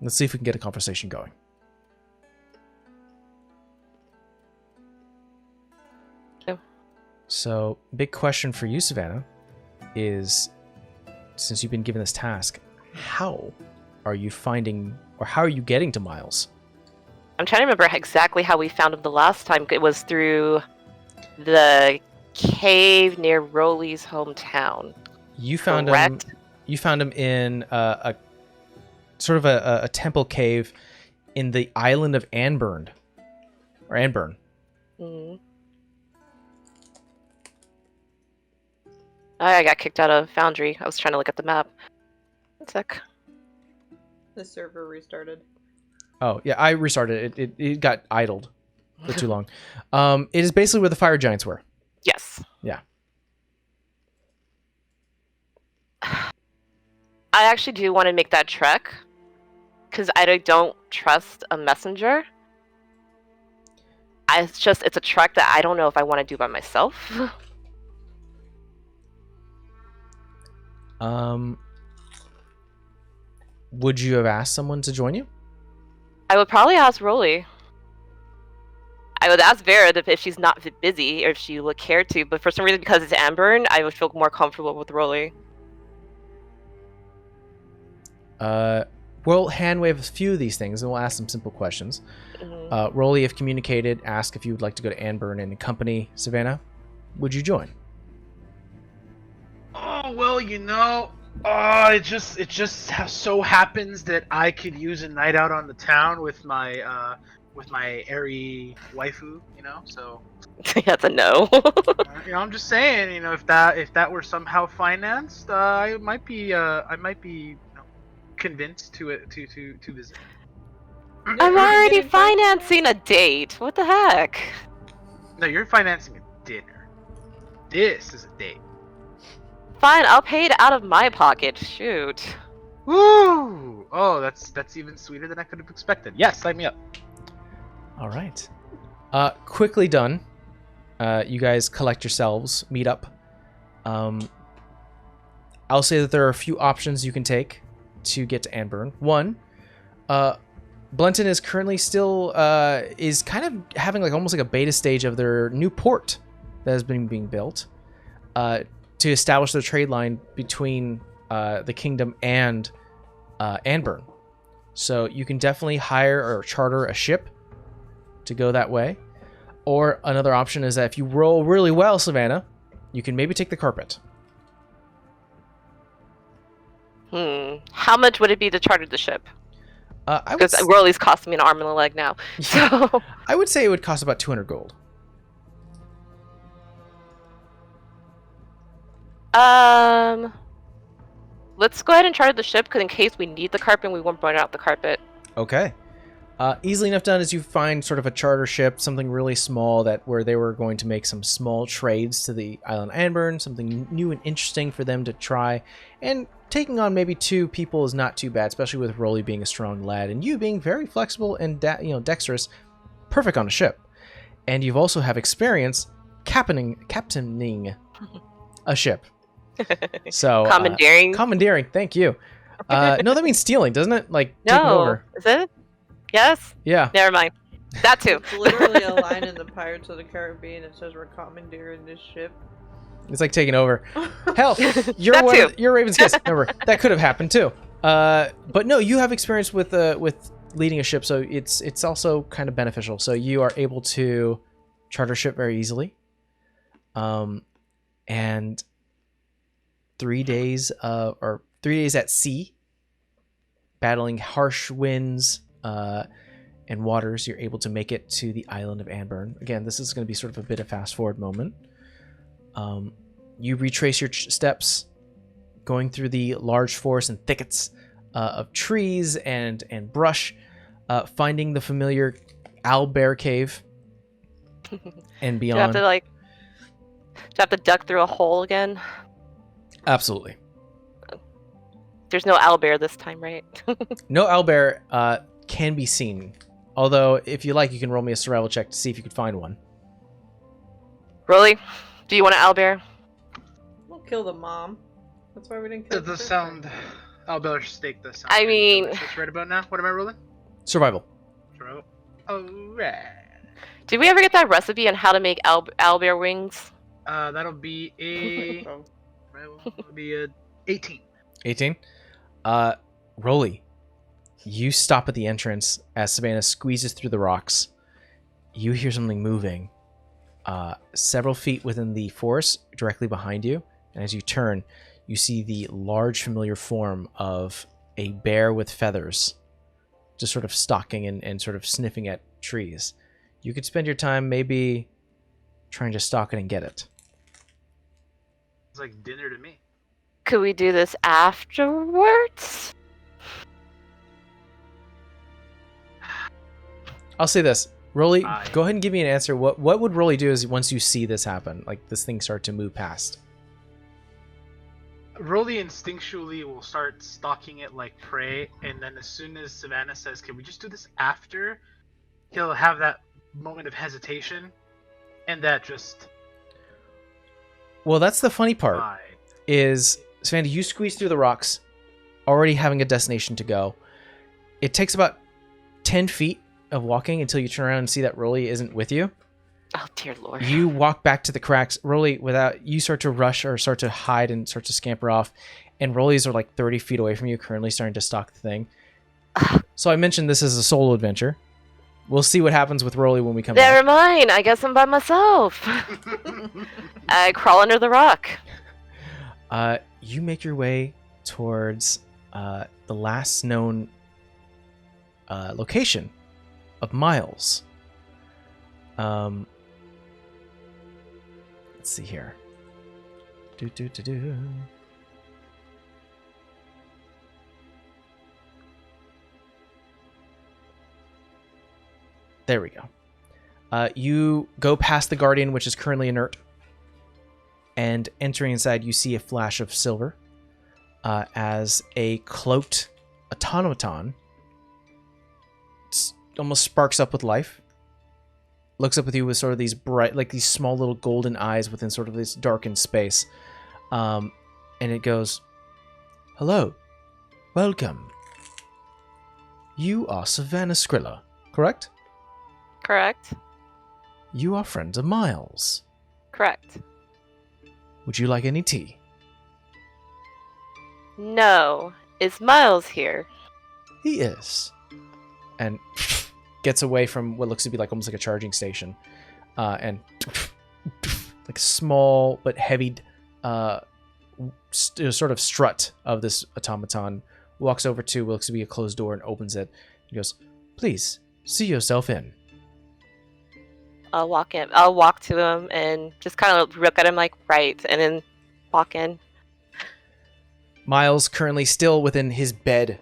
Let's see if we can get a conversation going. Yeah. So, big question for you, Savannah, is since you've been given this task, how are you finding, or how are you getting to Miles? I'm trying to remember exactly how we found him the last time. It was through the cave near Rolly's hometown. You found Correct? him. You found him in a sort of a temple cave in the island of Anburn. Mm. I got kicked out of Foundry. I was trying to look at the map. One sec. The server restarted. Oh yeah, I restarted it. It got idled for too long. It is basically where the fire giants were. Yes. Yeah. I actually do want to make that trek because I don't trust a messenger. It's a trek that I don't know if I want to do by myself. Would you have asked someone to join you? I would probably ask Rolly. I would ask Vera if she's not busy or if she would care to, but for some reason, because it's Amber, I would feel more comfortable with Rolly. We'll hand wave a few of these things and we'll ask some simple questions. Mm-hmm. Rolly, if communicated, ask if you would like to go to Anburn and accompany Savannah. Would you join? Oh well, it just so happens that I could use a night out on the town with my airy waifu, So That's a no. I'm just saying, if that were somehow financed, I might be convinced to visit. I'm already financing a date. What the heck? No, you're financing a dinner. This is a date. Fine, I'll pay it out of my pocket. Shoot. Woo! Oh, that's even sweeter than I could have expected. Yes, sign me up. All right. Quickly done. You guys collect yourselves, meet up. I'll say that there are a few options you can take to get to Anburn. One, Blenton is currently still is kind of having almost like a beta stage of their new port that has been being built to establish the trade line between the kingdom and Anburn. So you can definitely hire or charter a ship to go that way. Or another option is that if you roll really well, Savannah, you can maybe take the carpet. How much would it be to charter the ship? Because Rolly's costing me an arm and a leg now. So I would say it would cost about 200 gold. Let's go ahead and charter the ship, because in case we need the carpet, we won't burn out the carpet. Okay. Easily enough done is you find sort of a charter ship, something really small where they were going to make some small trades to the island Anburn, something new and interesting for them to try. And taking on maybe 2 people is not too bad, especially with Rolly being a strong lad and you being very flexible and dexterous, perfect on a ship. And you've also have experience captaining a ship. So commandeering. Thank you. No, that means stealing, doesn't it? Like taking over. Is it? Yes. Yeah. Never mind. That too. It's literally a line in the Pirates of the Caribbean. It says we're commandeering this ship. It's like taking over. Hell, you're Raven's Kiss. Remember, that could have happened too. But no, you have experience with leading a ship, so it's also kind of beneficial. So you are able to charter a ship very easily. And 3 days at sea, battling harsh winds and waters, you're able to make it to the island of Anburn. Again, this is going to be sort of a bit of fast forward moment. You retrace your steps, going through the large forest and thickets of trees and brush, finding the familiar owlbear cave and beyond. Do you have to duck through a hole again? Absolutely. There's no owlbear this time, right? No owlbear can be seen. Although, if you like, you can roll me a survival check to see if you could find one. Really? Do you want an owlbear? We'll kill the mom. That's why we didn't kill The sound. Owlbear steak does sound. I mean, delicious right about now. What am I rolling? Survival. Alright. did we ever get that recipe on how to make owlbear wings? That'll be a. That'll be a 18. 18. Rolly, you stop at the entrance as Savannah squeezes through the rocks. You hear something moving several feet within the forest directly behind you, and as you turn, you see the large familiar form of a bear with feathers just sort of stalking and sort of sniffing at trees. You could spend your time maybe trying to stalk it and get it. It's like dinner to me. Could we do this afterwards? I'll say this. Rolly, Aye. go ahead and give me an answer. What would Rolly do is once you see this happen, like this thing start to move past? Rolly instinctually will start stalking it like prey, and then as soon as Savannah says, "Can we just do this after?" he'll have that moment of hesitation, and that just. Well, that's the funny part. Fine. Is Savannah, you squeeze through the rocks, already having a destination to go. It takes about 10 feet of walking until you turn around and see that Rolly isn't with you. Oh dear lord. You walk back to the cracks. Rolly, you start to rush or start to hide and start to scamper off. And Rollies are like 30 feet away from you, currently starting to stalk the thing. So I mentioned this is a solo adventure. We'll see what happens with Rolly when we come back. Never mind. I guess I'm by myself. I crawl under the rock. You make your way towards the last known location of Miles. Let's see here. There we go. You go past the Guardian, which is currently inert, and entering inside, you see a flash of silver as a cloaked automaton almost sparks up with life, looks up with you with sort of these bright, like these small little golden eyes within sort of this darkened space, and it goes, "Hello, welcome. You are Savannah Skrilla, correct? Correct. You are friends of Miles. Correct. Would you like any tea?" No. Is Miles here? He is. And gets away from what looks to be like almost like a charging station. And like a small but heavy sort of strut of this automaton walks over to what looks to be a closed door and opens it. He goes, "Please, see yourself in." I'll walk in. I'll walk to him and just kind of look at him like, right, and then walk in. Miles, currently still within his bed,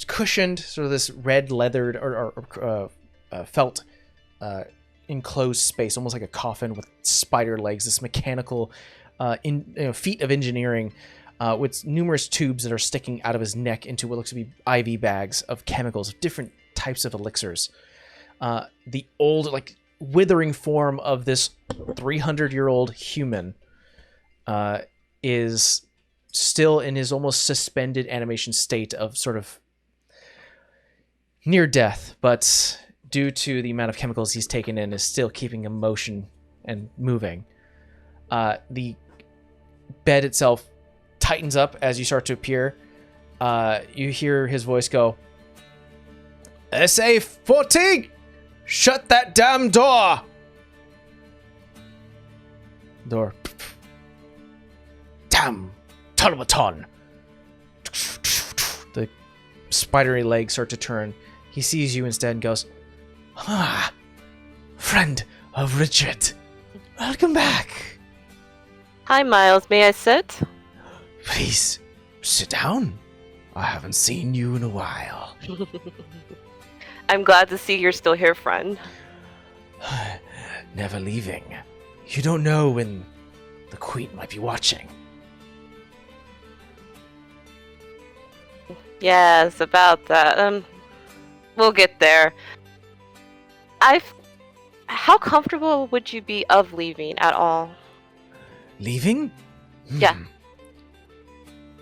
cushioned, sort of this red leathered or felt enclosed space, almost like a coffin with spider legs. This mechanical feat of engineering with numerous tubes that are sticking out of his neck into what looks to be IV bags of chemicals, of different types of elixirs. The old, withering form of this 300-year-old human is still in his almost suspended animation state of sort of near death, but due to the amount of chemicals he's taken in, is still keeping him motion and moving. The bed itself tightens up as you start to appear. You hear his voice go, SA-14! Shut that damn door! Door. Damn! Tulbaton! The spidery legs start to turn. He sees you instead and goes, friend of Richard. Welcome back. Hi, Miles. May I sit? Please, sit down. I haven't seen you in a while. I'm glad to see you're still here, friend. Never leaving. You don't know when the Queen might be watching. Yes, about that. We'll get there. How comfortable would you be of leaving at all? Leaving? Yeah.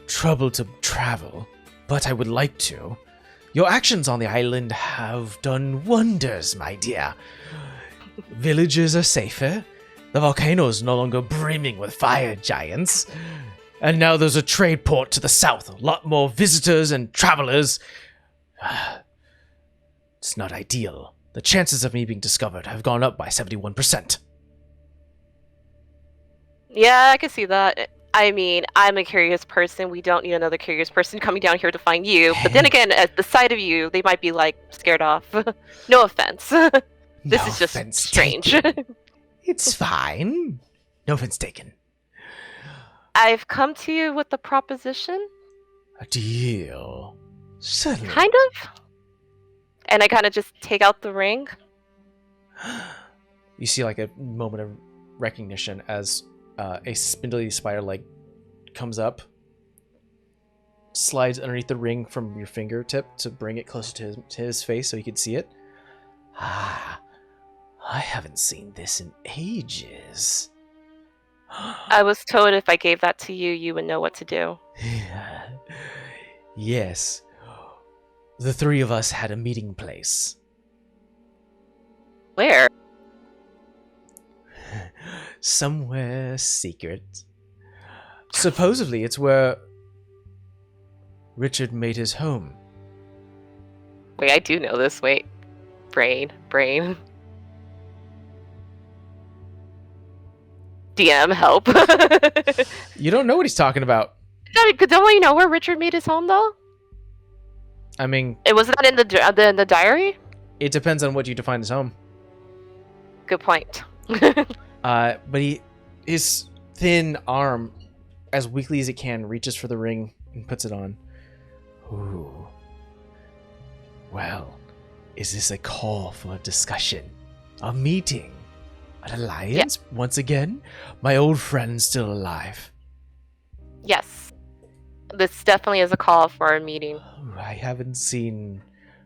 Trouble to travel, but I would like to. Your actions on the island have done wonders, my dear. Villages are safer. The volcano is no longer brimming with fire giants. And now there's a trade port to the south. A lot more visitors and travelers. It's not ideal. The chances of me being discovered have gone up by 71%. Yeah, I can see that. I mean, I'm a curious person. We don't need another curious person coming down here to find you. But then again, at the sight of you, they might be, scared off. No offense. This is just strange. It's fine. No offense taken. I've come to you with a proposition. A deal. Certainly. Kind of. And I kind of just take out the ring. You see a moment of recognition as a spindly spider leg comes up, slides underneath the ring from your fingertip to bring it closer to his face so he could see it. I haven't seen this in ages. I was told if I gave that to you, you would know what to do. Yes. The three of us had a meeting place. Where? Somewhere secret. Supposedly it's where Richard made his home. Wait, I do know this. Wait. Brain. DM, help. You don't know what he's talking about. Don't we know where Richard made his home, though? I mean, It was not in the diary? it depends on what you define as home. Good point. But his thin arm, as weakly as it can, reaches for the ring and puts it on. Ooh. Well, is this a call for a discussion? A meeting? An alliance? Yeah. Once again? My old friend's still alive. Yes. This definitely is a call for a meeting. I haven't seen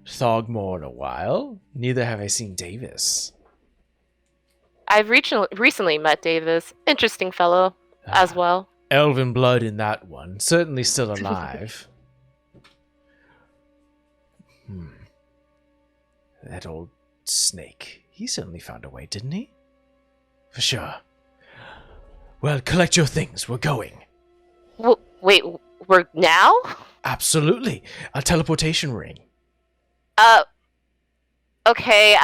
Thogmore in a while. Neither have I seen Davis. I've recently met Davis. Interesting fellow as well. Elven blood in that one. Certainly still alive. That old snake. He certainly found a way, didn't he? For sure. Well, collect your things. We're going. Wait, we're now? Absolutely. A teleportation ring. Okay,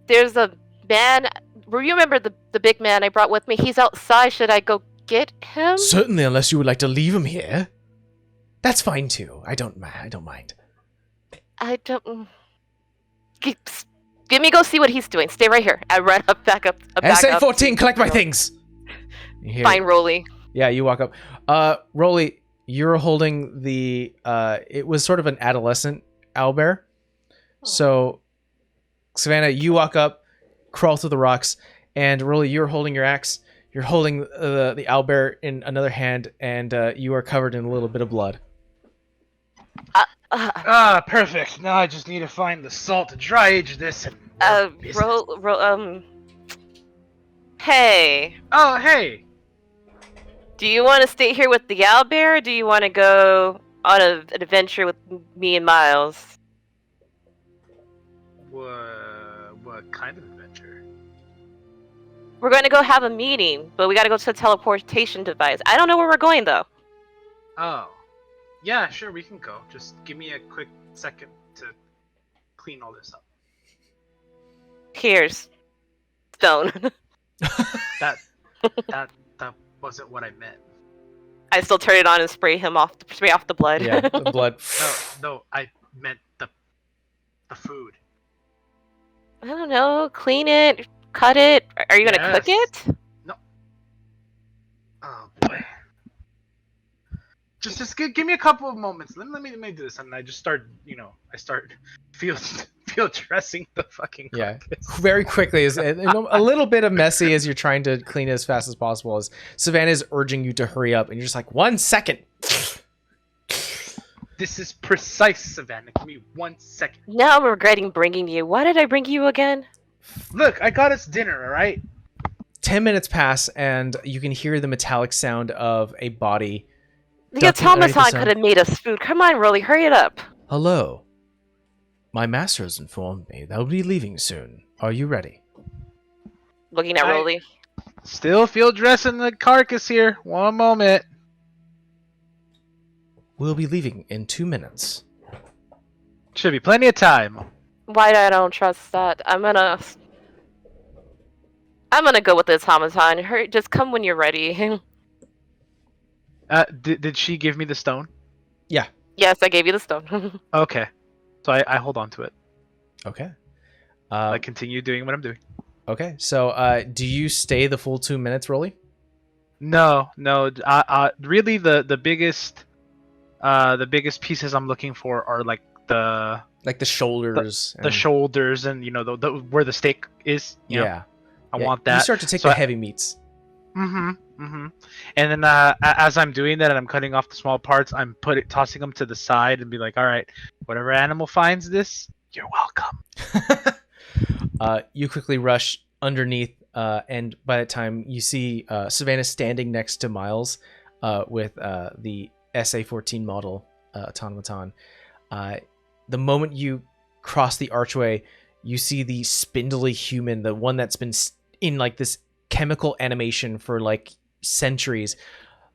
there's a man. You remember the big man I brought with me? He's outside. Should I go get him? Certainly, unless you would like to leave him here. That's fine, too. I don't mind. I don't... Give me go see what he's doing. Stay right here. I run back up. SA-14, collect my things! Fine, Rolly. Yeah, you walk up. Rolly, you're holding the it was sort of an adolescent owlbear. So Savannah, you walk up, crawl through the rocks, and Rolly, you're holding your axe. You're holding the owlbear in another hand, and you are covered in a little bit of blood. Perfect. Now I just need to find the salt to dry age this and Hey. Oh, hey. Do you want to stay here with the owlbear, or do you want to go on an adventure with me and Miles? What kind of adventure? We're going to go have a meeting, but we got to go to the teleportation device. I don't know where we're going, though. Oh. Yeah, sure, we can go. Just give me a quick second to clean all this up. Here's stone. That wasn't what I meant. I still turn it on and spray off the blood. Yeah, the blood. No, I meant the food. I don't know. Clean it, cut it. Are you gonna cook it? No. Oh boy. Just give me a couple of moments. Let me do this, and I just start. I start field dressing the fucking carcass. Very quickly, is a little bit of messy as you're trying to clean it as fast as possible. As Savannah is urging you to hurry up, and you're just like, 1 second. This is precise, Savannah. Give me 1 second. Now I'm regretting bringing you. Why did I bring you again? Look, I got us dinner. All right. 10 minutes pass, and you can hear the metallic sound of a body. The automaton could have made us food. Come on, Rolly, hurry it up. Hello. My master has informed me they'll be leaving soon. Are you ready? Looking at Rolly. Still field dressing the carcass here. 1 moment. We'll be leaving in 2 minutes. Should be plenty of time. Why I don't trust that? I'm gonna go with the automaton. Hurry, just come when you're ready. Did she give me the stone? Yeah. Yes, I gave you the stone. Okay. So I hold on to it. Okay. I continue doing what I'm doing. Okay. So, do you stay the full 2 minutes, Rolly? No. Really, the biggest pieces I'm looking for are like the shoulders, the shoulders, and the where the steak is. Yeah. I want that. You start to take the heavy meats. And then as I'm doing that and I'm cutting off the small parts, I'm tossing them to the side and be like, all right, whatever animal finds this, you're welcome. You quickly rush underneath, and by that time you see Savannah standing next to Miles with the SA-14 model automaton. The moment you cross the archway, you see the spindly human, the one that's been in like this chemical animation for like centuries,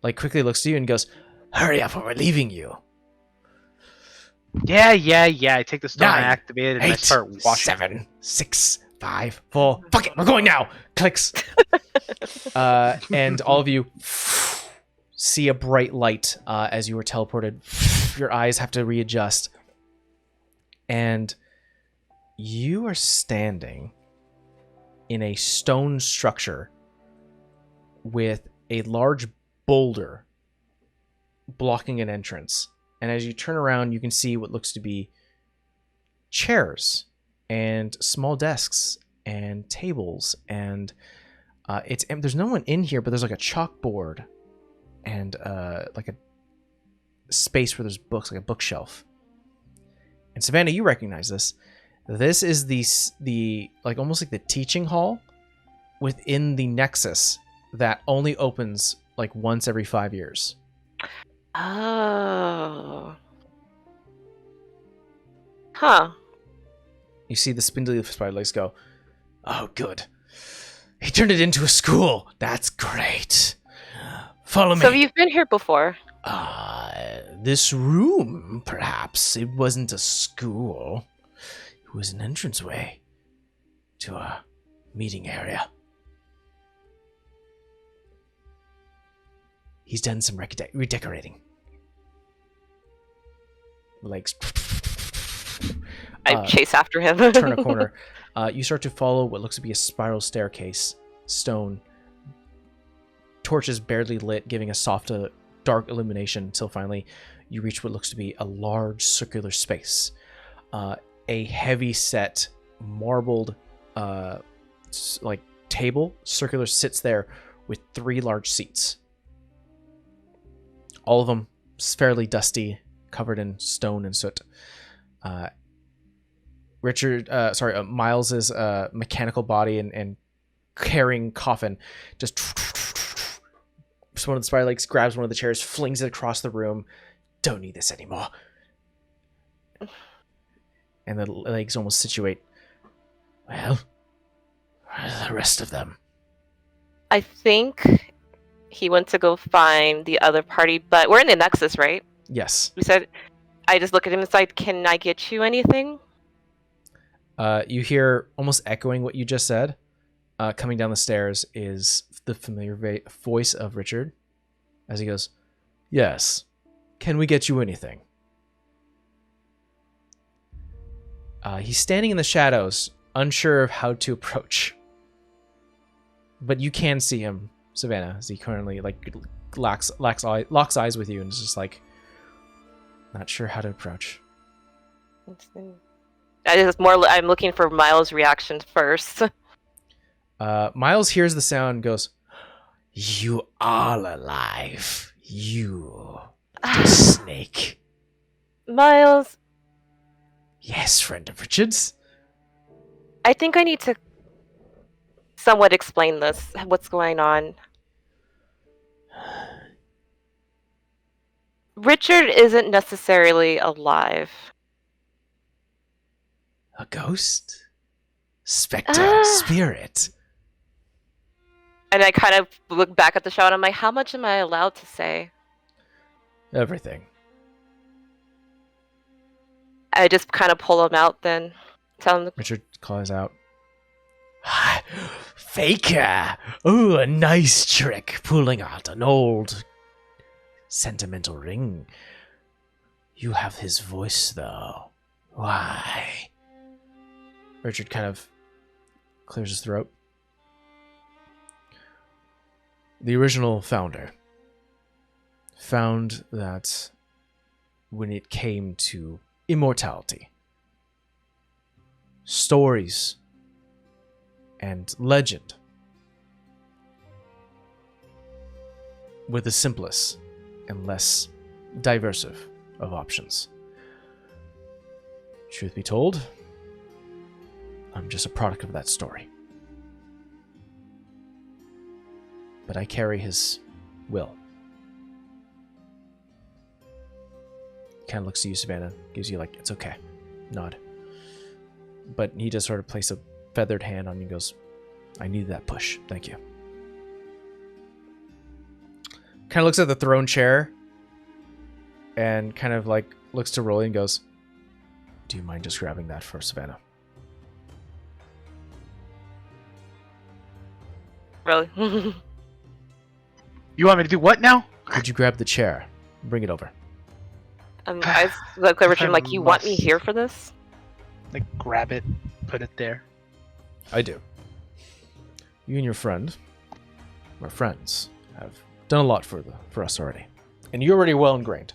like quickly looks to you and goes, "Hurry up, or we're leaving you." Yeah. I take the stone, 9, I activate it, and 8, I start washing. 7, 6, 5, 4. Fuck it, we're going now. Clicks. And all of you see a bright light as you were teleported. Your eyes have to readjust, and you are standing in a stone structure with a large boulder blocking an entrance. And as you turn around, you can see what looks to be chairs and small desks and tables, and there's no one in here, but there's like a chalkboard and like a space where there's books, like a bookshelf. And Savannah, you recognize this. This is the like almost like the teaching hall within the Nexus that only opens like once every 5 years. Oh. Huh. You see the spindly spider legs go, "Oh, good. He turned it into a school. That's great. Follow me." So you've been here before? This room, perhaps. It wasn't a school. It was an entranceway to a meeting area. He's done some redecorating. Legs. I chase after him. Turn a corner. You start to follow what looks to be a spiral staircase, stone. Torches barely lit, giving a soft dark illumination until finally you reach what looks to be a large circular space. A heavy set marbled like table, circular, sits there with 3 large seats. All of them fairly dusty, covered in stone and soot. Miles's mechanical body and carrying coffin just one of the spider legs grabs one of the chairs, flings it across the room. Don't need this anymore. And the legs almost situate. Well, where are the rest of them? I think he went to go find the other party, but we're in the Nexus, right? Yes. We said, I just look at him and say, can I get you anything? You hear, almost echoing what you just said, coming down the stairs is the familiar voice of Richard as he goes, yes, can we get you anything? He's standing in the shadows, unsure of how to approach. But you can see him, Savannah, as he currently locks eyes with you and is just like, not sure how to approach. I'm looking for Miles' reaction first. Miles hears the sound and goes, you are alive. You, the snake. Miles, yes, friend of Richard's. I think I need to somewhat explain this. What's going on? Richard isn't necessarily alive. A ghost? Spectre? Spirit? And I kind of look back at the shot and I'm like, how much am I allowed to say? Everything. I just kind of pull him out then. Tell him. Richard calls out, Faker! Oh, a nice trick, pulling out an old sentimental ring. You have his voice, though. Why? Richard kind of clears his throat. The original founder found that when it came to immortality, stories and legend were the simplest and less diversive of options. Truth be told, I'm just a product of that story. But I carry his will. Kind of looks to you, Savannah, gives you it's okay, nod. But he just sort of places a feathered hand on you and goes, I needed that push, thank you. Kind of looks at the throne chair and kind of looks to Rolly and goes, do you mind just grabbing that for Savannah? Really? You want me to do what now? Could you grab the chair? Bring it over. I look at Richard like, you want me here for this? Grab it, put it there. I do. You and your friend, my friends, have done a lot for us already. And you're already well ingrained.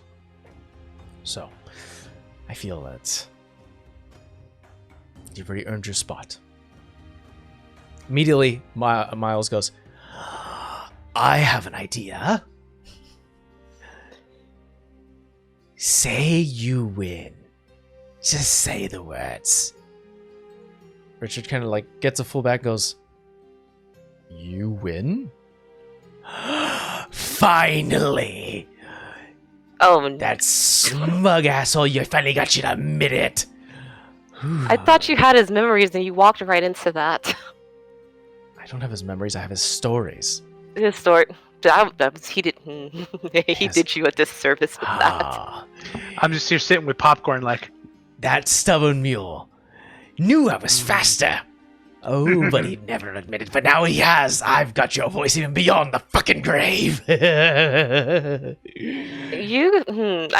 So, I feel that you've already earned your spot. Immediately, Miles goes, I have an idea. Say you win. Just say the words. Richard kind of gets a full back and goes, you win? Finally! Oh, that smug asshole, you finally got you to admit it. I thought you had his memories and you walked right into that. I don't have his memories, I have his stories. His story. He didn't. He did you a disservice with that. I'm just here sitting with popcorn that stubborn mule knew I was faster. Oh, but he'd never admit it. But now he has. I've got your voice even beyond the fucking grave. I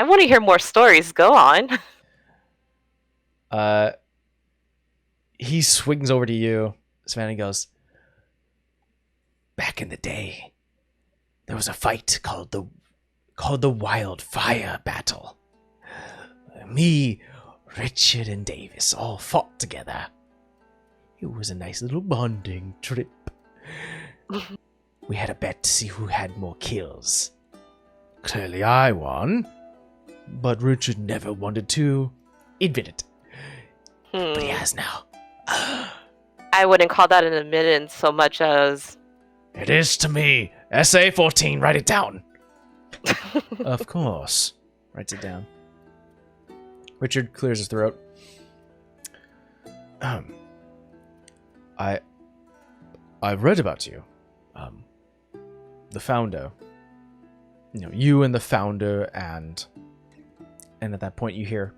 want to hear more stories. Go on. He swings over to you. Savannah goes, back in the day, there was a fight called the called the Wildfire Battle. Me, Richard, and Davis all fought together. It was a nice little bonding trip. We had a bet to see who had more kills. Clearly I won, but Richard never wanted to admit it. But he has now. I wouldn't call that an admittance so much as... It is to me. SA-14, write it down. Of course. Writes it down. Richard clears his throat. I've read about you. The founder. You know, you and the founder, and at that point you hear...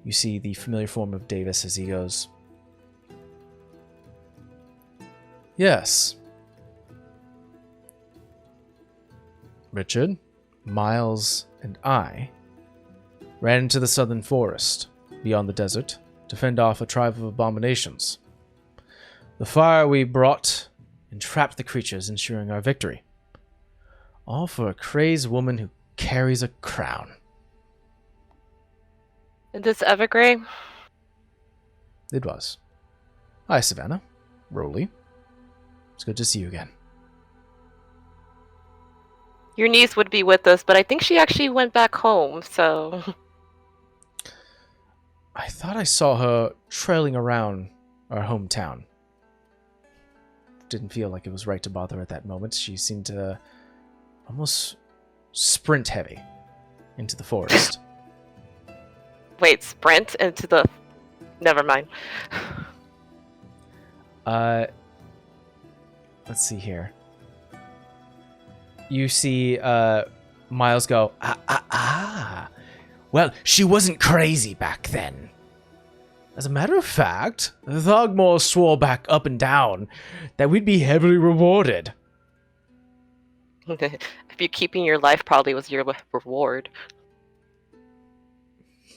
You see the familiar form of Davis as he goes, yes. Richard, Miles, and I ran into the southern forest, beyond the desert, to fend off a tribe of abominations. The fire we brought entrapped the creatures, ensuring our victory. All for a crazed woman who carries a crown. Is this Evergrey? It was. Hi, Savannah. Rolly. It's good to see you again. Your niece would be with us, but I think she actually went back home, so... I thought I saw her trailing around our hometown. Didn't feel like it was right to bother at that moment. She seemed to almost sprint heavy into the forest. Wait, sprint into the... Never mind. Let's see here. You see Miles go, Well, she wasn't crazy back then. As a matter of fact, Thogmore swore back up and down that we'd be heavily rewarded. If you're keeping your life, probably was your reward.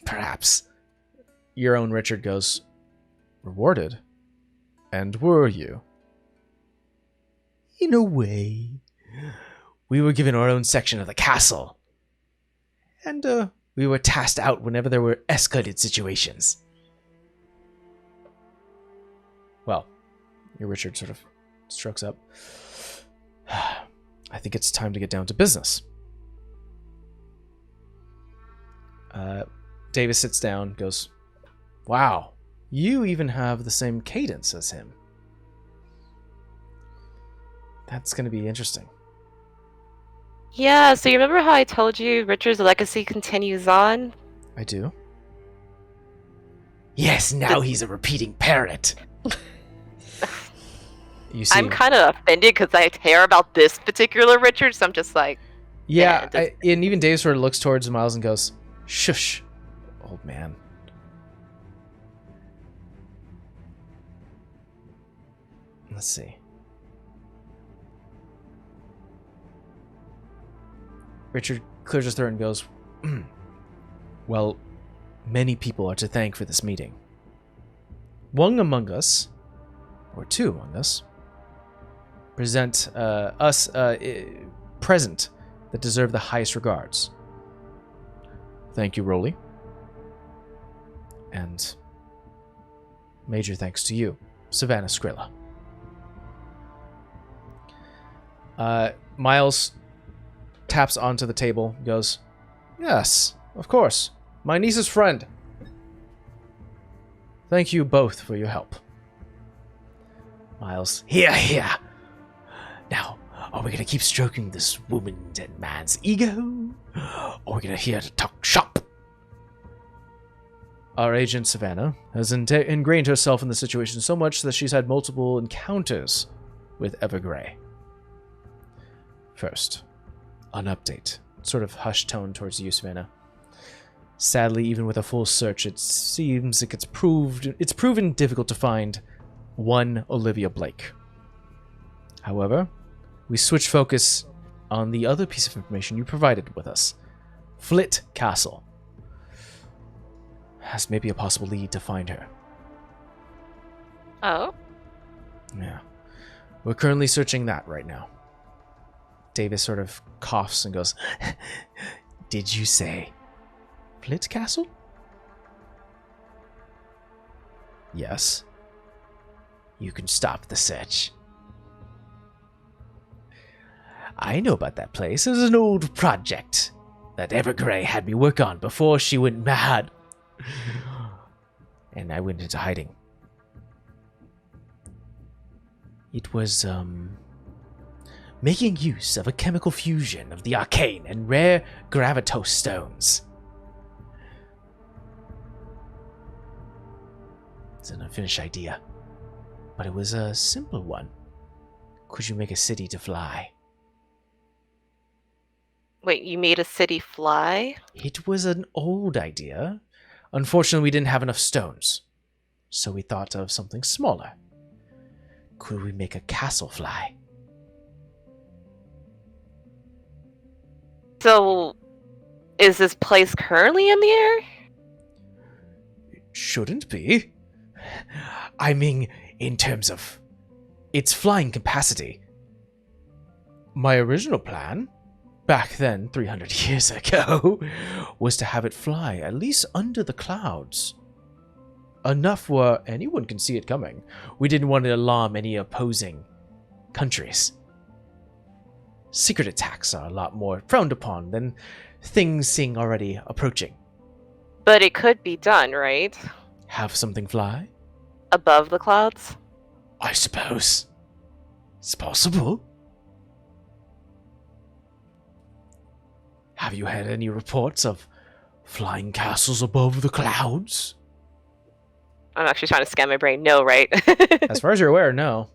Perhaps. Your own Richard goes, rewarded? And were you? In a way. We were given our own section of the castle. And we were tasked out whenever there were escalated situations. Well, your Richard sort of strokes up. I think it's time to get down to business. Davis sits down, goes, wow, you even have the same cadence as him. That's going to be interesting. Yeah, so you remember how I told you Richard's legacy continues on? I do. Yes, now he's a repeating parrot. You see, I'm kind of offended because I care about this particular Richard, so I'm just like... yeah, Yeah, and even Dave sort of looks towards Miles and goes, shush, old man. Let's see. Richard clears his throat and goes, well, many people are to thank for this meeting. One among us, or two among us, present present that deserve the highest regards. Thank you, Rolly. And major thanks to you, Savannah Skrilla. Miles taps onto the table, goes, yes, of course, my niece's friend. Thank you both for your help. Miles, here. Now, are we going to keep stroking this woman and man's ego? Or are we going to here to talk shop? Our agent, Savannah, has ingrained herself in the situation so much that she's had multiple encounters with Evergrey. First, an update. Sort of hushed tone towards you, Savannah. Sadly, even with a full search, it seems like it's proven difficult to find one Olivia Blake. However, we switch focus on the other piece of information you provided with us. Flit Castle has maybe a possible lead to find her. Oh? Yeah. We're currently searching that right now. Davis sort of coughs and goes, "Did you say Flit Castle?" "Yes." "You can stop the search." "I know about that place. It was an old project that Evergrey had me work on before she went mad. And I went into hiding. It was, making use of a chemical fusion of the Arcane and rare gravitose stones. It's an unfinished idea, but it was a simple one. Could you make a city to fly? Wait, you made a city fly? It was an old idea. Unfortunately, we didn't have enough stones, so we thought of something smaller. Could we make a castle fly? So, is this place currently in the air? It shouldn't be. I mean, in terms of its flying capacity. My original plan, back then, 300 years ago, was to have it fly at least under the clouds. Enough where anyone can see it coming. We didn't want to alarm any opposing countries. Secret attacks are a lot more frowned upon than things seeing already approaching. But it could be done, right? Have something fly? Above the clouds? I suppose. It's possible. Have you had any reports of flying castles above the clouds? I'm actually trying to scan my brain. No, right? As far as you're aware, no.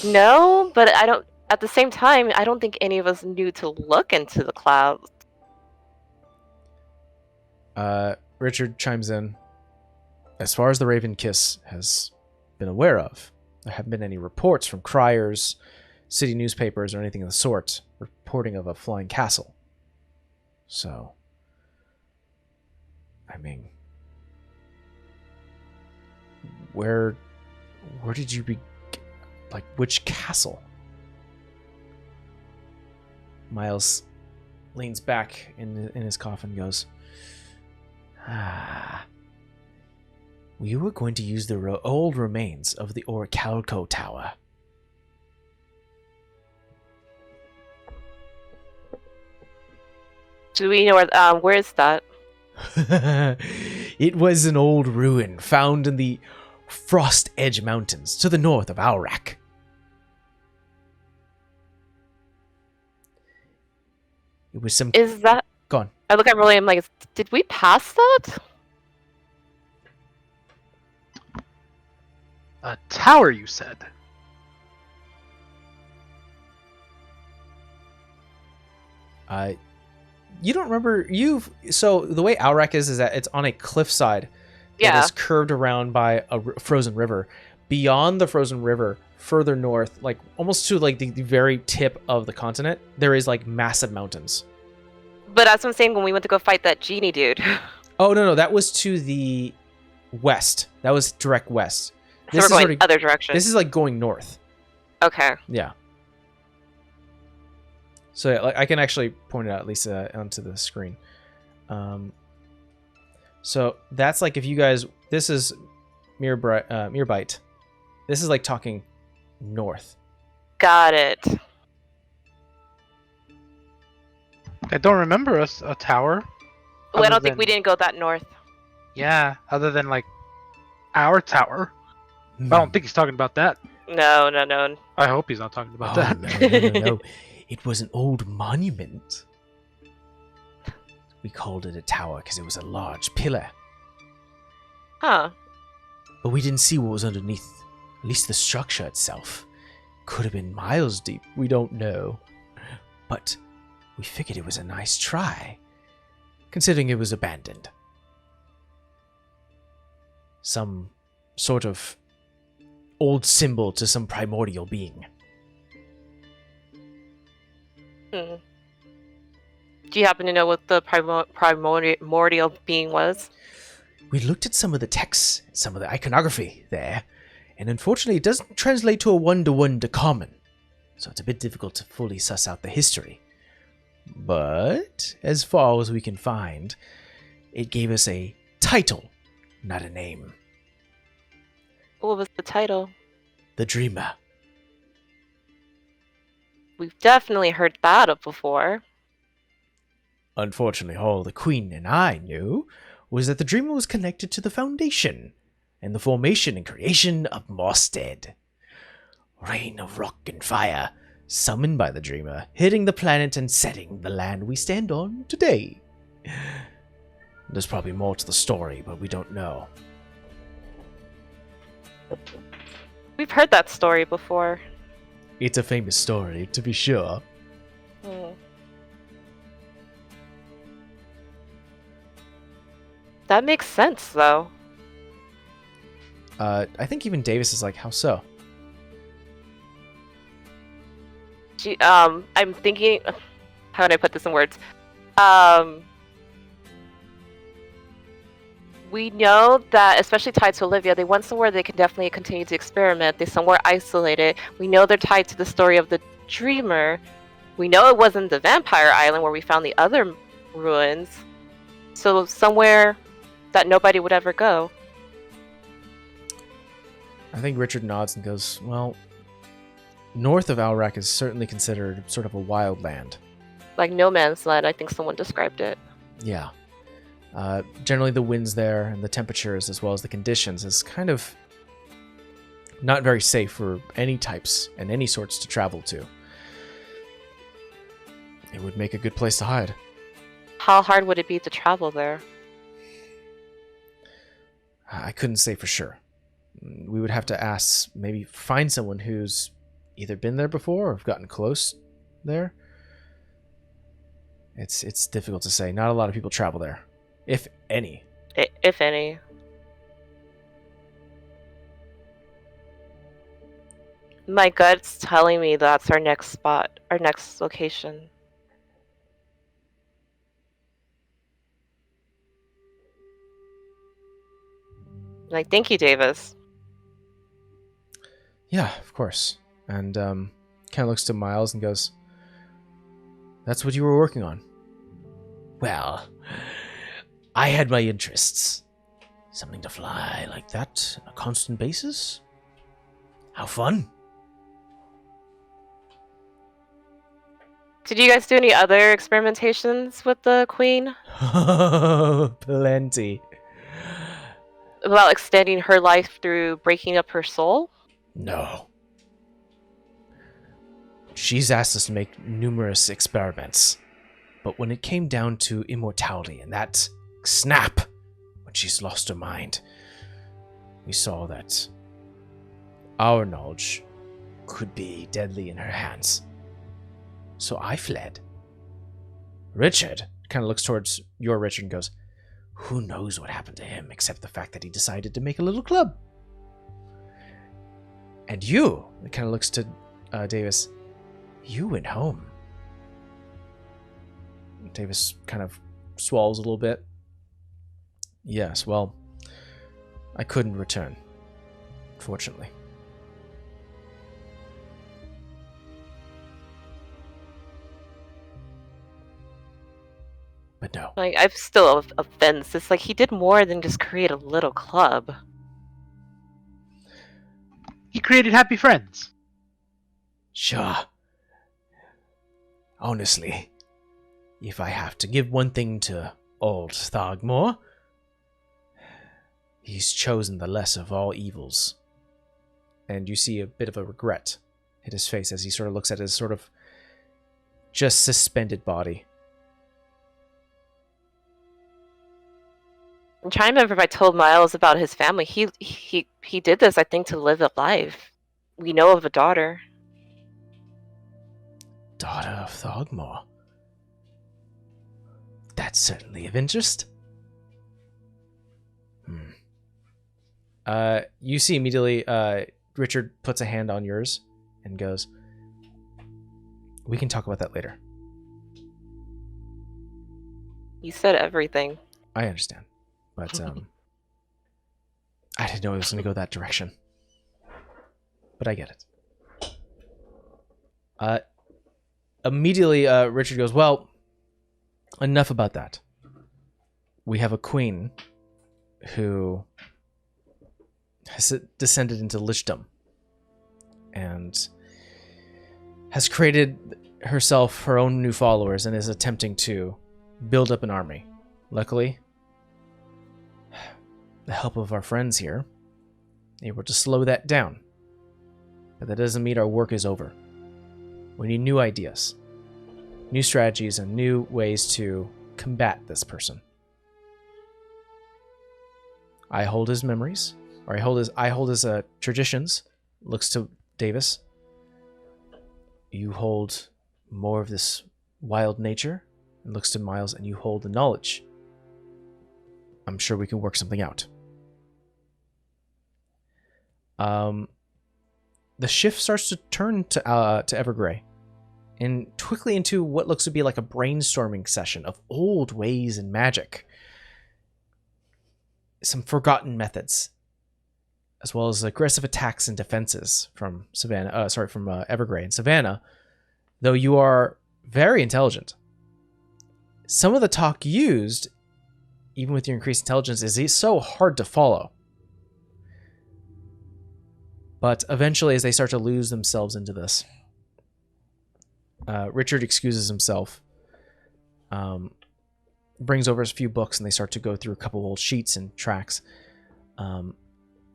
No, but I don't. At the same time, I don't think any of us knew to look into the clouds. Richard chimes in. As far as the Raven Kiss has been aware of, there haven't been any reports from criers, city newspapers, or anything of the sort reporting of a flying castle. So, I mean, where did you be? Like, which castle? Miles leans back in his coffin and goes, we were going to use the old remains of the Orichalco Tower. Do we know where is that? It was an old ruin found in the Frost Edge Mountains to the north of Aurak. It was some... Is that... Go on. I look at Rolly, I'm like, did we pass that? A tower, you said? You don't remember... So, the way Aurak is that it's on a cliffside that Yeah. is curved around by a frozen river. Beyond the frozen river, further north, like almost to like the very tip of the continent, there is like massive mountains. But that's what I'm saying when we went to go fight that genie dude. Oh, no, that was to the west. That was direct west. So we're going other direction. This is like going north. Okay. Yeah. So yeah, like, I can actually point it out at least onto the screen. So that's like if you guys, this is Mirbite. This is like talking north. Got it. I don't remember a tower. Well, I other don't think than- we didn't go that north. Yeah, other than like our tower. I don't think he's talking about that. No, no, no. I hope he's not talking about Oh, that. no. It was an old monument. We called it a tower because it was a large pillar. Huh. But we didn't see what was underneath. At least the structure itself. Could have been miles deep. We don't know. But we figured it was a nice try, considering it was abandoned. Some sort of old symbol to some primordial being. Hmm. Do you happen to know what the primordial being was? We looked at some of the texts, some of the iconography there, and unfortunately it doesn't translate to a one-to-one to common. so it's a bit difficult to fully suss out the history. But, as far as we can find, it gave us a title, not a name. What was the title? The Dreamer. We've definitely heard that of before. Unfortunately, all the Queen and I knew was that the Dreamer was connected to the Foundation and the formation and creation of Mostead. Rain of rock and fire, summoned by the Dreamer, hitting the planet and setting the land we stand on today. There's probably more to the story, but we don't know. We've heard that story before. It's a famous story, to be sure. That makes sense, though. I think even Davis is like, how so? I'm thinking... How do I put this in words? We know that, especially tied to Olivia, they went somewhere they can definitely continue to experiment. They're somewhere isolated. We know they're tied to the story of the Dreamer. We know it wasn't the Vampire Island where we found the other ruins. So somewhere that nobody would ever go. I think Richard nods and goes, well, north of Alrak is certainly considered sort of a wild land. Like no man's land, I think someone described it. Yeah. Generally the winds there and the temperatures as well as the conditions is kind of not very safe for any types and any sorts to travel to. It would make a good place to hide. How hard would it be to travel there? I couldn't say for sure. We would have to ask, maybe find someone who's either been there before or have gotten close there. It's difficult to say. Not a lot of people travel there, if any. If any. My gut's telling me that's our next spot, our next location. Like, thank you, Davis. Yeah, of course. And kind of looks to Miles and goes, that's what you were working on. Well, I had my interests. Something to fly like that on a constant basis? How fun. Did you guys do any other experimentations with the Queen? Plenty. About extending her life through breaking up her soul? No. She's asked us to make numerous experiments. But when it came down to immortality and that snap, when she's lost her mind, we saw that our knowledge could be deadly in her hands. So I fled. Richard kind of looks towards your Richard and goes, who knows what happened to him except the fact that he decided to make a little club. And you, it kind of looks to Davis, you went home. Davis kind of swallows a little bit. Yes, well, I couldn't return, fortunately. But no. Like, I'm still offended. It's like he did more than just create a little club. He created happy friends. Sure. Honestly, if I have to give one thing to old Thargmore, he's chosen the less of all evils. And you see a bit of a regret hit his face as he sort of looks at his sort of just suspended body. I'm trying to remember if I told Miles about his family. He did this, I think, to live a life. We know of a daughter. Daughter of Thargmore. That's certainly of interest. You see immediately, Richard puts a hand on yours and goes, we can talk about that later. You said everything. I understand. But, I didn't know it was going to go that direction. But I get it. Uh, immediately, Richard goes, well, enough about that. We have a queen who has descended into lichdom and has created herself her own new followers and is attempting to build up an army. Luckily, the help of our friends here, able to slow that down. But that doesn't mean our work is over. We need new ideas, new strategies, and new ways to combat this person. I hold his memories, or I hold his traditions. Looks to Davis. You hold more of this wild nature, and looks to Miles, and you hold the knowledge. I'm sure we can work something out. The shift starts to turn to Evergrey, and quickly into what looks to be like a brainstorming session of old ways in magic, some forgotten methods, as well as aggressive attacks and defenses from Evergrey and Savannah. Though you are very intelligent, some of the talk used, even with your increased intelligence, is so hard to follow. But eventually, as they start to lose themselves into this, Richard excuses himself, brings over a few books, and they start to go through a couple old sheets and tracks. And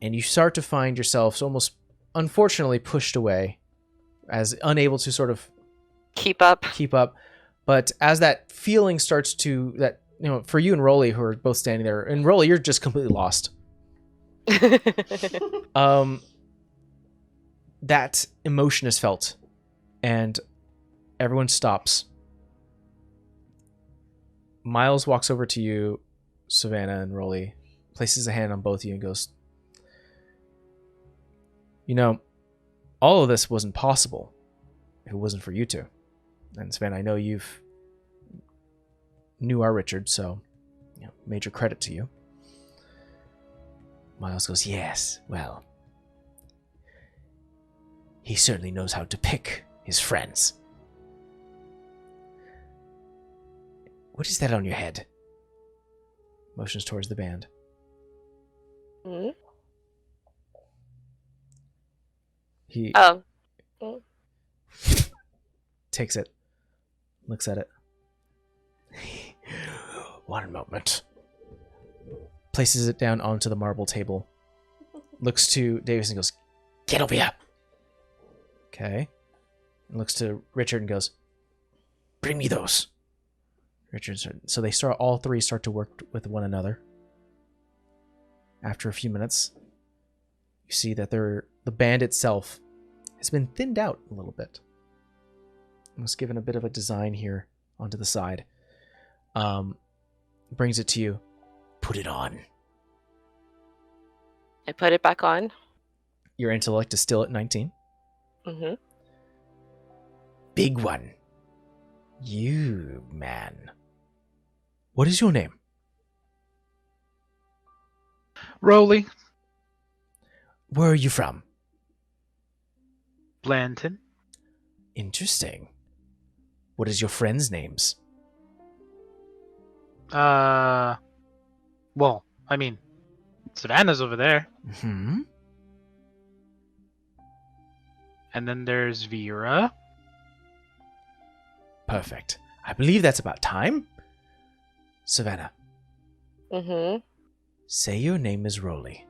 you start to find yourselves almost, unfortunately, pushed away, as unable to sort of Keep up. But as that feeling starts to, for you and Rolly, who are both standing there, and Rolly, you're just completely lost. That emotion is felt, and everyone stops. Miles walks over to you, Savannah and Rolly, places a hand on both of you and goes, all of this wasn't possible if it wasn't for you two. And Savannah, I know you've knew our Richard, so major credit to you. Miles goes, yes, well, he certainly knows how to pick his friends. What is that on your head? Motions towards the band. Hmm? He takes it, looks at it. One moment. Places it down onto the marble table. Looks to Davis and goes, get over here. Okay. And looks to Richard and goes, bring me those. So they all three start to work with one another. After a few minutes, you see that the band itself has been thinned out a little bit. I was given a bit of a design here onto the side. Brings it to you. Put it on. I put it back on. Your intellect is still at 19. Mm-hmm. Big one. You, man. What is your name? Rolly. Where are you from? Blanton. Interesting. What is your friends' names? Well, I mean, Savannah's over there. Hmm. And then there's Vera. Perfect. I believe that's about time. Savannah, Mm-hmm. say your name is Rolly.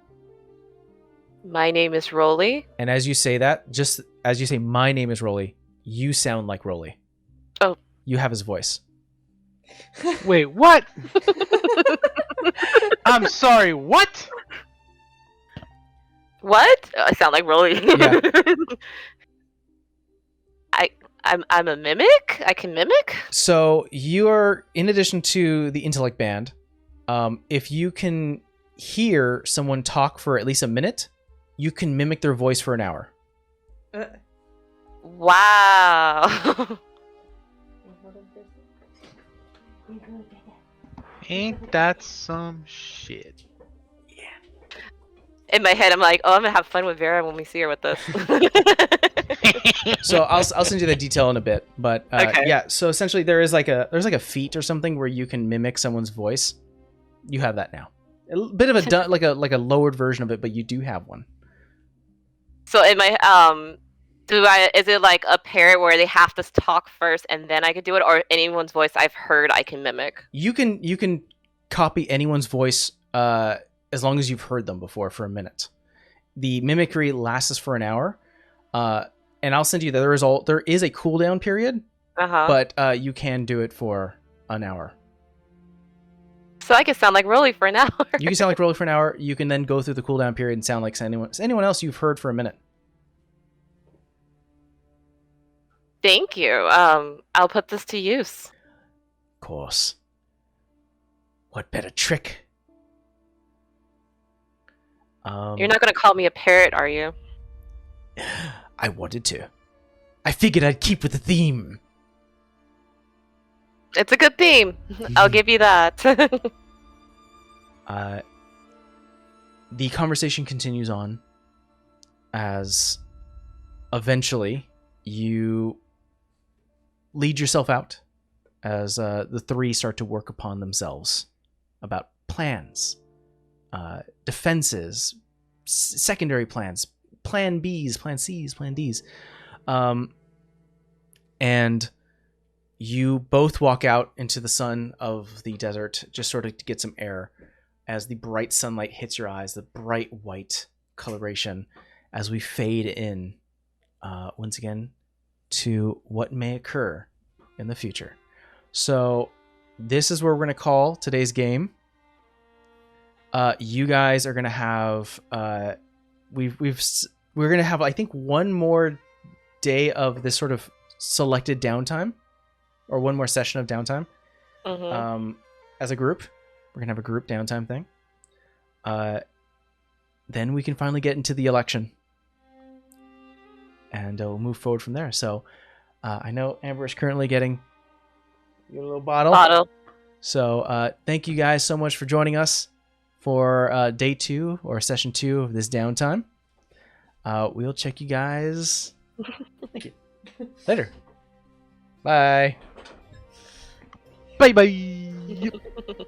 My name is Rolly. And as you say that, just as you say, my name is Rolly, you sound like Rolly. Oh. You have his voice. Wait, what? I'm sorry, what? What? I sound like Rolly. Yeah. I'm a mimic? I can mimic? So you're, in addition to the intellect band, if you can hear someone talk for at least a minute, you can mimic their voice for an hour. Wow. Ain't that some shit? In my head, I'm like, oh, I'm gonna have fun with Vera when we see her with this. So I'll send you the detail in a bit, but Okay. yeah. So essentially, there's like a feat or something where you can mimic someone's voice. You have that now. Bit of a like a lowered version of it, but you do have one. So in my is it like a parrot where they have to talk first and then I could do it, or anyone's voice I've heard I can mimic? You can copy anyone's voice as long as you've heard them before for a minute. The mimicry lasts for an hour, and I'll send you the result. There is a cooldown period, but you can do it for an hour. So I could sound like Rolly for an hour. You can sound like Rolly for an hour. You can then go through the cooldown period and sound like anyone else you've heard for a minute. Thank you. I'll put this to use. Of course. What better trick? You're not gonna call me a parrot, are you? I wanted to. I figured I'd keep with the theme. It's a good theme. I'll give you that. The conversation continues on as eventually you lead yourself out as the three start to work upon themselves about plans, defenses, secondary plans, plan Bs, plan Cs, plan Ds. And you both walk out into the sun of the desert, just sort of to get some air as the bright sunlight hits your eyes, the bright white coloration as we fade in once again to what may occur in the future. So this is where we're going to call today's game. You guys are going to have we're going to have, I think, one more day of this sort of selected downtime, or one more session of downtime. As a group. We're going to have a group downtime thing. Then we can finally get into the election. And we'll move forward from there. So I know Amber is currently getting your little bottle. So thank you guys so much for joining us for day 2 or session 2 of this downtime. We'll check you guys thank you. Later. Bye. Bye bye.